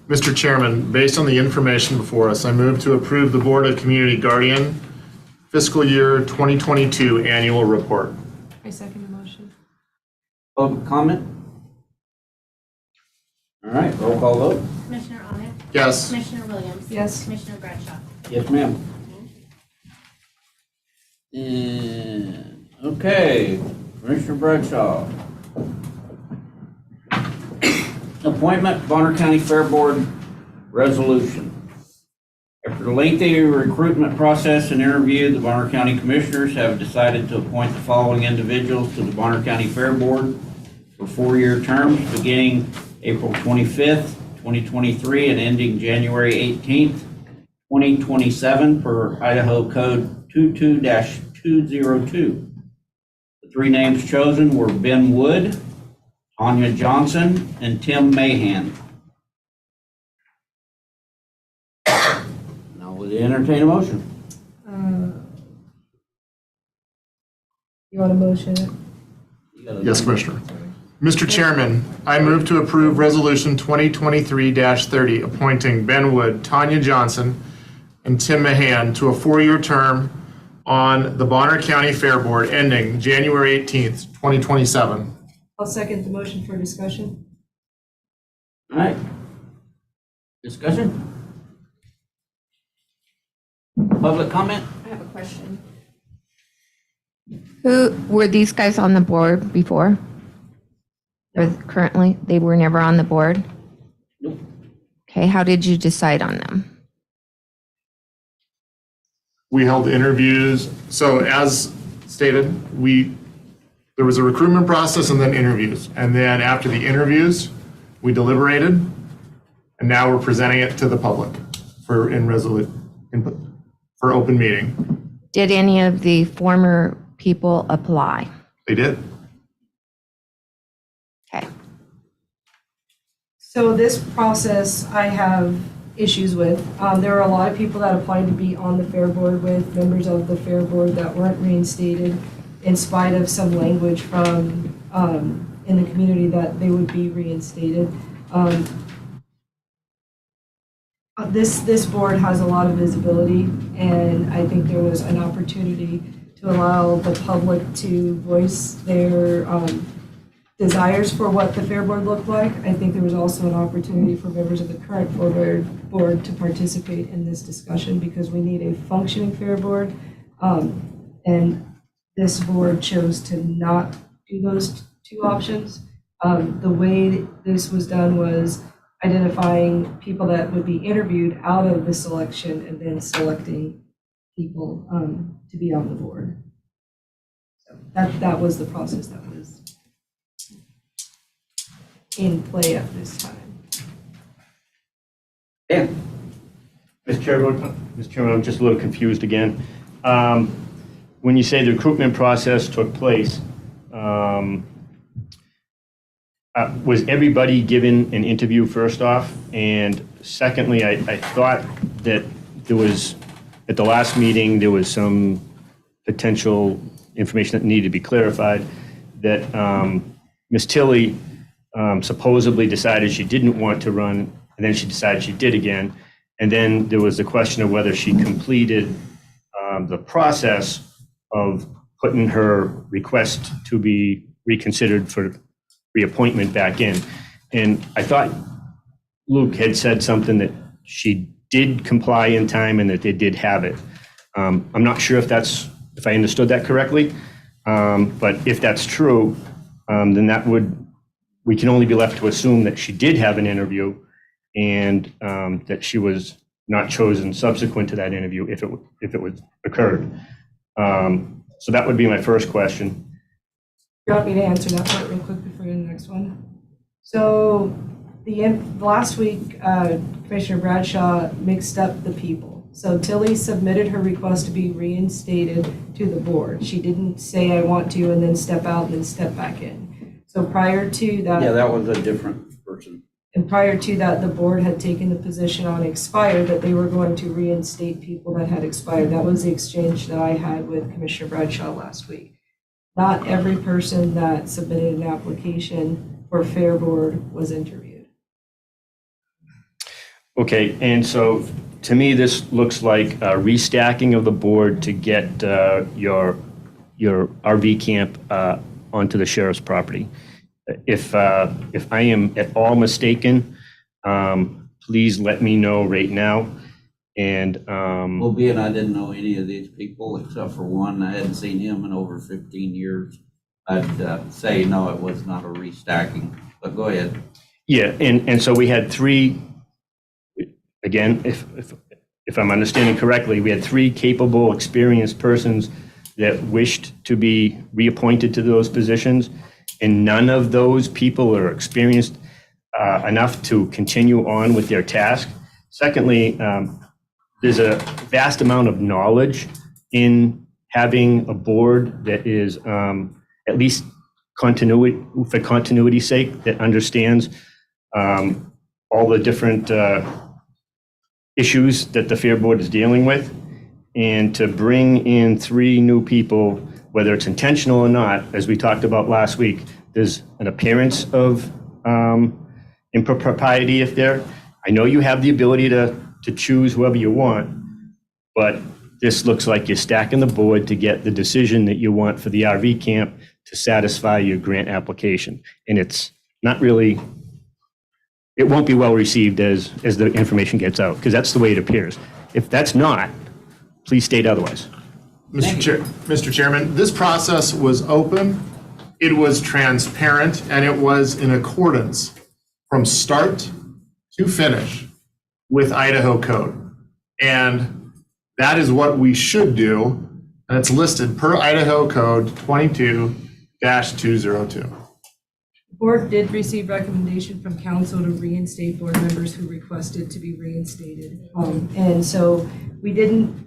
Speaker 1: Mr. Chairman, based on the information before us, I move to approve the Board of Community Guardian fiscal year 2022 annual report.
Speaker 3: I second the motion.
Speaker 4: Public comment? All right, roll call vote.
Speaker 14: Commissioner Arnett?
Speaker 1: Yes.
Speaker 14: Commissioner Williams?
Speaker 3: Yes.
Speaker 14: Commissioner Bradshaw?
Speaker 4: Yes, ma'am. And, okay, Commissioner Bradshaw. Appointment, Bonner County Fair Board Resolution. After a lengthy recruitment process and interview, the Bonner County Commissioners have decided to appoint the following individuals to the Bonner County Fair Board for 4-year terms beginning April 25th, 2023 and ending January 18th, 2027 per Idaho Code 22-202. The 3 names chosen were Ben Wood, Tanya Johnson, and Tim Mahan. Now will you entertain a motion?
Speaker 3: You want a motion?
Speaker 1: Yes, Commissioner. Mr. Chairman, I move to approve Resolution 2023-30, appointing Ben Wood, Tanya Johnson, and Tim Mahan to a 4-year term on the Bonner County Fair Board ending January 18th, 2027.
Speaker 3: I'll second the motion for discussion.
Speaker 4: All right. Discussion? Public comment?
Speaker 8: I have a question. Who, were these guys on the board before? Or currently? They were never on the board?
Speaker 4: Nope.
Speaker 8: Okay, how did you decide on them?
Speaker 1: We held interviews. So as stated, there was a recruitment process and then interviews. And then after the interviews, we deliberated, and now we're presenting it to the public for for open meeting.
Speaker 8: Did any of the former people apply?
Speaker 1: They did.
Speaker 8: Okay.
Speaker 3: So this process I have issues with. There are a lot of people that applied to be on the Fair Board with members of the Fair Board that weren't reinstated in spite of some language from in the community that they would be reinstated. This board has a lot of visibility, and I think there was an opportunity to allow the public to voice their desires for what the Fair Board looked like. I think there was also an opportunity for members of the current board to participate in this discussion because we need a functioning Fair Board. And this board chose to not do those 2 options. The way this was done was identifying people that would be interviewed out of the selection and then selecting people to be on the board. So that was the process that was in play at this time.
Speaker 4: Yeah.
Speaker 18: Mr. Chairman, I'm just a little confused again. When you say the recruitment process took place, was everybody given an interview first off? And secondly, I thought that there was, at the last meeting, there was some potential information that needed to be clarified, that Ms. Tilly supposedly decided she didn't want to run, and then she decided she did again. And then there was the question of whether she completed the process of putting her request to be reconsidered for reappointment back in. And I thought Luke had said something that she did comply in time and that they did have it. I'm not sure if I understood that correctly, but if that's true, then we can only be left to assume that she did have an interview and that she was not chosen subsequent to that interview if it was occurred. So that would be my first question.
Speaker 3: You want me to answer that part real quick before you go to the next one? So last week, Commissioner Bradshaw mixed up the people. So Tilly submitted her request to be reinstated to the board. She didn't say I want to and then step out and then step back in. So prior to that.
Speaker 4: Yeah, that was a different person.
Speaker 3: And prior to that, the board had taken the position on expired that they were going to reinstate people that had expired. That was the exchange that I had with Commissioner Bradshaw last week. Not every person that submitted an application for Fair Board was interviewed.
Speaker 18: Okay, and so to me, this looks like a restacking of the board to get your RV camp onto the sheriff's property. If I am at all mistaken, please let me know right now. And
Speaker 4: Well, being I didn't know any of these people except for one, I hadn't seen him in over 15 years. I'd say no, it was not a restacking, but go ahead.
Speaker 18: yeah, and so we had three, again, if I'm understanding correctly, we had three capable, experienced persons that wished to be reappointed to those positions, and none of those people are experienced enough to continue on with their task. Secondly, there's a vast amount of knowledge in having a board that is at least continuity, for continuity's sake, that understands all the different issues that the Fair Board is dealing with. And to bring in three new people, whether it's intentional or not, as we talked about last week, there's an appearance of impropriety if there. I know you have the ability to choose whoever you want, but this looks like you're stacking the board to get the decision that you want for the RV camp to satisfy your grant application. And it's not really, it won't be well received as the information gets out, because that's the way it appears. If that's not, please state otherwise.
Speaker 1: Mr. Chairman, this process was open, it was transparent, and it was in accordance from start to finish with Idaho code. And that is what we should do, and it's listed per Idaho code 22-202.
Speaker 3: The board did receive recommendation from council to reinstate board members who requested to be reinstated. And so we didn't,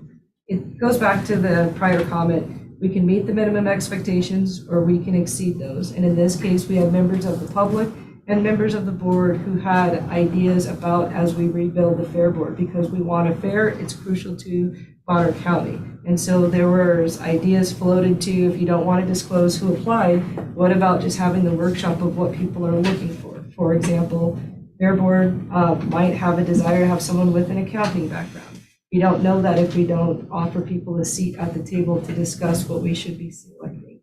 Speaker 3: it goes back to the prior comment, we can meet the minimum expectations or we can exceed those. And in this case, we have members of the public and members of the board who had ideas about as we rebuild the Fair Board, because we want a fair, it's crucial to Bonner County. And so there were ideas floated to, if you don't want to disclose who applied, what about just having the workshop of what people are looking for? For example, Fair Board might have a desire to have someone with an accounting background. We don't know that if we don't offer people a seat at the table to discuss what we should be selecting.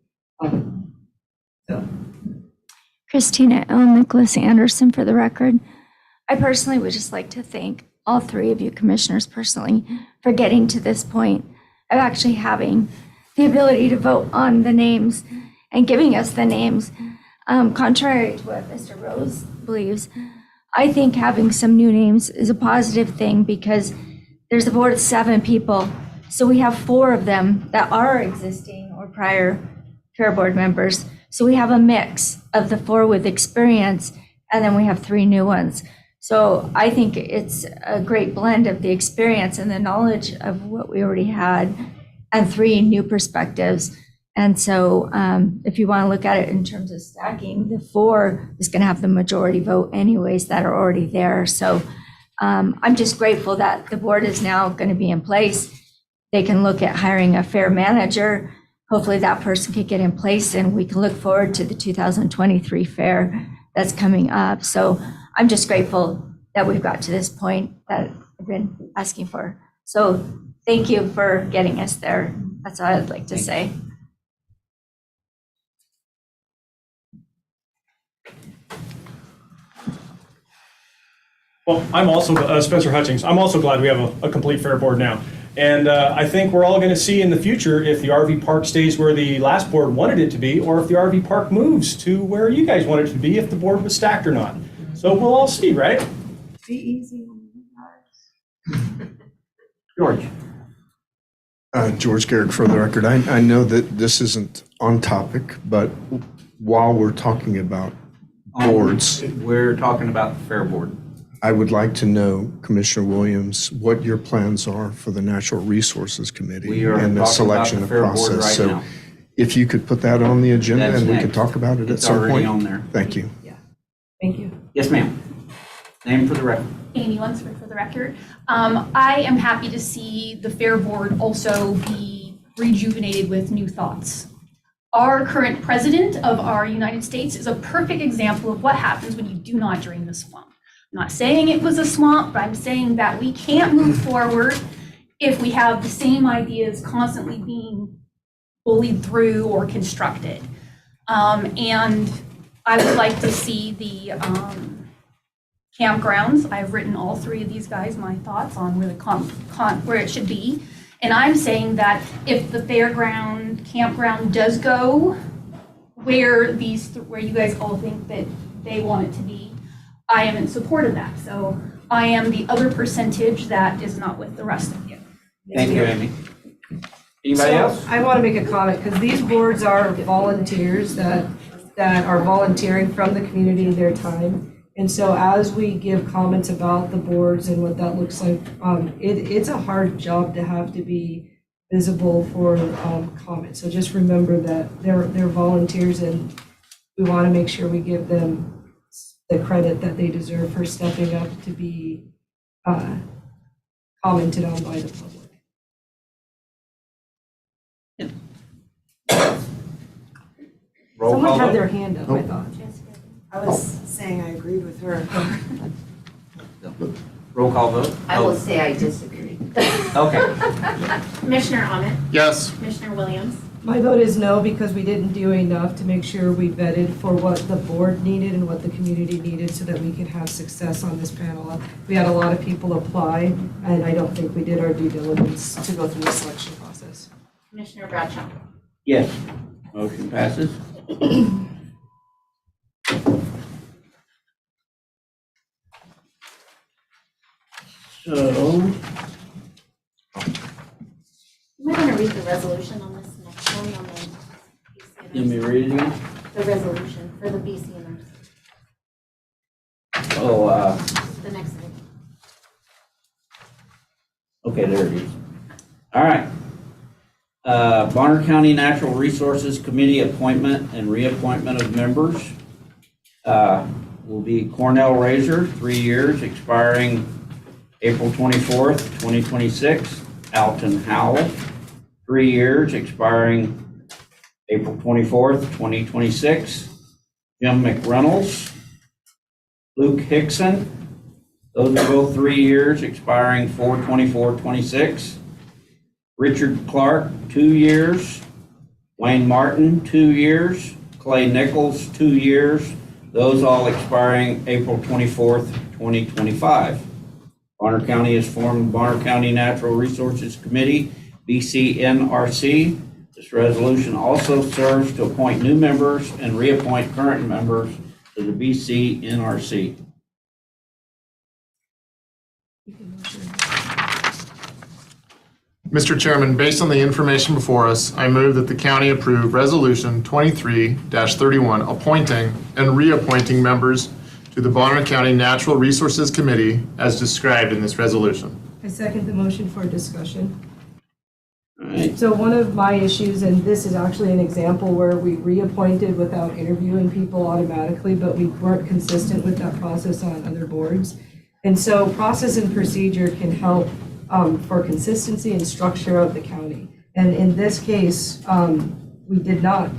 Speaker 10: Christina L. Nicholas Anderson for the record. I personally would just like to thank all three of you commissioners personally for getting to this point of actually having the ability to vote on the names and giving us the names. Contrary to what Mr. Rose believes, I think having some new names is a positive thing because there's a board of 7 people. So we have 4 of them that are existing or prior Fair Board members. So we have a mix of the 4 with experience, and then we have 3 new ones. So I think it's a great blend of the experience and the knowledge of what we already had and 3 new perspectives. And so if you want to look at it in terms of stacking, the 4 is going to have the majority vote anyways that are already there. So I'm just grateful that the board is now going to be in place. They can look at hiring a fair manager. Hopefully that person could get in place and we can look forward to the 2023 fair that's coming up. So I'm just grateful that we've got to this point that I've been asking for. So thank you for getting us there. That's all I'd like to say.
Speaker 12: Well, I'm also, Spencer Hutchings, I'm also glad we have a complete Fair Board now. And I think we're all going to see in the future if the RV park stays where the last board wanted it to be, or if the RV park moves to where you guys want it to be, if the board was stacked or not. So we'll all see, right?
Speaker 3: Be easy.
Speaker 12: George.
Speaker 11: George Garrett for the record. I know that this isn't on topic, but while we're talking about boards.
Speaker 4: We're talking about the Fair Board.
Speaker 11: I would like to know, Commissioner Williams, what your plans are for the Natural Resources Committee
Speaker 4: We are
Speaker 11: and the
Speaker 4: talking
Speaker 11: selection
Speaker 4: about the
Speaker 11: of
Speaker 4: Fair Board
Speaker 11: process.
Speaker 4: right
Speaker 11: So
Speaker 4: now.
Speaker 11: if you could put that on the agenda
Speaker 4: That's
Speaker 11: and we could
Speaker 4: next.
Speaker 11: talk about it at
Speaker 4: It's
Speaker 11: some
Speaker 4: already
Speaker 11: point.
Speaker 4: on there.
Speaker 11: Thank you.
Speaker 3: Thank you.
Speaker 4: Yes, ma'am. Name for the record.
Speaker 5: Amy Lunsford for the record. I am happy to see the Fair Board also be rejuvenated with new thoughts. Our current president of our United States is a perfect example of what happens when you do not drain the swamp. I'm not saying it was a swamp, but I'm saying that we can't move forward if we have the same ideas constantly being bullied through or constructed. And I would like to see the Campgrounds, I've written all three of these guys my thoughts on where where it should be. And I'm saying that if the campground does go where where you guys all think that they want it to be, I am in support of that. So I am the other percentage that is not with the rest of you.
Speaker 4: Thank you, Amy. Anybody else?
Speaker 3: I want to make a comment because these boards are volunteers that are volunteering from the community their time. And so as we give comments about the boards and what that looks like, it's a hard job to have to be visible for comments. So just remember that they're volunteers, and we want to make sure we give them the credit that they deserve for stepping up to be commented on by the public. Someone had their hand up, I thought.
Speaker 22: I was saying I agreed with her.
Speaker 4: Roll call vote?
Speaker 8: I will say I disagree.
Speaker 4: Okay.
Speaker 14: Commissioner Ahmed,
Speaker 1: Yes.
Speaker 14: Commissioner Williams,
Speaker 3: My vote is no, because we didn't do enough to make sure we vetted for what the board needed and what the community needed so that we could have success on this panel. We had a lot of people apply, and I don't think we did our due diligence to go through the selection process.
Speaker 14: Commissioner Bradshaw.
Speaker 4: Yes. Motion passes. So,
Speaker 14: Am I going to read the resolution on this next one on the BCNRC?
Speaker 4: let me read it again.
Speaker 14: The resolution for the BCNRC,
Speaker 4: Oh,
Speaker 14: the next slide.
Speaker 4: okay, there it is. All right. Bonner County Natural Resources Committee appointment and reappointment of members will be Cornell Razor, 3 years, expiring April 24th, 2026. Alton Howell, 3 years, expiring April 24th, 2026. Jim McReynolds, Luke Hickson, those are both 3 years, expiring 4/24/26. Richard Clark, 2 years. Wayne Martin, 2 years. Clay Nichols, 2 years. Those all expiring April 24th, 2025. Bonner County has formed Bonner County Natural Resources Committee, BCNRC. This resolution also serves to appoint new members and reappoint current members to the BCNRC.
Speaker 1: Mr. Chairman, based on the information before us, I move that the county approve Resolution 23-31, appointing and reappointing members to the Bonner County Natural Resources Committee as described in this resolution.
Speaker 3: I second the motion for discussion.
Speaker 4: All right.
Speaker 3: So one of my issues, and this is actually an example where we reappointed without interviewing people automatically, but we weren't consistent with that process on other boards. And so process and procedure can help for consistency and structure of the county. And in this case, we did not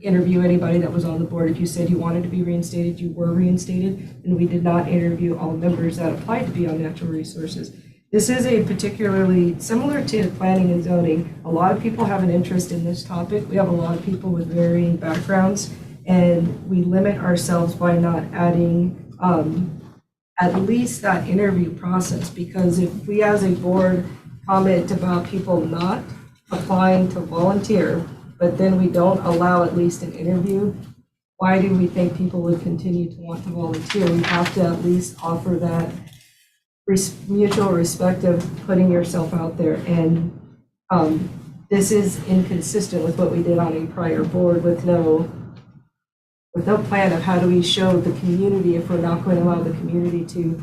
Speaker 3: interview anybody that was on the board. If you said you wanted to be reinstated, you were reinstated, and we did not interview all members that applied to be on natural resources. This is a particularly similar to planning and zoning. A lot of people have an interest in this topic. We have a lot of people with varying backgrounds, and we limit ourselves by not adding at least that interview process, because if we as a board comment about people not applying to volunteer, but then we don't allow at least an interview, why do we think people would continue to want to volunteer? We have to at least offer that mutual respect of putting yourself out there. And this is inconsistent with what we did on a prior board with no plan of how do we show the community, if we're not going to allow the community to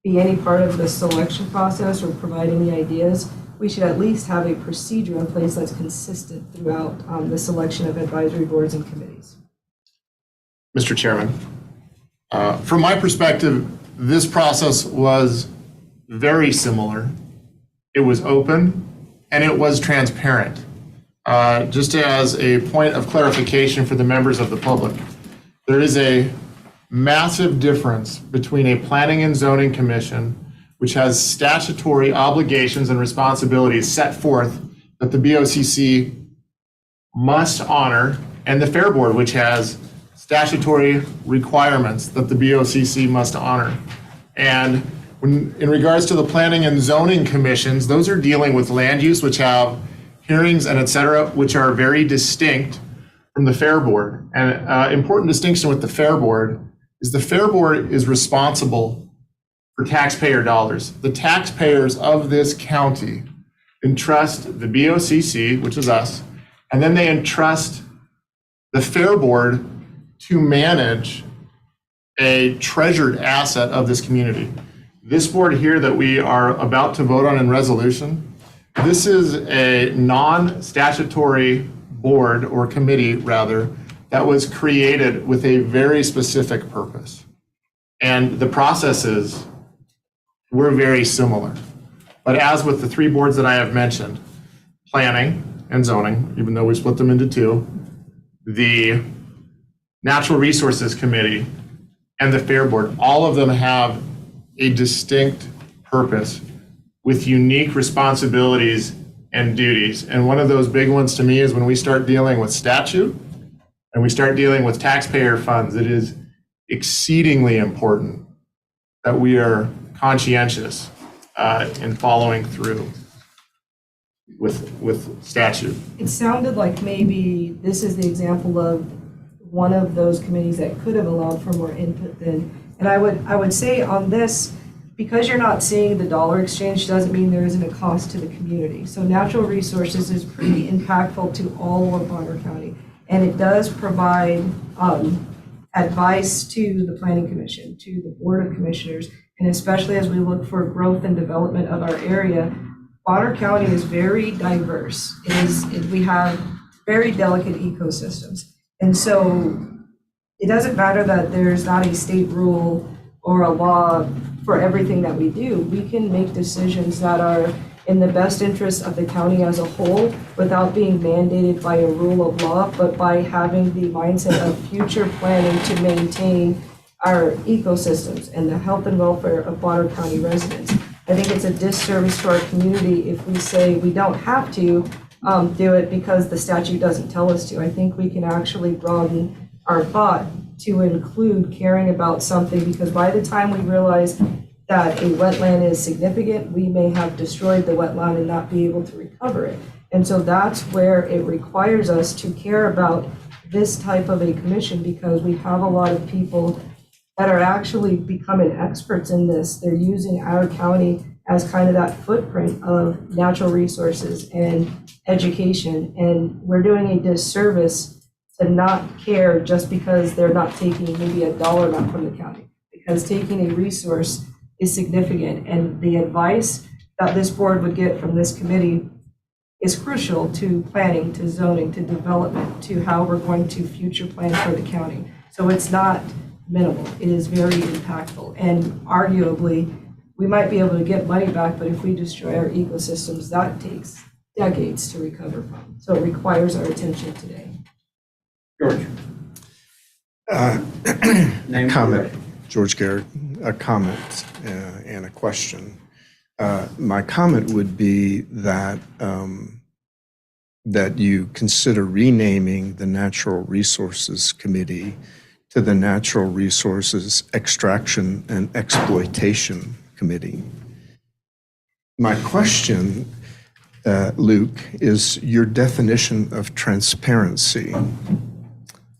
Speaker 3: be any part of the selection process or provide any ideas, we should at least have a procedure in place that's consistent throughout the selection of advisory boards and committees.
Speaker 1: Mr. Chairman, from my perspective, this process was very similar. It was open and it was transparent. Just as a point of clarification for the members of the public, there is a massive difference between a planning and zoning commission, which has statutory obligations and responsibilities set forth that the BOCC must honor, and the Fair Board, which has statutory requirements that the BOCC must honor. And in regards to the planning and zoning commissions, those are dealing with land use, which have hearings and et cetera, which are very distinct from the Fair Board. And important distinction with the Fair Board is the Fair Board is responsible for taxpayer dollars. The taxpayers of this county entrust the BOCC, which is us, and then they entrust the Fair Board to manage a treasured asset of this community. This board here that we are about to vote on in resolution, this is a non-statutory board or committee rather that was created with a very specific purpose. And the processes were very similar. But as with the three boards that I have mentioned, planning and zoning, even though we split them into two, the Natural Resources Committee and the Fair Board, all of them have a distinct purpose with unique responsibilities and duties. And one of those big ones to me is when we start dealing with statute and we start dealing with taxpayer funds, it is exceedingly important that we are conscientious in following through with statute.
Speaker 3: It sounded like maybe this is the example of one of those committees that could have allowed for more input then. And I would say on this, because you're not seeing the dollar exchange doesn't mean there isn't a cost to the community. So natural resources is pretty impactful to all of Bonner County. And it does provide advice to the Planning Commission, to the Board of Commissioners, and especially as we look for growth and development of our area. Bonner County is very diverse. We have very delicate ecosystems. And so it doesn't matter that there's not a state rule or a law for everything that we do. We can make decisions that are in the best interest of the county as a whole without being mandated by a rule of law, but by having the mindset of future planning to maintain our ecosystems and the health and welfare of Bonner County residents. I think it's a disservice to our community if we say we don't have to do it because the statute doesn't tell us to. I think we can actually broaden our thought to include caring about something, because by the time we realize that a wetland is significant, we may have destroyed the wetland and not be able to recover it. And so that's where it requires us to care about this type of a commission, because we have a lot of people that are actually becoming experts in this. They're using our county as kind of that footprint of natural resources and education. And we're doing a disservice to not care just because they're not taking maybe a dollar amount from the county, because taking a resource is significant. And the advice that this board would get from this committee is crucial to planning, to zoning, to development, to how we're going to future plan for the county. So it's not minimal, it is very impactful. And arguably, we might be able to get money back, but if we destroy our ecosystems, that takes decades to recover from. So it requires our attention today.
Speaker 4: George.
Speaker 11: Comment, George Garrett, a comment and a question. My comment would be that that you consider renaming the Natural Resources Committee to the Natural Resources Extraction and Exploitation Committee. My question, Luke, is your definition of transparency.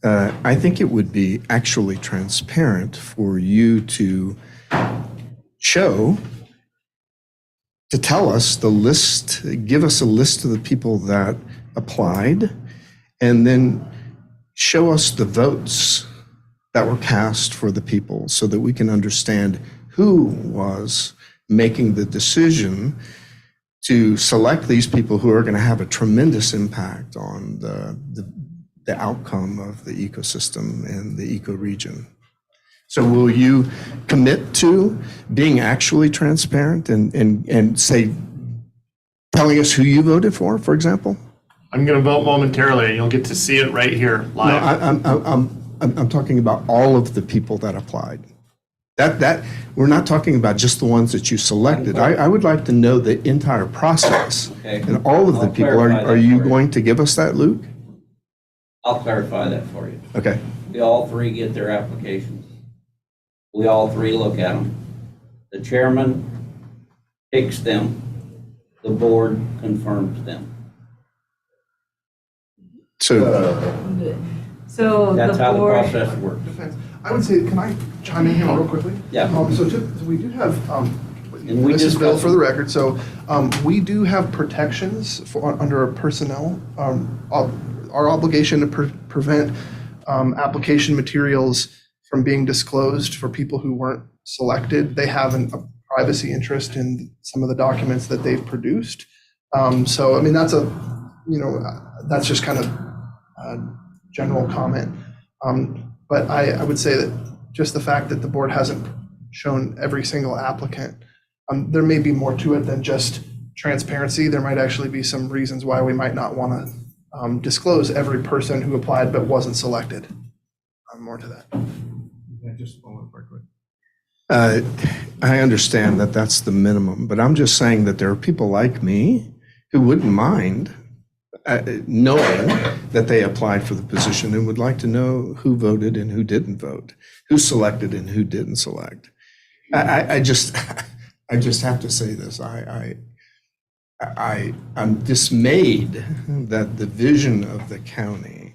Speaker 11: I think it would be actually transparent for you to tell us the list, give us a list of the people that applied, and then show us the votes that were cast for the people so that we can understand who was making the decision to select these people who are going to have a tremendous impact on the outcome of the ecosystem and the ecoregion. So will you commit to being actually transparent and say, telling us who you voted for example?
Speaker 1: I'm going to vote momentarily, and you'll get to see it right here live.
Speaker 11: No, I'm talking about all of the people that applied. That we're not talking about just the ones that you selected. I would like to know the entire process.
Speaker 4: Okay.
Speaker 11: And all of the
Speaker 4: I'll
Speaker 11: people.
Speaker 4: clarify
Speaker 11: Are
Speaker 4: that
Speaker 11: you
Speaker 4: for you.
Speaker 11: going to give us that, Luke?
Speaker 4: I'll clarify that for you.
Speaker 11: Okay.
Speaker 4: We all three get their applications. We all three look at them. The chairman picks them, the board confirms them.
Speaker 3: So
Speaker 4: That's
Speaker 3: the
Speaker 4: how the
Speaker 3: board,
Speaker 4: process works.
Speaker 21: I would say, can I chime in here real quickly?
Speaker 4: Yeah.
Speaker 21: So we do have,
Speaker 4: And we
Speaker 21: this is Bill
Speaker 4: discussed-
Speaker 21: for the record, so we do have protections under our personnel, our obligation to prevent application materials from being disclosed for people who weren't selected. They have a privacy interest in some of the documents that they've produced. So, I mean, that's that's just kind of a general comment. But I would say that just the fact that the board hasn't shown every single applicant, there may be more to it than just transparency. There might actually be some reasons why we might not want to disclose every person who applied but wasn't selected. More to that.
Speaker 11: Yeah, just one more quick. I understand that that's the minimum, but I'm just saying that there are people like me who wouldn't mind knowing that they applied for the position and would like to know who voted and who didn't vote, who selected and who didn't select. I just have to say this. I'm dismayed that the vision of the county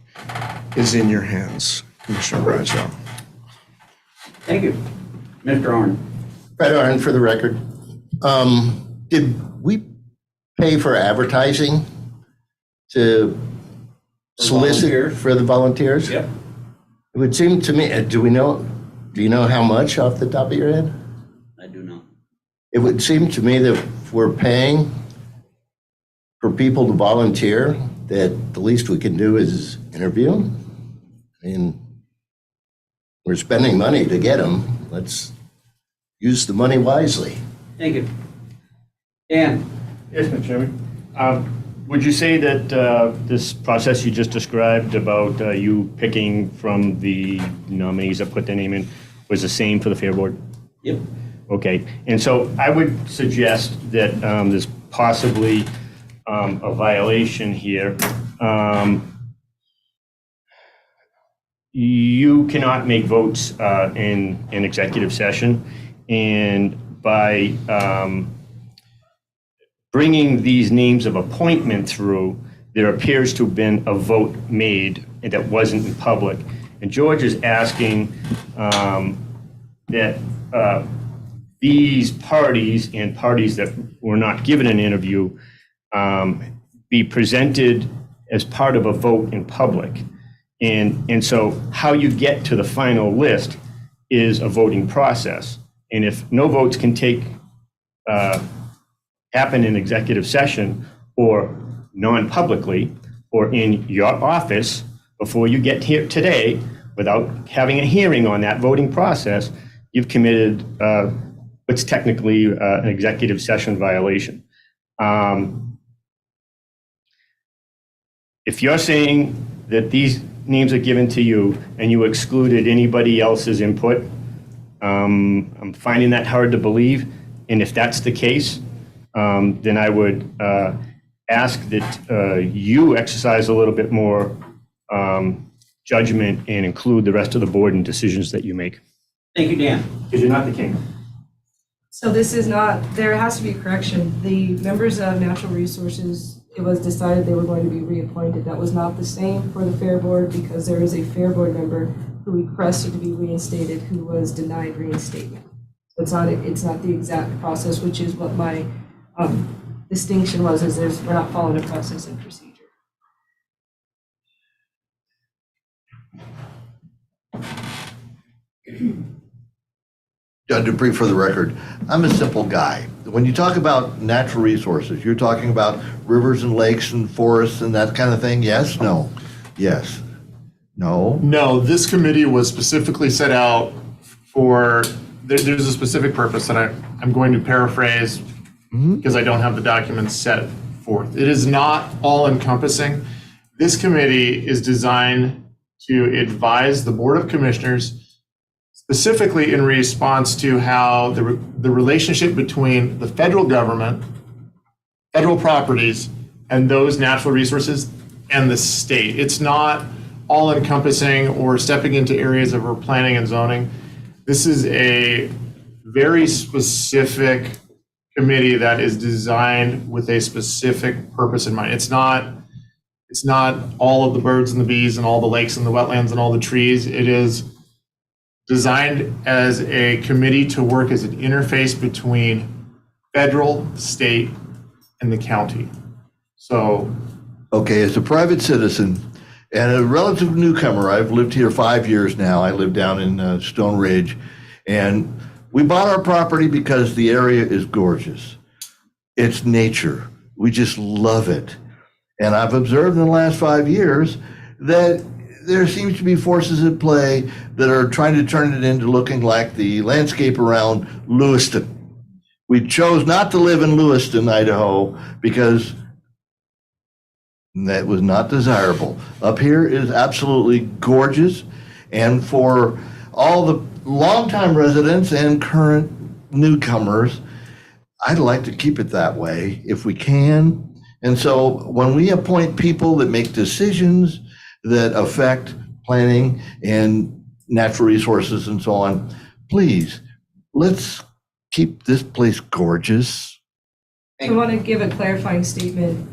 Speaker 11: is in your hands, Commissioner Braswell.
Speaker 4: Thank you. Mr. Arn.
Speaker 7: Fred Arn for the record. Did we pay for advertising to solicit
Speaker 4: volunteers?
Speaker 7: for the volunteers?
Speaker 4: Yep.
Speaker 7: It would seem to me, do you know how much off the top of your head?
Speaker 4: I do not.
Speaker 7: It would seem to me that if we're paying for people to volunteer, that the least we can do is interview them. I mean, we're spending money to get them. Let's use the money wisely.
Speaker 4: Thank you. Dan?
Speaker 18: Yes, Mr. Chairman. Would you say that this process you just described about you picking from the nominees that put their name in was the same for the Fair Board?
Speaker 4: Yep.
Speaker 18: Okay, and so I would suggest that there's possibly a violation here. You cannot make votes in executive session, and by bringing these names of appointment through, there appears to have been a vote made that wasn't in public. And George is asking that these parties and parties that were not given an interview be presented as part of a vote in public. And so how you get to the final list is a voting process. And if no votes can happen in executive session or non-publicly or in your office before you get here today without having a hearing on that voting process, you've committed what's technically an executive session violation. If you're saying that these names are given to you and you excluded anybody else's input, I'm finding that hard to believe. And if that's the case, then I would ask that you exercise a little bit more judgment and include the rest of the board in decisions that you make.
Speaker 4: Thank you, Dan.
Speaker 18: Because you're not the king.
Speaker 3: so this is not, there has to be a correction. The members of Natural Resources, it was decided they were going to be reappointed. That was not the same for the Fair Board because there is a Fair Board member who requested to be reinstated who was denied reinstatement. So it's not the exact process, which is what my distinction was, is we're not following a process and procedure.
Speaker 7: John Dupree for the record. I'm a simple guy. When you talk about natural resources, you're talking about rivers and lakes and forests and that kind of thing? Yes? No? Yes? No?
Speaker 1: No, this committee was specifically set out for, there's a specific purpose that I'm going to paraphrase because I don't have the documents set forth. It is not all encompassing. This committee is designed to advise the Board of Commissioners specifically in response to how the relationship between the federal government, federal properties, and those natural resources and the state. It's not all encompassing or stepping into areas of our planning and zoning. This is a very specific committee that is designed with a specific purpose in mind. It's not all of the birds and the bees and all the lakes and the wetlands and all the trees. It is designed as a committee to work as an interface between federal, state, and the county. So,
Speaker 7: okay, as a private citizen and a relative newcomer, I've lived here 5 years now. I live down in Stone Ridge, and we bought our property because the area is gorgeous. It's nature. We just love it. And I've observed in the last 5 years that there seems to be forces at play that are trying to turn it into looking like the landscape around Lewiston. We chose not to live in Lewiston, Idaho, because that was not desirable. Up here is absolutely gorgeous. And for all the longtime residents and current newcomers, I'd like to keep it that way if we can. And so when we appoint people that make decisions that affect planning and natural resources and so on, please, let's keep this place gorgeous.
Speaker 3: I want to give a clarifying statement.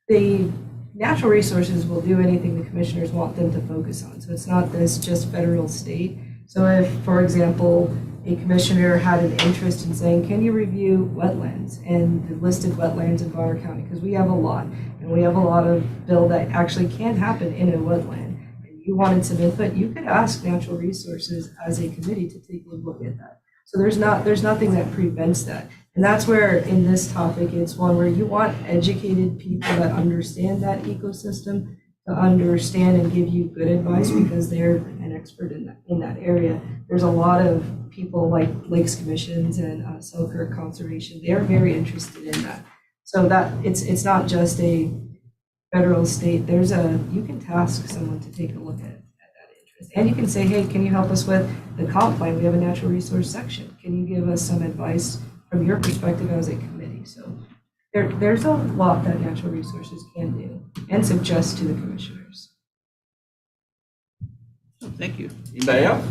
Speaker 3: The natural resources will do anything the commissioners want them to focus on. So it's not this just federal state. So if, for example, a commissioner had an interest in saying, can you review wetlands and the listed wetlands in Bonner County? Because we have a lot, and we have a lot of bill that actually can happen in a wetland. And you wanted some input, you could ask natural resources as a committee to take a look at that. So there's nothing that prevents that. And that's where in this topic, it's one where you want educated people that understand that ecosystem to understand and give you good advice because they're an expert in that area. There's a lot of people like Lakes Commissions and Selkirk Conservation. They're very interested in that. So that it's not just a federal state. You can task someone to take a look at that interest. And you can say, hey, can you help us with the comp plan? We have a natural resource section. Can you give us some advice from your perspective as a committee? So there's a lot that natural resources can do and suggest to the commissioners.
Speaker 4: Thank you. Anybody else?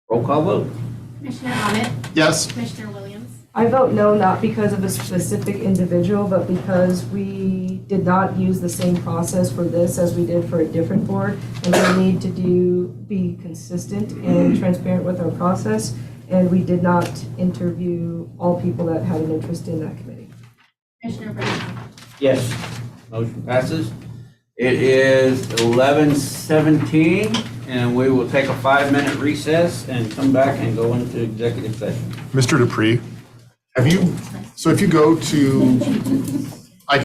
Speaker 4: Roll call vote.
Speaker 14: Commissioner Ahmed?
Speaker 1: yes.
Speaker 14: Commissioner Williams?
Speaker 3: I vote no, not because of a specific individual, but because we did not use the same process for this as we did for a different board. And we need to be consistent and transparent with our process. And we did not interview all people that had an interest in that committee.
Speaker 14: Commissioner Brown?
Speaker 4: Yes. Motion passes. It is 11:17, and we will take a 5-minute recess and come back and go into executive session.
Speaker 1: Mr. Dupree, if you go to